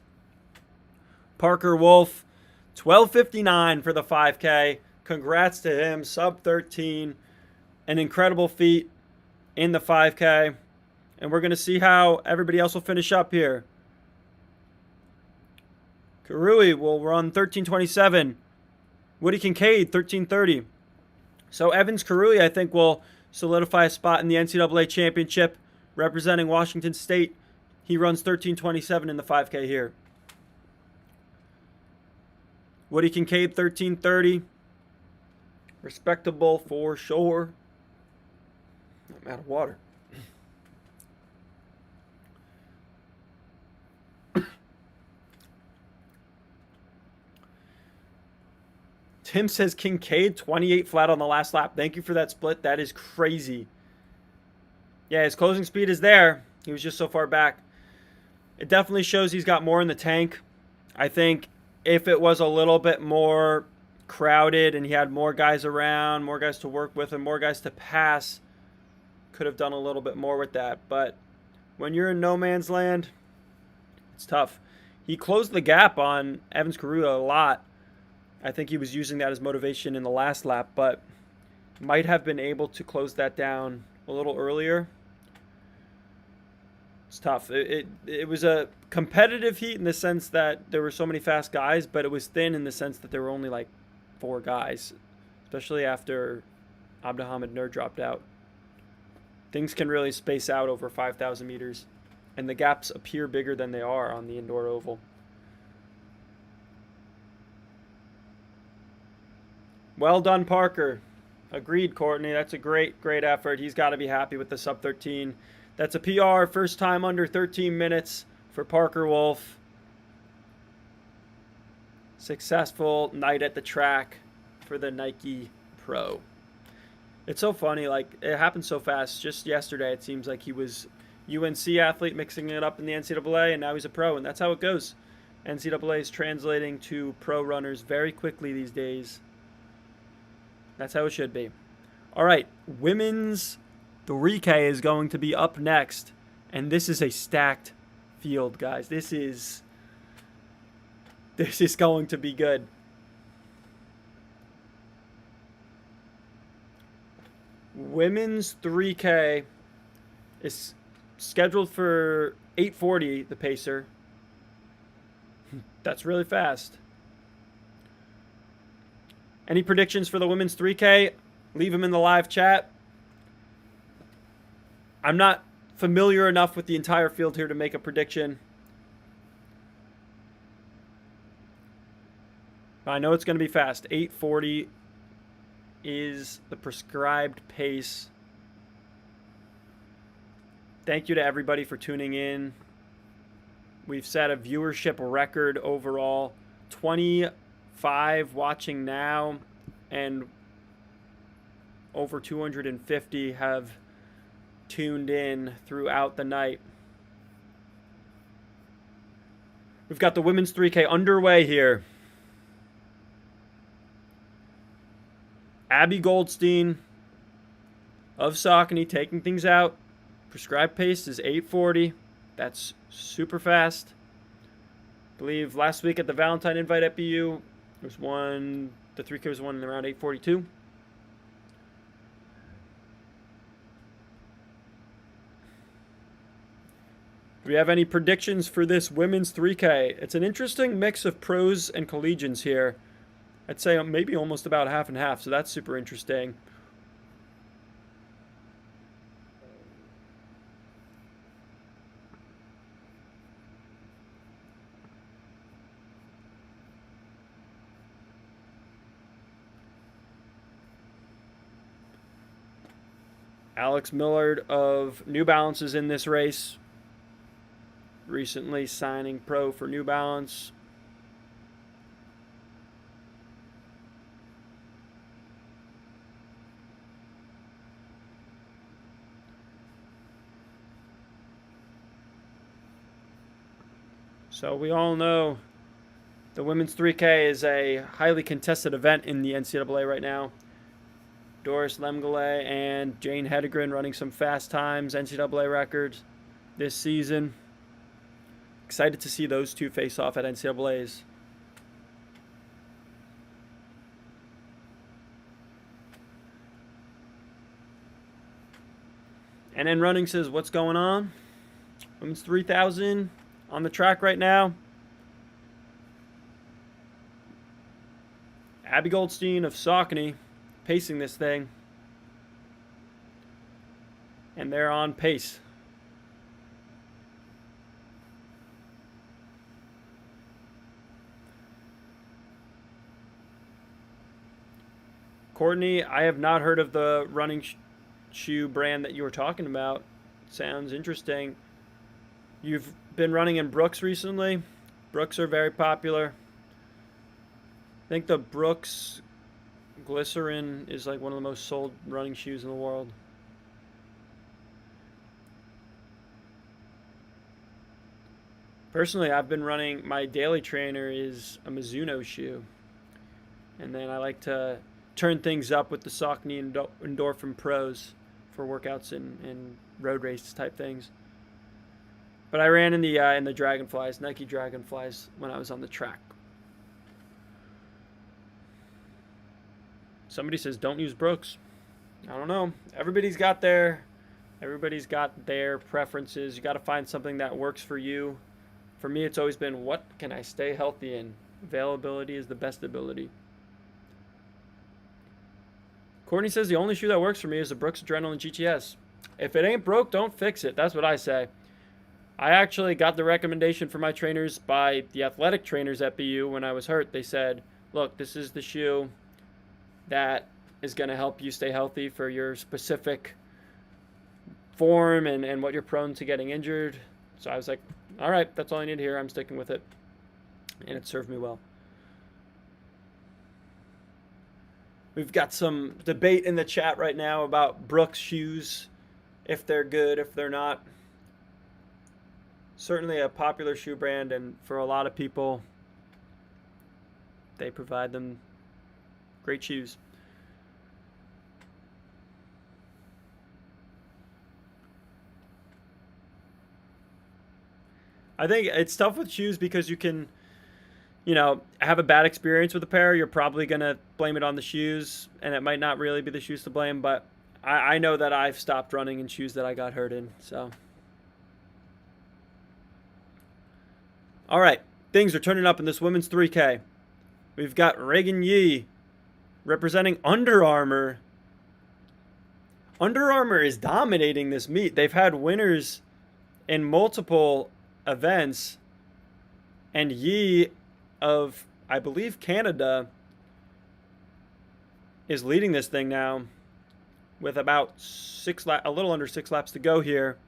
Parker Wolf, 12:59 for the 5K. Congrats to him, sub 13. An incredible feat in the 5K. And we're going to see how everybody else will finish up here. Karui will run 13:27. Woody Kincaid, 13:30. So Evans Karui, I think, will solidify a spot in the NCAA championship representing Washington State. He runs 13:27 in the 5K here. Woody Kincaid, 13:30. Respectable for sure. I'm out of water. Tim says Kincaid 28 flat on the last lap. Thank you for that split. That is crazy. Yeah, his closing speed is there. He was just so far back. It definitely shows he's got more in the tank. I think if it was a little bit more crowded and he had more guys around, more guys to work with, and more guys to pass, could have done a little bit more with that. But when you're in no man's land, it's tough. He closed the gap on Evans Karua a lot. I think he was using that as motivation in the last lap, but might have been able to close that down a little earlier. It's tough. It was a competitive heat in the sense that there were so many fast guys, but it was thin in the sense that there were only like 4 guys, especially after Abdelhamid Nur dropped out. Things can really space out over 5,000 meters, and the gaps appear bigger than they are on the indoor oval. Well done, Parker. Agreed, Courtney. That's a great effort. He's got to be happy with the sub 13. That's a PR, first time under 13 minutes for Parker Wolf. Successful night at the track for the Nike Pro. It's so funny, like, it happened so fast. Just yesterday, it seems like he was UNC athlete mixing it up in the NCAA, and now he's a pro, and that's how it goes. NCAA is translating to pro runners very quickly these days. That's how it should be. All right, women's 3K is going to be up next, and this is a stacked field, guys. This is going to be good. Women's 3K is scheduled for 8:40, the pacer. That's really fast. Any predictions for the women's 3K? Leave them in the live chat. I'm not familiar enough with the entire field here to make a prediction. I know it's going to be fast. 8:40 is the prescribed pace. Thank you to everybody for tuning in. We've set a viewership record overall. 25 watching now, and over 250 have tuned in throughout the night. We've got the women's 3K underway here. Abby Goldstein of Saucony taking things out. Prescribed pace is 8:40. That's super fast. I believe last week at the Valentine Invite at BU, the 3K was one around 8:42. Do we have any predictions for this women's 3K? It's an interesting mix of pros and collegians here. I'd say maybe almost about half and half, so that's super interesting. Alex Millard of New Balance is in this race. Recently signing pro for New Balance. So we all know the women's 3K is a highly contested event in the NCAA right now. Doris Lemgele and Jane Hedegren running some fast times, NCAA records this season. Excited to see those two face off at NCAAs. And then Running says, what's going on? Women's 3,000 on the track right now. Abby Goldstein of Saucony pacing this thing. And they're on pace. Courtney, I have not heard of the running shoe brand that you were talking about. Sounds interesting. You've been running in Brooks recently. Brooks are very popular. I think the Brooks Glycerin is like one of the most sold running shoes in the world. Personally, I've been running, my daily trainer is a Mizuno shoe. And then I like to turn things up with the Saucony Endorphin Pros for workouts and road race type things. But I ran in the Dragonflies, Nike Dragonflies, when I was on the track. Somebody says don't use Brooks. I don't know. Everybody's got their preferences. You got to find something that works for you. For me, it's always been, what can I stay healthy in? Availability is the best ability. Courtney says the only shoe that works for me is the Brooks Adrenaline GTS. If it ain't broke, don't fix it. That's what I say. I actually got the recommendation for my trainers by the athletic trainers at BU when I was hurt. They said, look, this is the shoe that is going to help you stay healthy for your specific form and what you're prone to getting injured. So I was like, all right, that's all I need to hear. I'm sticking with it. And it served me well. We've got some debate in the chat right now about Brooks shoes, if they're good, if they're not. Certainly a popular shoe brand, and for a lot of people, they provide them great shoes. I think it's tough with shoes because you can, have a bad experience with a pair. You're probably going to blame it on the shoes, and it might not really be the shoes to blame, but I know that I've stopped running in shoes that I got hurt in, so. All right, things are turning up in this women's 3K. We've got Reagan Yee representing Under Armour. Under Armour is dominating this meet. They've had winners in multiple events. And Yi of, I believe, Canada is leading this thing now with about a little under 6 laps to go here.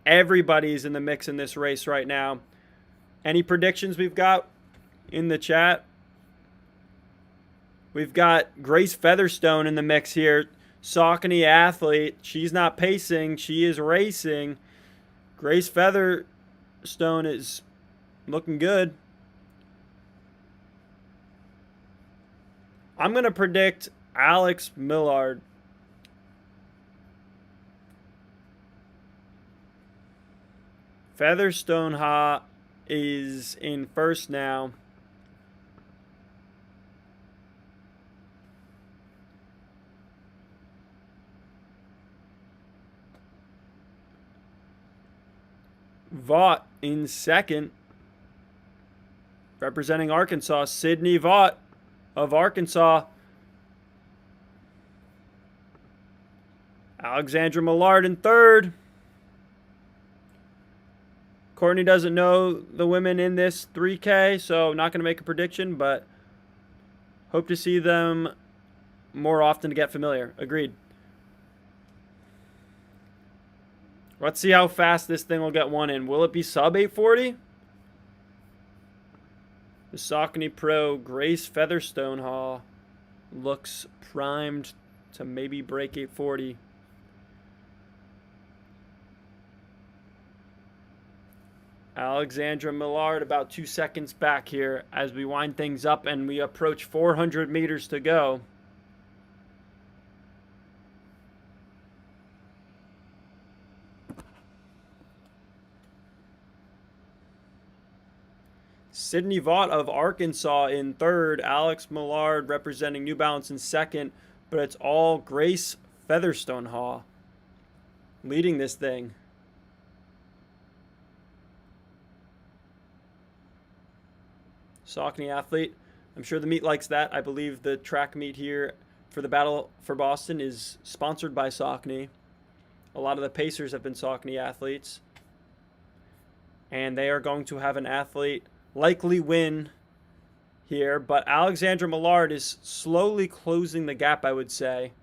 Everybody's in the mix in this race right now. Any predictions we've got in the chat? We've got Grace Featherstone in the mix here. Saucony athlete. She's not pacing. She is racing. Grace Featherstone is looking good. I'm going to predict Alex Millard. Featherstone is in first now. Vaught in second. Representing Arkansas, Sydney Vaught of Arkansas. Alexandra Millard in third. Courtney doesn't know the women in this 3K, so not going to make a prediction, but hope to see them more often to get familiar. Agreed. Let's see how fast this thing will get one in. Will it be sub 840? The Saucony Pro Grace Featherstone looks primed to maybe break 840. Alexandra Millard about 2 seconds back here as we wind things up and we approach 400 meters to go. Sydney Vaught of Arkansas in third. Alex Millard representing New Balance in second. But it's all Grace Featherstone leading this thing. Saucony athlete. I'm sure the meet likes that. I believe the track meet here for the Battle for Boston is sponsored by Saucony. A lot of the Pacers have been Saucony athletes. And they are going to have an athlete likely win here. But Alexandra Millard is slowly closing the gap, I would say.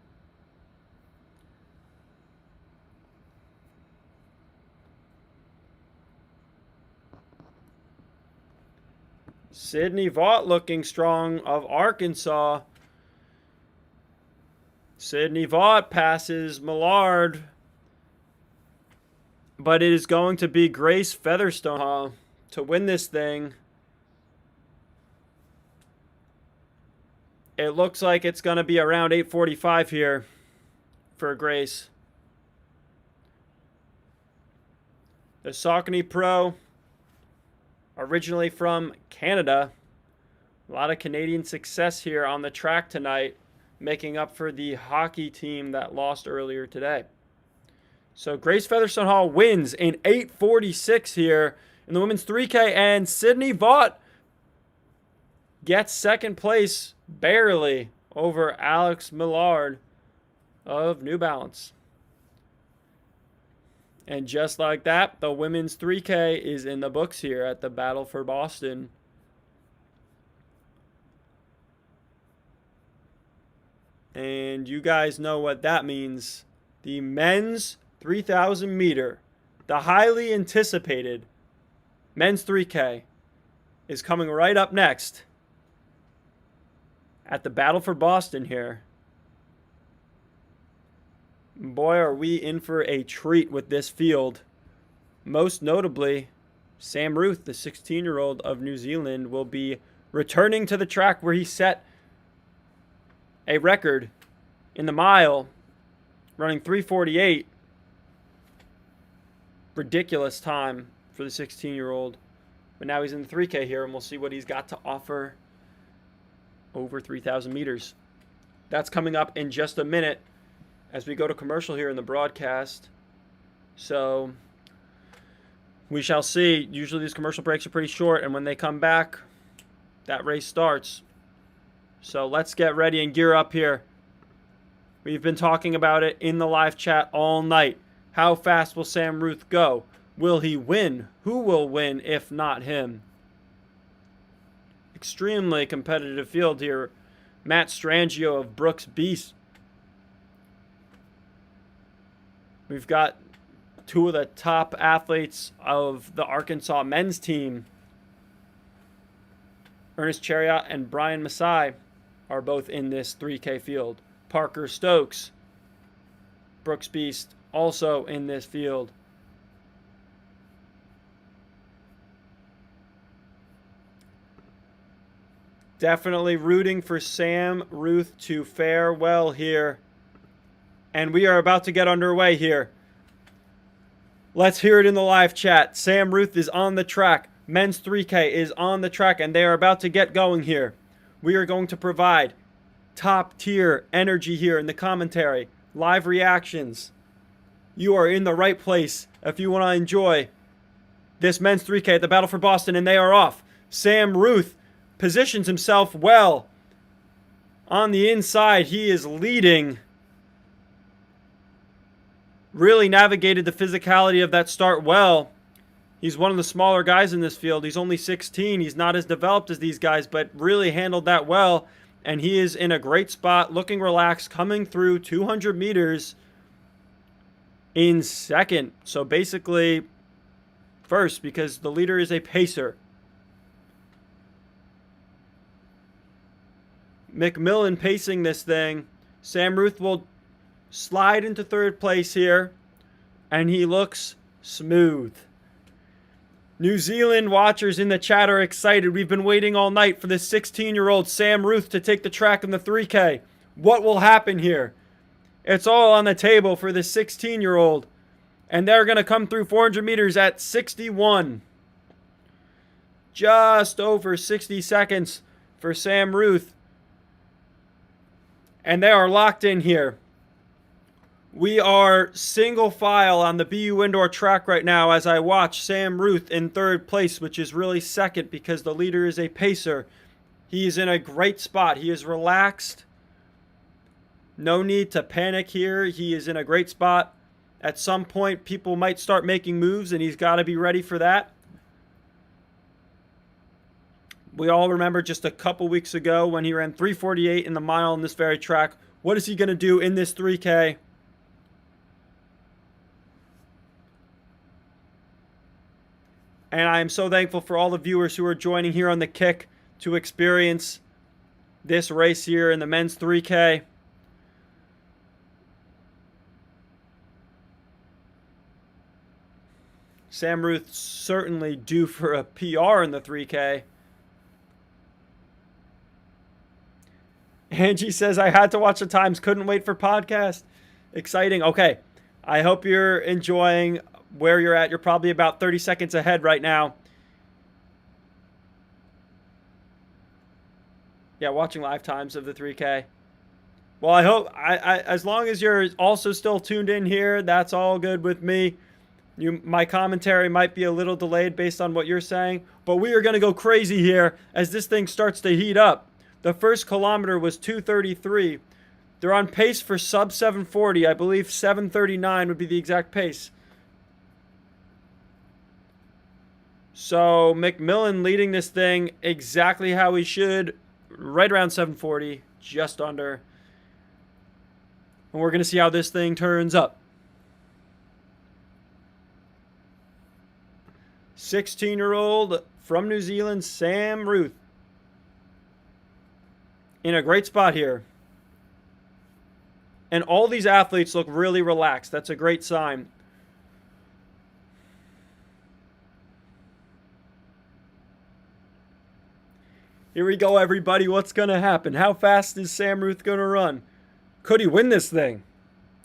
Sydney Vaught looking strong of Arkansas. Sydney Vaught passes Millard. But it is going to be Grace Featherstone to win this thing. It looks like it's going to be around 8:45 here for Grace. The Saucony Pro, originally from Canada. A lot of Canadian success here on the track tonight, making up for the hockey team that lost earlier today. So Grace Featherstone wins in 8:46 here in the women's 3K, and Sydney Vaught gets second place barely over Alex Millard of New Balance. And just like that, the women's 3K is in the books here at the Battle for Boston. And you guys know what that means. The men's 3,000 meter, the highly anticipated men's 3K, is coming right up next at the Battle for Boston here. Boy, are we in for a treat with this field. Most notably, Sam Ruth, the 16-year-old of New Zealand, will be returning to the track where he set a record in the mile, running 3:48. Ridiculous time for the 16-year-old. But now he's in the 3K here, and we'll see what he's got to offer over 3,000 meters. That's coming up in just a minute as we go to commercial here in the broadcast. So We shall see. Usually these commercial breaks are pretty short, and when they come back, that race starts. So let's get ready and gear up here. We've been talking about it in the live chat all night. How fast will Sam Ruth go? Will he win? Who will win if not him? Extremely competitive field here. Matt Strangio of Brooks Beast. We've got two of the top athletes of the Arkansas men's team. Ernest Chariot and Brian Masai are both in this 3K field. Parker Stokes, Brooks Beast, also in this field. Definitely rooting for Sam Ruth to fare well here. And we are about to get underway here. Let's hear it in the live chat. Sam Ruth is on the track. Men's 3K is on the track, and they are about to get going here. We are going to provide top tier energy here in the commentary. Live reactions. You are in the right place if you want to enjoy this men's 3K at the Battle for Boston, and they are off. Sam Ruth positions himself well. On the inside, he is leading. Really navigated the physicality of that start well. He's one of the smaller guys in this field. He's only 16. He's not as developed as these guys, but really handled that well. And he is in a great spot, looking relaxed, coming through 200 meters in second. So basically first, because the leader is a pacer. McMillan pacing this thing. Sam Ruth will slide into third place here, and he looks smooth. New Zealand watchers in the chat are excited. We've been waiting all night for this 16-year-old Sam Ruth to take the track in the 3K. What will happen here? It's all on the table for this 16-year-old, and they're going to come through 400 meters at 61. Just over 60 seconds for Sam Ruth. And they are locked in here. We are single file on the BU indoor track right now as I watch Sam Ruth in third place, which is really second because the leader is a pacer. He is in a great spot. He is relaxed. No need to panic here. He is in a great spot. At some point, people might start making moves, and he's got to be ready for that. We all remember just a couple weeks ago when he ran 3:48 in the mile on this very track. What is he going to do in this 3K? And I am so thankful for all the viewers who are joining here on the Kick to experience this race here in the men's 3K. Sam Ruth certainly due for a PR in the 3K. Angie says, I had to watch the times. Couldn't wait for podcast. Exciting. Okay. I hope you're enjoying where you're at. You're probably about 30 seconds ahead right now. Yeah, watching live times of the 3K. Well, I hope, as long as you're also still tuned in here, that's all good with me. My commentary might be a little delayed based on what you're saying, but we are going to go crazy here as this thing starts to heat up. The first kilometer was 2:33. They're on pace for sub 7:40. I believe 7:39 would be the exact pace. So McMillan leading this thing exactly how he should. Right around 7:40, just under. And we're going to see how this thing turns up. 16-year-old from New Zealand, Sam Ruth. In a great spot here. And all these athletes look really relaxed. That's a great sign. Here we go, everybody. What's going to happen? How fast is Sam Ruth going to run? Could he win this thing?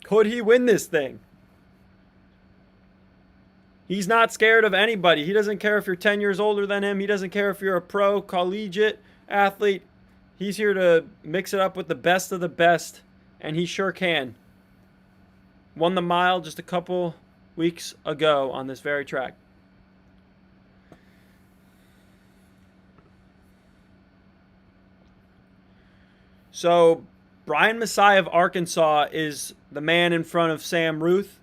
Could he win this thing? He's not scared of anybody. He doesn't care if you're 10 years older than him. He doesn't care if you're a pro, collegiate athlete. He's here to mix it up with the best of the best, and he sure can. Won the mile just a couple weeks ago on this very track. So Brian Masai of Arkansas is the man in front of Sam Ruth.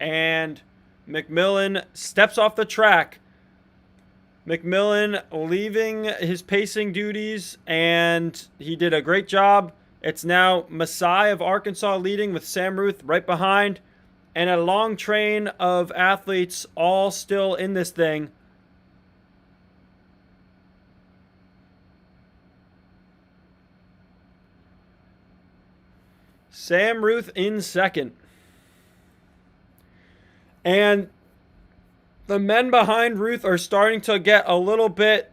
And McMillan steps off the track. McMillan leaving his pacing duties, and he did a great job. It's now Masai of Arkansas leading with Sam Ruth right behind, and a long train of athletes all still in this thing. Sam Ruth in second. And the men behind Ruth are starting to get a little bit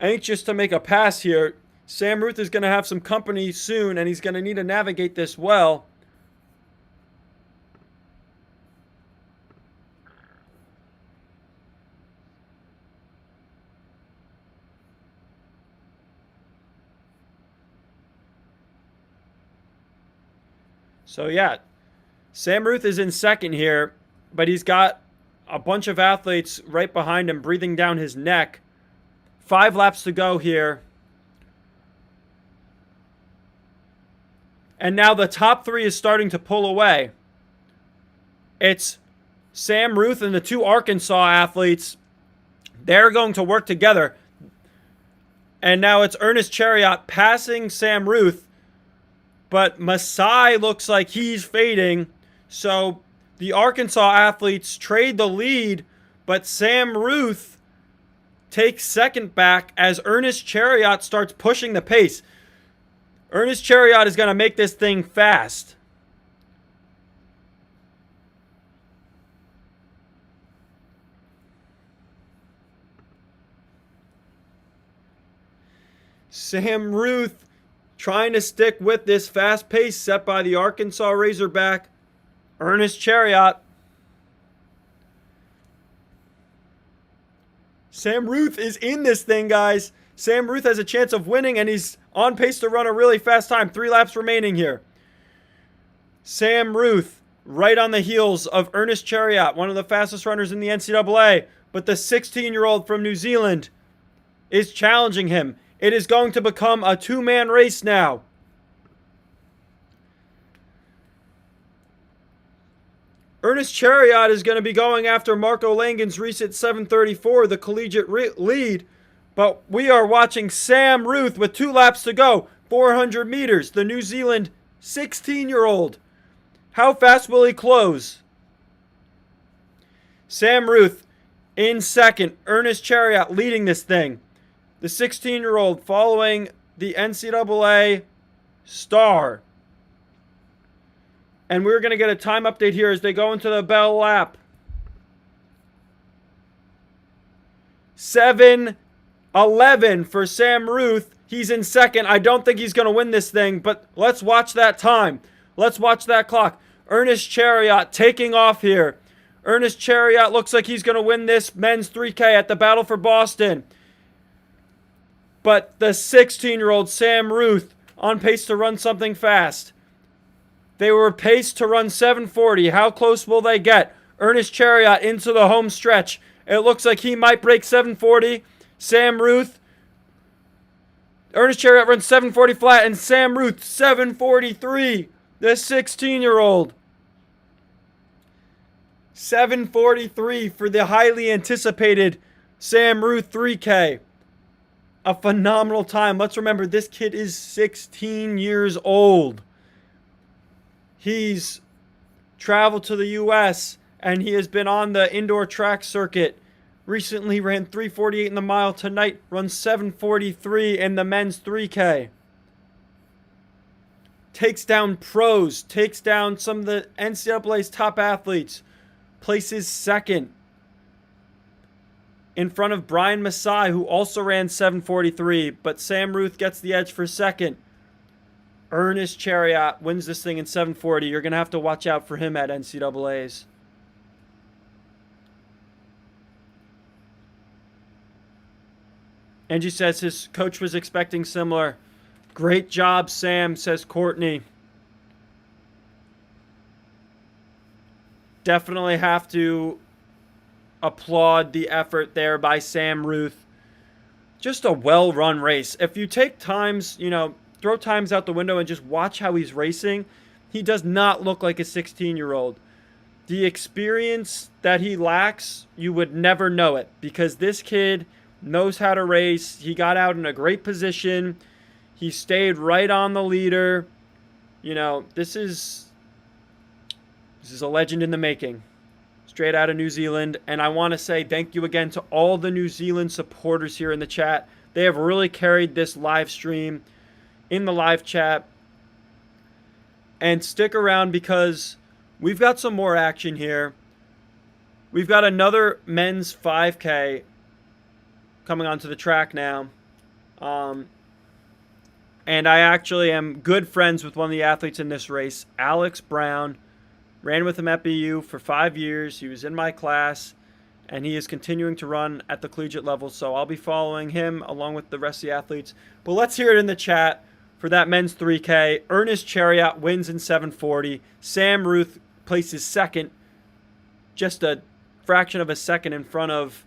anxious to make a pass here. Sam Ruth is going to have some company soon, and he's going to need to navigate this well. So yeah, Sam Ruth is in second here, but he's got a bunch of athletes right behind him breathing down his neck. 5 laps to go here. And now the top 3 is starting to pull away. It's Sam Ruth and the 2 Arkansas athletes. They're going to work together. And now it's Ernest Chariot passing Sam Ruth. But Masai looks like he's fading. So the Arkansas athletes trade the lead, but Sam Ruth takes second back as Ernest Chariot starts pushing the pace. Ernest Chariot is going to make this thing fast. Sam Ruth trying to stick with this fast pace set by the Arkansas Razorback, Ernest Chariot. Sam Ruth is in this thing, guys. Sam Ruth has a chance of winning, and he's on pace to run a really fast time. 3 laps remaining here. Sam Ruth right on the heels of Ernest Chariot, one of the fastest runners in the NCAA. But the 16-year-old from New Zealand is challenging him. It is going to become a 2-man race now. Ernest Chariot is going to be going after Marco Langen's recent 7:34, the collegiate lead. But we are watching Sam Ruth with 2 laps to go, 400 meters, the New Zealand 16-year-old. How fast will he close? Sam Ruth in second, Ernest Chariot leading this thing. The 16-year-old following the NCAA star. And we're going to get a time update here as they go into the bell lap. 7:11 for Sam Ruth. He's in second. I don't think he's going to win this thing, but let's watch that time. Let's watch that clock. Ernest Chariot taking off here. Ernest Chariot looks like he's going to win this men's 3K at the Battle for Boston. But the 16-year-old Sam Ruth on pace to run something fast. They were paced to run 7:40. How close will they get? Ernest Chariot into the home stretch. It looks like he might break 7:40. Sam Ruth. Ernest Chariot runs 7:40 flat, and Sam Ruth 7:43. The 16-year-old. 7:43 for the highly anticipated Sam Ruth 3K. A phenomenal time. Let's remember, this kid is 16 years old. He's traveled to the U.S., and he has been on the indoor track circuit. Recently ran 3:48 in the mile. Tonight runs 7:43 in the men's 3K. Takes down pros. Takes down some of the NCAA's top athletes. Places second in front of Brian Masai, who also ran 7:43, but Sam Ruth gets the edge for second. Ernest Chariot wins this thing in 7:40. You're going to have to watch out for him at NCAA's. Angie says his coach was expecting similar. Great job, Sam, says Courtney. Definitely have to applaud the effort there by Sam Ruth. just a well-run race. If you take times, throw times out the window and just watch how he's racing, he does not look like a 16-year-old. The experience that he lacks, you would never know it because this kid knows how to race. He got out in a great position. He stayed right on the leader. This is a legend in the making. Straight out of New Zealand. And I want to say thank you again to all the New Zealand supporters here in the chat. They have really carried this live stream in the live chat. And stick around because we've got some more action here. We've got another men's 5K coming onto the track now. And I actually am good friends with one of the athletes in this race, Alex Brown. Ran with him at BU for 5 years. He was in my class, and he is continuing to run at the collegiate level. So I'll be following him along with the rest of the athletes. But let's hear it in the chat for that men's 3K. Ernest Chariot wins in 7:40. Sam Ruth places second, just a fraction of a second in front of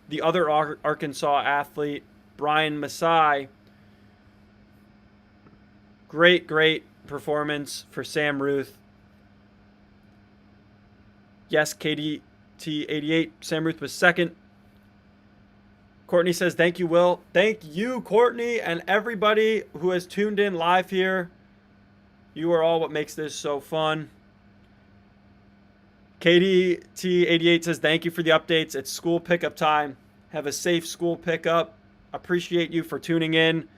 the other Arkansas athlete, Brian Masai. Great performance for Sam Ruth. Yes, KDT88. Sam Ruth was second. Courtney says, thank you, Will. Thank you, Courtney, and everybody who has tuned in live here. You are all what makes this so fun. KDT88 says, thank you for the updates. It's school pickup time. Have a safe school pickup. Appreciate you for tuning in.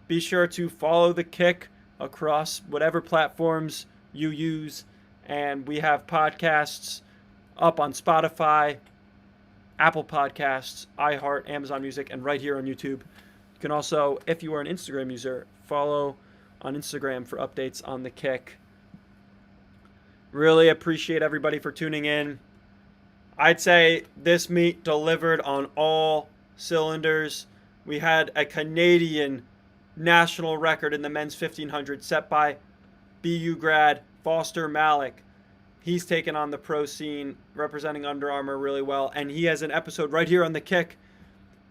Be sure to follow The Kick across whatever platforms you use. And we have podcasts up on Spotify, Apple Podcasts, iHeart, Amazon Music, and right here on YouTube. You can also, if you are an Instagram user, follow on Instagram for updates on The Kick. Really appreciate everybody for tuning in. I'd say this meet delivered on all cylinders. We had a Canadian national record in the men's 1500 set by BU grad Foster Malik. He's taken on the pro scene, representing Under Armour really well, and he has an episode right here on The Kick.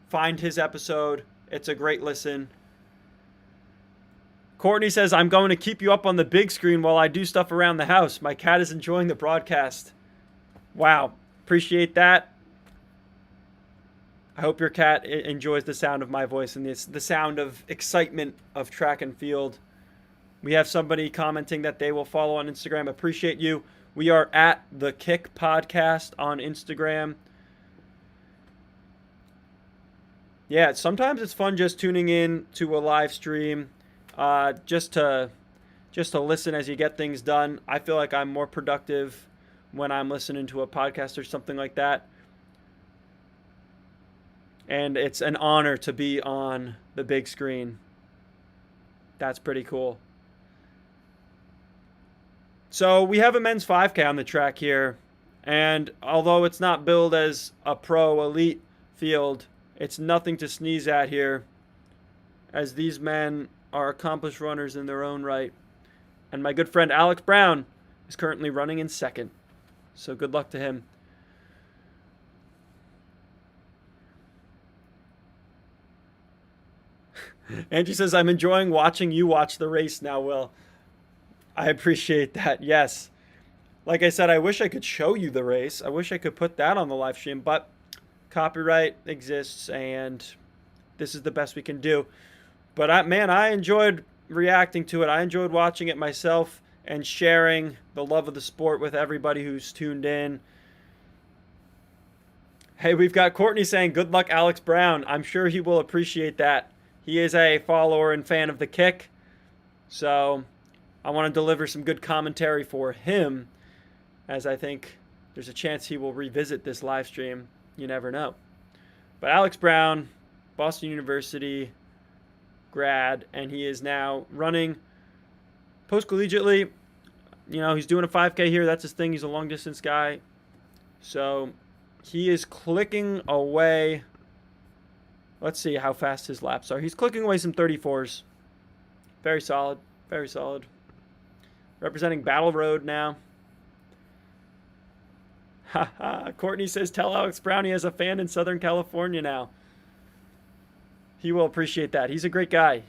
Find his episode. It's a great listen. Courtney says, I'm going to keep you up on the big screen while I do stuff around the house. My cat is enjoying the broadcast. Wow. Appreciate that. I hope your cat enjoys the sound of my voice and the sound of excitement of track and field. We have somebody commenting that they will follow on Instagram. Appreciate you. We are at The Kick Podcast on Instagram. Yeah, sometimes it's fun just tuning in to a live stream, just to listen as you get things done. I feel like I'm more productive when I'm listening to a podcast or something like that. And it's an honor to be on the big screen. That's pretty cool. So we have a men's 5K on the track here. And although it's not billed as a pro elite field, it's nothing to sneeze at here, as these men are accomplished runners in their own right. And my good friend Alex Brown is currently running in second. So good luck to him. Angie says, I'm enjoying watching you watch the race now, Will. I appreciate that. Yes. Like I said, I wish I could show you the race. I wish I could put that on the live stream, but copyright exists and this is the best we can do. But I enjoyed reacting to it. I enjoyed watching it myself and sharing the love of the sport with everybody who's tuned in. Hey, we've got Courtney saying, good luck, Alex Brown. I'm sure he will appreciate that. He is a follower and fan of The Kick. So I want to deliver some good commentary for him, as I think there's a chance he will revisit this live stream. You never know. But Alex Brown, Boston University grad, and he is now running post-collegiately. You know, he's doing a 5K here. That's his thing. He's a long-distance guy. So he is clicking away. Let's see how fast his laps are. He's clicking away some 34s. Very solid. Very solid. Representing Battle Road now. Haha. Courtney says, tell Alex Brown he has a fan in Southern California now. He will appreciate that. He's a great guy.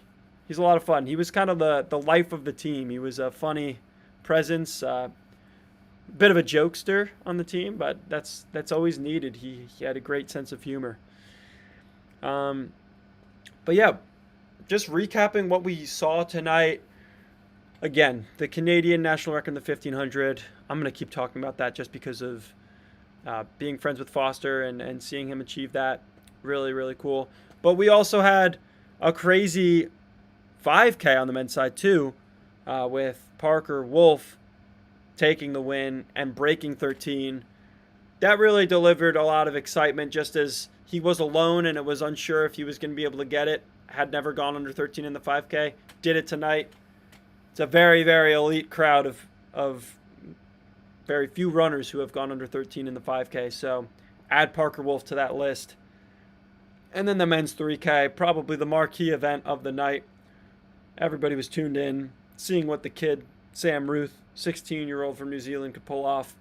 He's a lot of fun. He was kind of the life of the team. He was a funny presence, bit of a jokester on the team, but that's always needed. He had a great sense of humor. But yeah, just recapping what we saw tonight. Again, the Canadian national record in the 1500. I'm going to keep talking about that just because of being friends with Foster and seeing him achieve that. Really, really cool. But we also had a crazy 5K on the men's side too, with Parker Wolf taking the win and breaking 13. That really delivered a lot of excitement, just as he was alone and it was unsure if he was going to be able to get it. Had never gone under 13 in the 5K. Did it tonight. It's a very, very elite crowd of very few runners who have gone under 13 in the 5K. So add Parker Wolf to that list. And then the men's 3K, probably the marquee event of the night. Everybody was tuned in, seeing what the kid, Sam Ruth, 16-year-old from New Zealand, could pull off.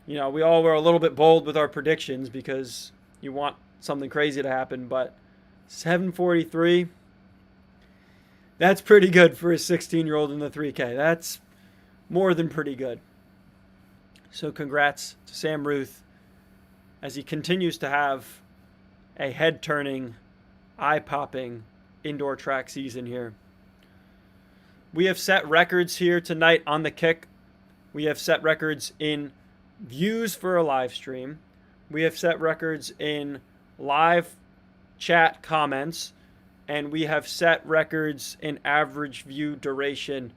You know, we all were a little bit bold with our predictions because you want something crazy to happen, but 7:43, that's pretty good for a 16-year-old in the 3K. That's more than pretty good. So congrats to Sam Ruth as he continues to have a head-turning, eye-popping indoor track season here. We have set records here tonight on the kick. We have set records in views for a live stream. We have set records in live chat comments. And we have set records in average view duration.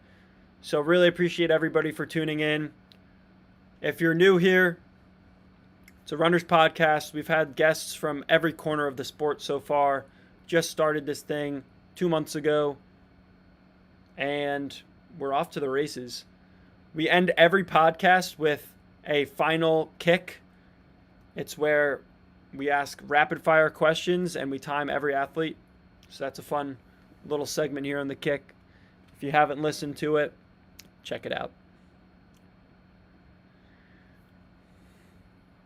So really appreciate everybody for tuning in. If you're new here, it's a Runners Podcast. We've had guests from every corner of the sport so far. Just started this thing 2 months ago. And we're off to the races. We end every podcast with a final kick. It's where we ask rapid fire questions and we time every athlete. So that's a fun little segment here on the kick. If you haven't listened to it, check it out.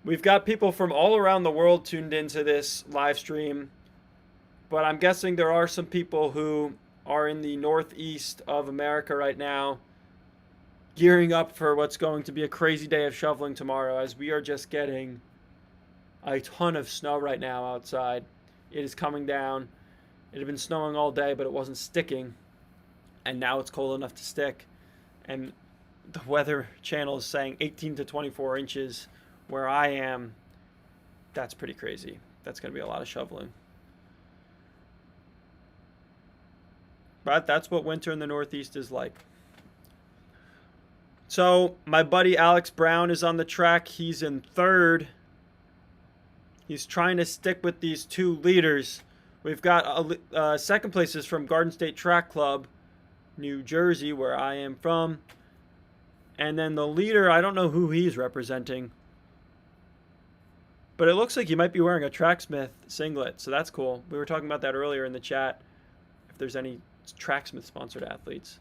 We've got people from all around the world tuned into this live stream, but I'm guessing there are some people who are in the northeast of America right now, gearing up for what's going to be a crazy day of shoveling tomorrow, as we are just getting a ton of snow right now outside. It is coming down. It had been snowing all day, but it wasn't sticking, and now it's cold enough to stick. And the Weather Channel is saying 18 to 24 inches. Where I am, that's pretty crazy. That's going to be a lot of shoveling. But that's what winter in the Northeast is like. So my buddy Alex Brown is on the track. He's in third. He's trying to stick with these two leaders. We've got second places from Garden State Track Club, New Jersey, where I am from. And then the leader, I don't know who he's representing. But it looks like he might be wearing a Tracksmith singlet, so that's cool. We were talking about that earlier in the chat, if there's any Tracksmith-sponsored athletes.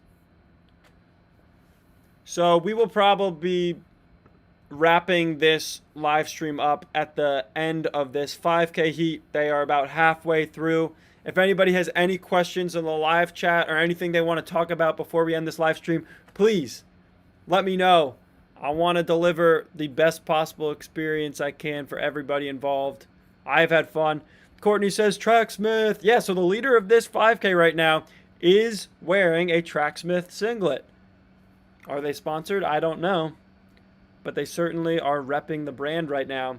So we will probably be wrapping this live stream up at the end of this 5K heat. They are about halfway through. If anybody has any questions in the live chat or anything they want to talk about before we end this live stream, please let me know. I want to deliver the best possible experience I can for everybody involved. I've had fun. Courtney says Tracksmith. Yeah, so the leader of this 5K right now is wearing a Tracksmith singlet. Are they sponsored? I don't know. But they certainly are repping the brand right now.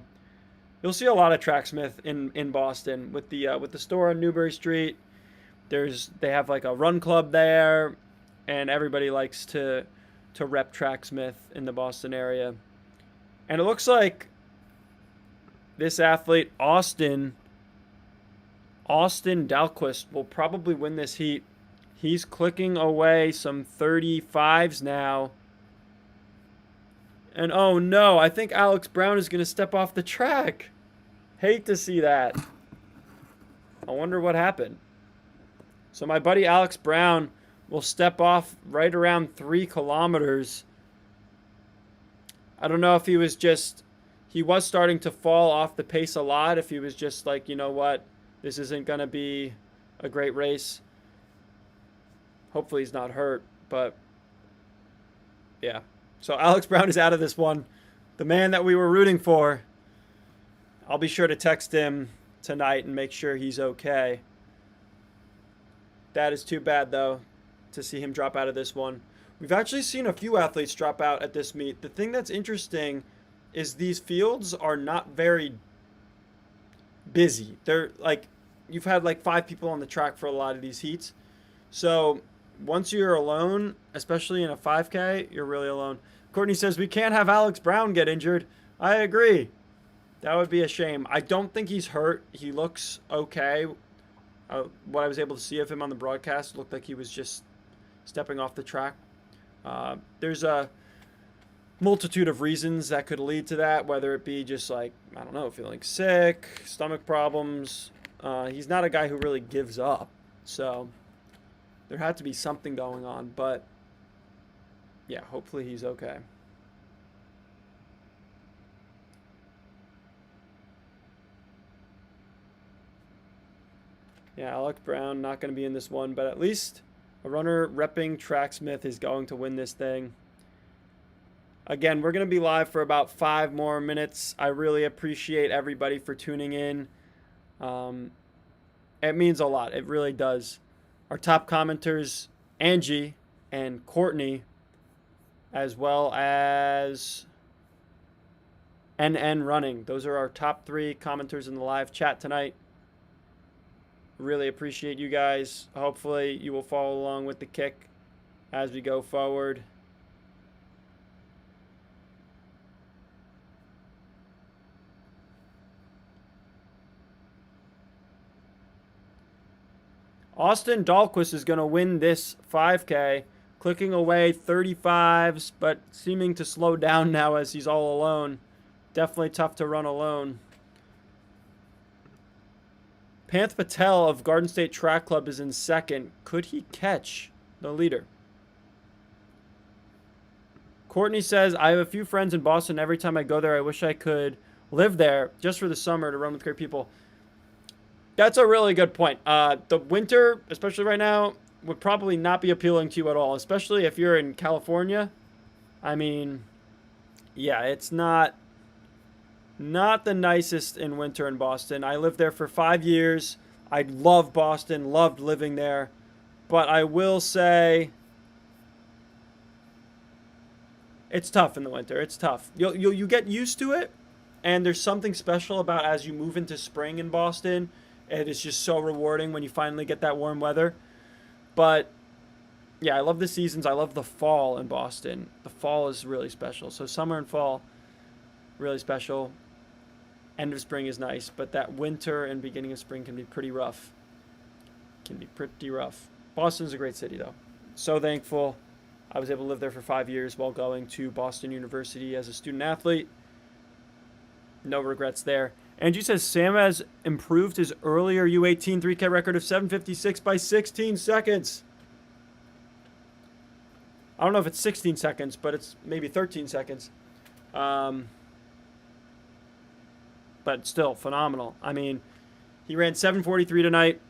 You'll see a lot of Tracksmith in Boston with the store on Newbury Street. They have like a run club there, and everybody likes to rep Tracksmith in the Boston area. And it looks like this athlete, Austin Dahlquist, will probably win this heat. He's clicking away some 35s now. And oh no, I think Alex Brown is going to step off the track. Hate to see that. I wonder what happened. So my buddy Alex Brown will step off right around 3 kilometers. I don't know if he was starting to fall off the pace a lot, if he was just like, you know what, This isn't going to be a great race. Hopefully he's not hurt, but yeah. So Alex Brown is out of this one. The man that we were rooting for. I'll be sure to text him tonight and make sure he's okay. That is too bad, though, to see him drop out of this one. We've actually seen a few athletes drop out at this meet. The thing that's interesting is these fields are not very busy. They're like, you've had like 5 people on the track for a lot of these heats. So once you're alone, especially in a 5K, you're really alone. Courtney says, we can't have Alex Brown get injured. I agree. That would be a shame. I don't think he's hurt. He looks okay. What I was able to see of him on the broadcast looked like he was just stepping off the track. There's a multitude of reasons that could lead to that, whether it be just like, I don't know, feeling sick, stomach problems. He's not a guy who really gives up. So there had to be something going on. But yeah, hopefully he's okay. Yeah, Alex Brown not going to be in this one, but at least a runner repping Tracksmith is going to win this thing. Again, we're going to be live for about 5 more minutes. I really appreciate everybody for tuning in. It means a lot. It really does. Our top commenters, Angie and Courtney, as well as NN Running. Those are our top 3 commenters in the live chat tonight. Really appreciate you guys. Hopefully you will follow along with the kick as we go forward. Austin Dahlquist is going to win this 5K, clicking away 35s, but seeming to slow down now as he's all alone. Definitely tough to run alone. Panth Patel of Garden State Track Club is in second. Could he catch the leader? Courtney says, I have a few friends in Boston. Every time I go there, I wish I could live there just for the summer to run with great people. That's a really good point. The winter, especially right now, would probably not be appealing to you at all, especially if you're in California. I mean, yeah, it's not the nicest in winter in Boston. I lived there for 5 years. I love Boston, loved living there. But I will say it's tough in the winter. It's tough. You get used to it, and there's something special about as you move into spring in Boston. It is just so rewarding when you finally get that warm weather. But yeah, I love the seasons. I love the fall in Boston. The fall is really special. So summer and fall, really special. End of spring is nice, but that winter and beginning of spring can be pretty rough. Boston's a great city, though. So thankful. I was able to live there for 5 years while going to Boston University as a student athlete. No regrets there. Angie says Sam has improved his earlier U18 3K record of 7:56 by 16 seconds. I don't know if it's 16 seconds, but it's maybe 13 seconds. But still, phenomenal. I mean, he ran 7:43 tonight.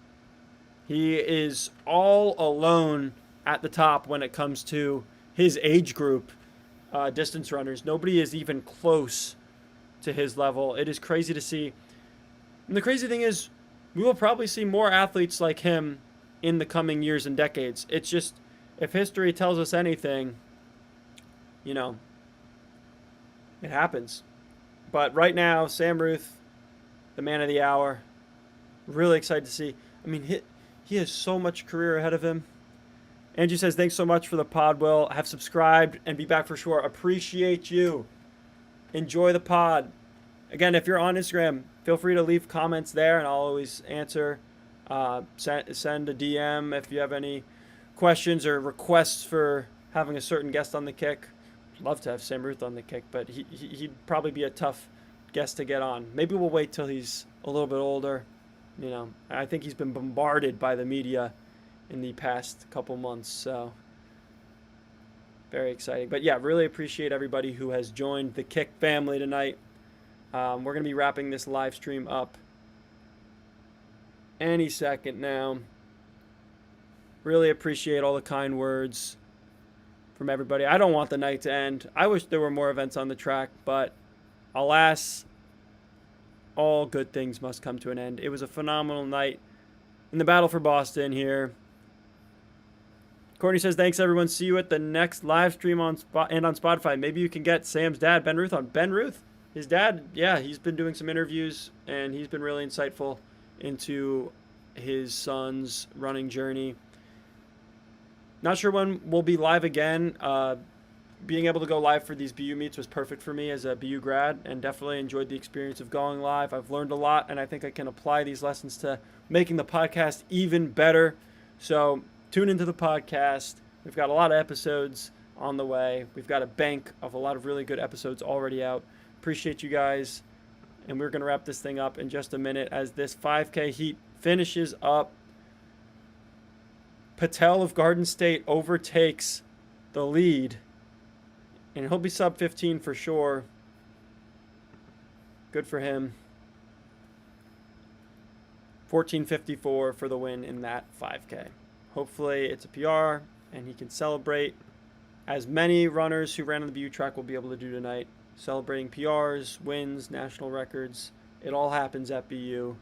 He is all alone at the top when it comes to his age group distance runners. Nobody is even close to his level. It is crazy to see. And the crazy thing is, we will probably see more athletes like him in the coming years and decades. It's just, if history tells us anything, you know, it happens. But right now, Sam Ruth, the man of the hour, really excited to see. I mean, he has so much career ahead of him. Angie says, thanks so much for the pod, Will. Have subscribed and be back for sure. Appreciate you. Enjoy the pod. Again, if you're on Instagram, feel free to leave comments there, and I'll always answer. Send a DM if you have any questions or requests for having a certain guest on the kick. I'd love to have Sam Ruth on the kick, but he'd probably be a tough guest to get on. Maybe we'll wait till he's a little bit older. You know, I think he's been bombarded by the media in the past couple months, so very exciting. But yeah, really appreciate everybody who has joined the Kick family tonight. We're going to be wrapping this live stream up any second now. Really appreciate all the kind words from everybody. I don't want the night to end. I wish there were more events on the track, but alas, all good things must come to an end. It was a phenomenal night in the Battle for Boston here. Courtney says, thanks, everyone. See you at the next live stream on Spotify. Maybe you can get Sam's dad, Ben Ruth, on. Ben Ruth, his dad, yeah, he's been doing some interviews, and he's been really insightful into his son's running journey. Not sure when we'll be live again. Being able to go live for these BU meets was perfect for me as a BU grad, and definitely enjoyed the experience of going live. I've learned a lot, and I think I can apply these lessons to making the podcast even better. So tune into the podcast. We've got a lot of episodes on the way. We've got a bank of a lot of really good episodes already out. Appreciate you guys, and we're going to wrap this thing up in just a minute as this 5K heat finishes up. Patel of Garden State overtakes the lead, and he'll be sub 15 for sure. Good for him. 14:54 for the win in that 5K. Hopefully it's a PR and he can celebrate, as many runners who ran on the BU track will be able to do tonight. Celebrating PRs, wins, national records. It all happens at BU.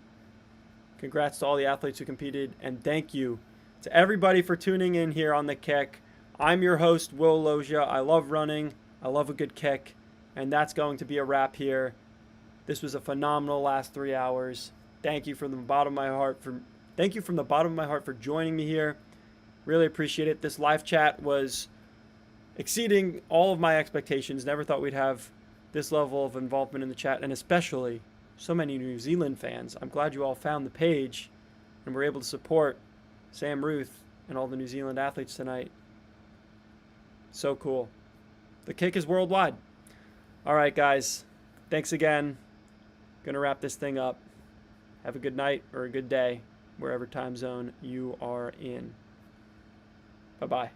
Congrats to all the athletes who competed, and thank you to everybody for tuning in here on The Kick. I'm your host, Will Loggia. I love running. I love a good kick. And that's going to be a wrap here. This was a phenomenal last 3 hours. Thank you from the bottom of my heart for joining me here. Really appreciate it. This live chat was exceeding all of my expectations. Never thought we'd have this level of involvement in the chat, and especially so many New Zealand fans. I'm glad you all found the page and were able to support Sam Ruth and all the New Zealand athletes tonight. So cool. The Kick is worldwide. All right, guys. Thanks again. Gonna wrap this thing up. Have a good night or a good day, wherever time zone you are in. Bye-bye.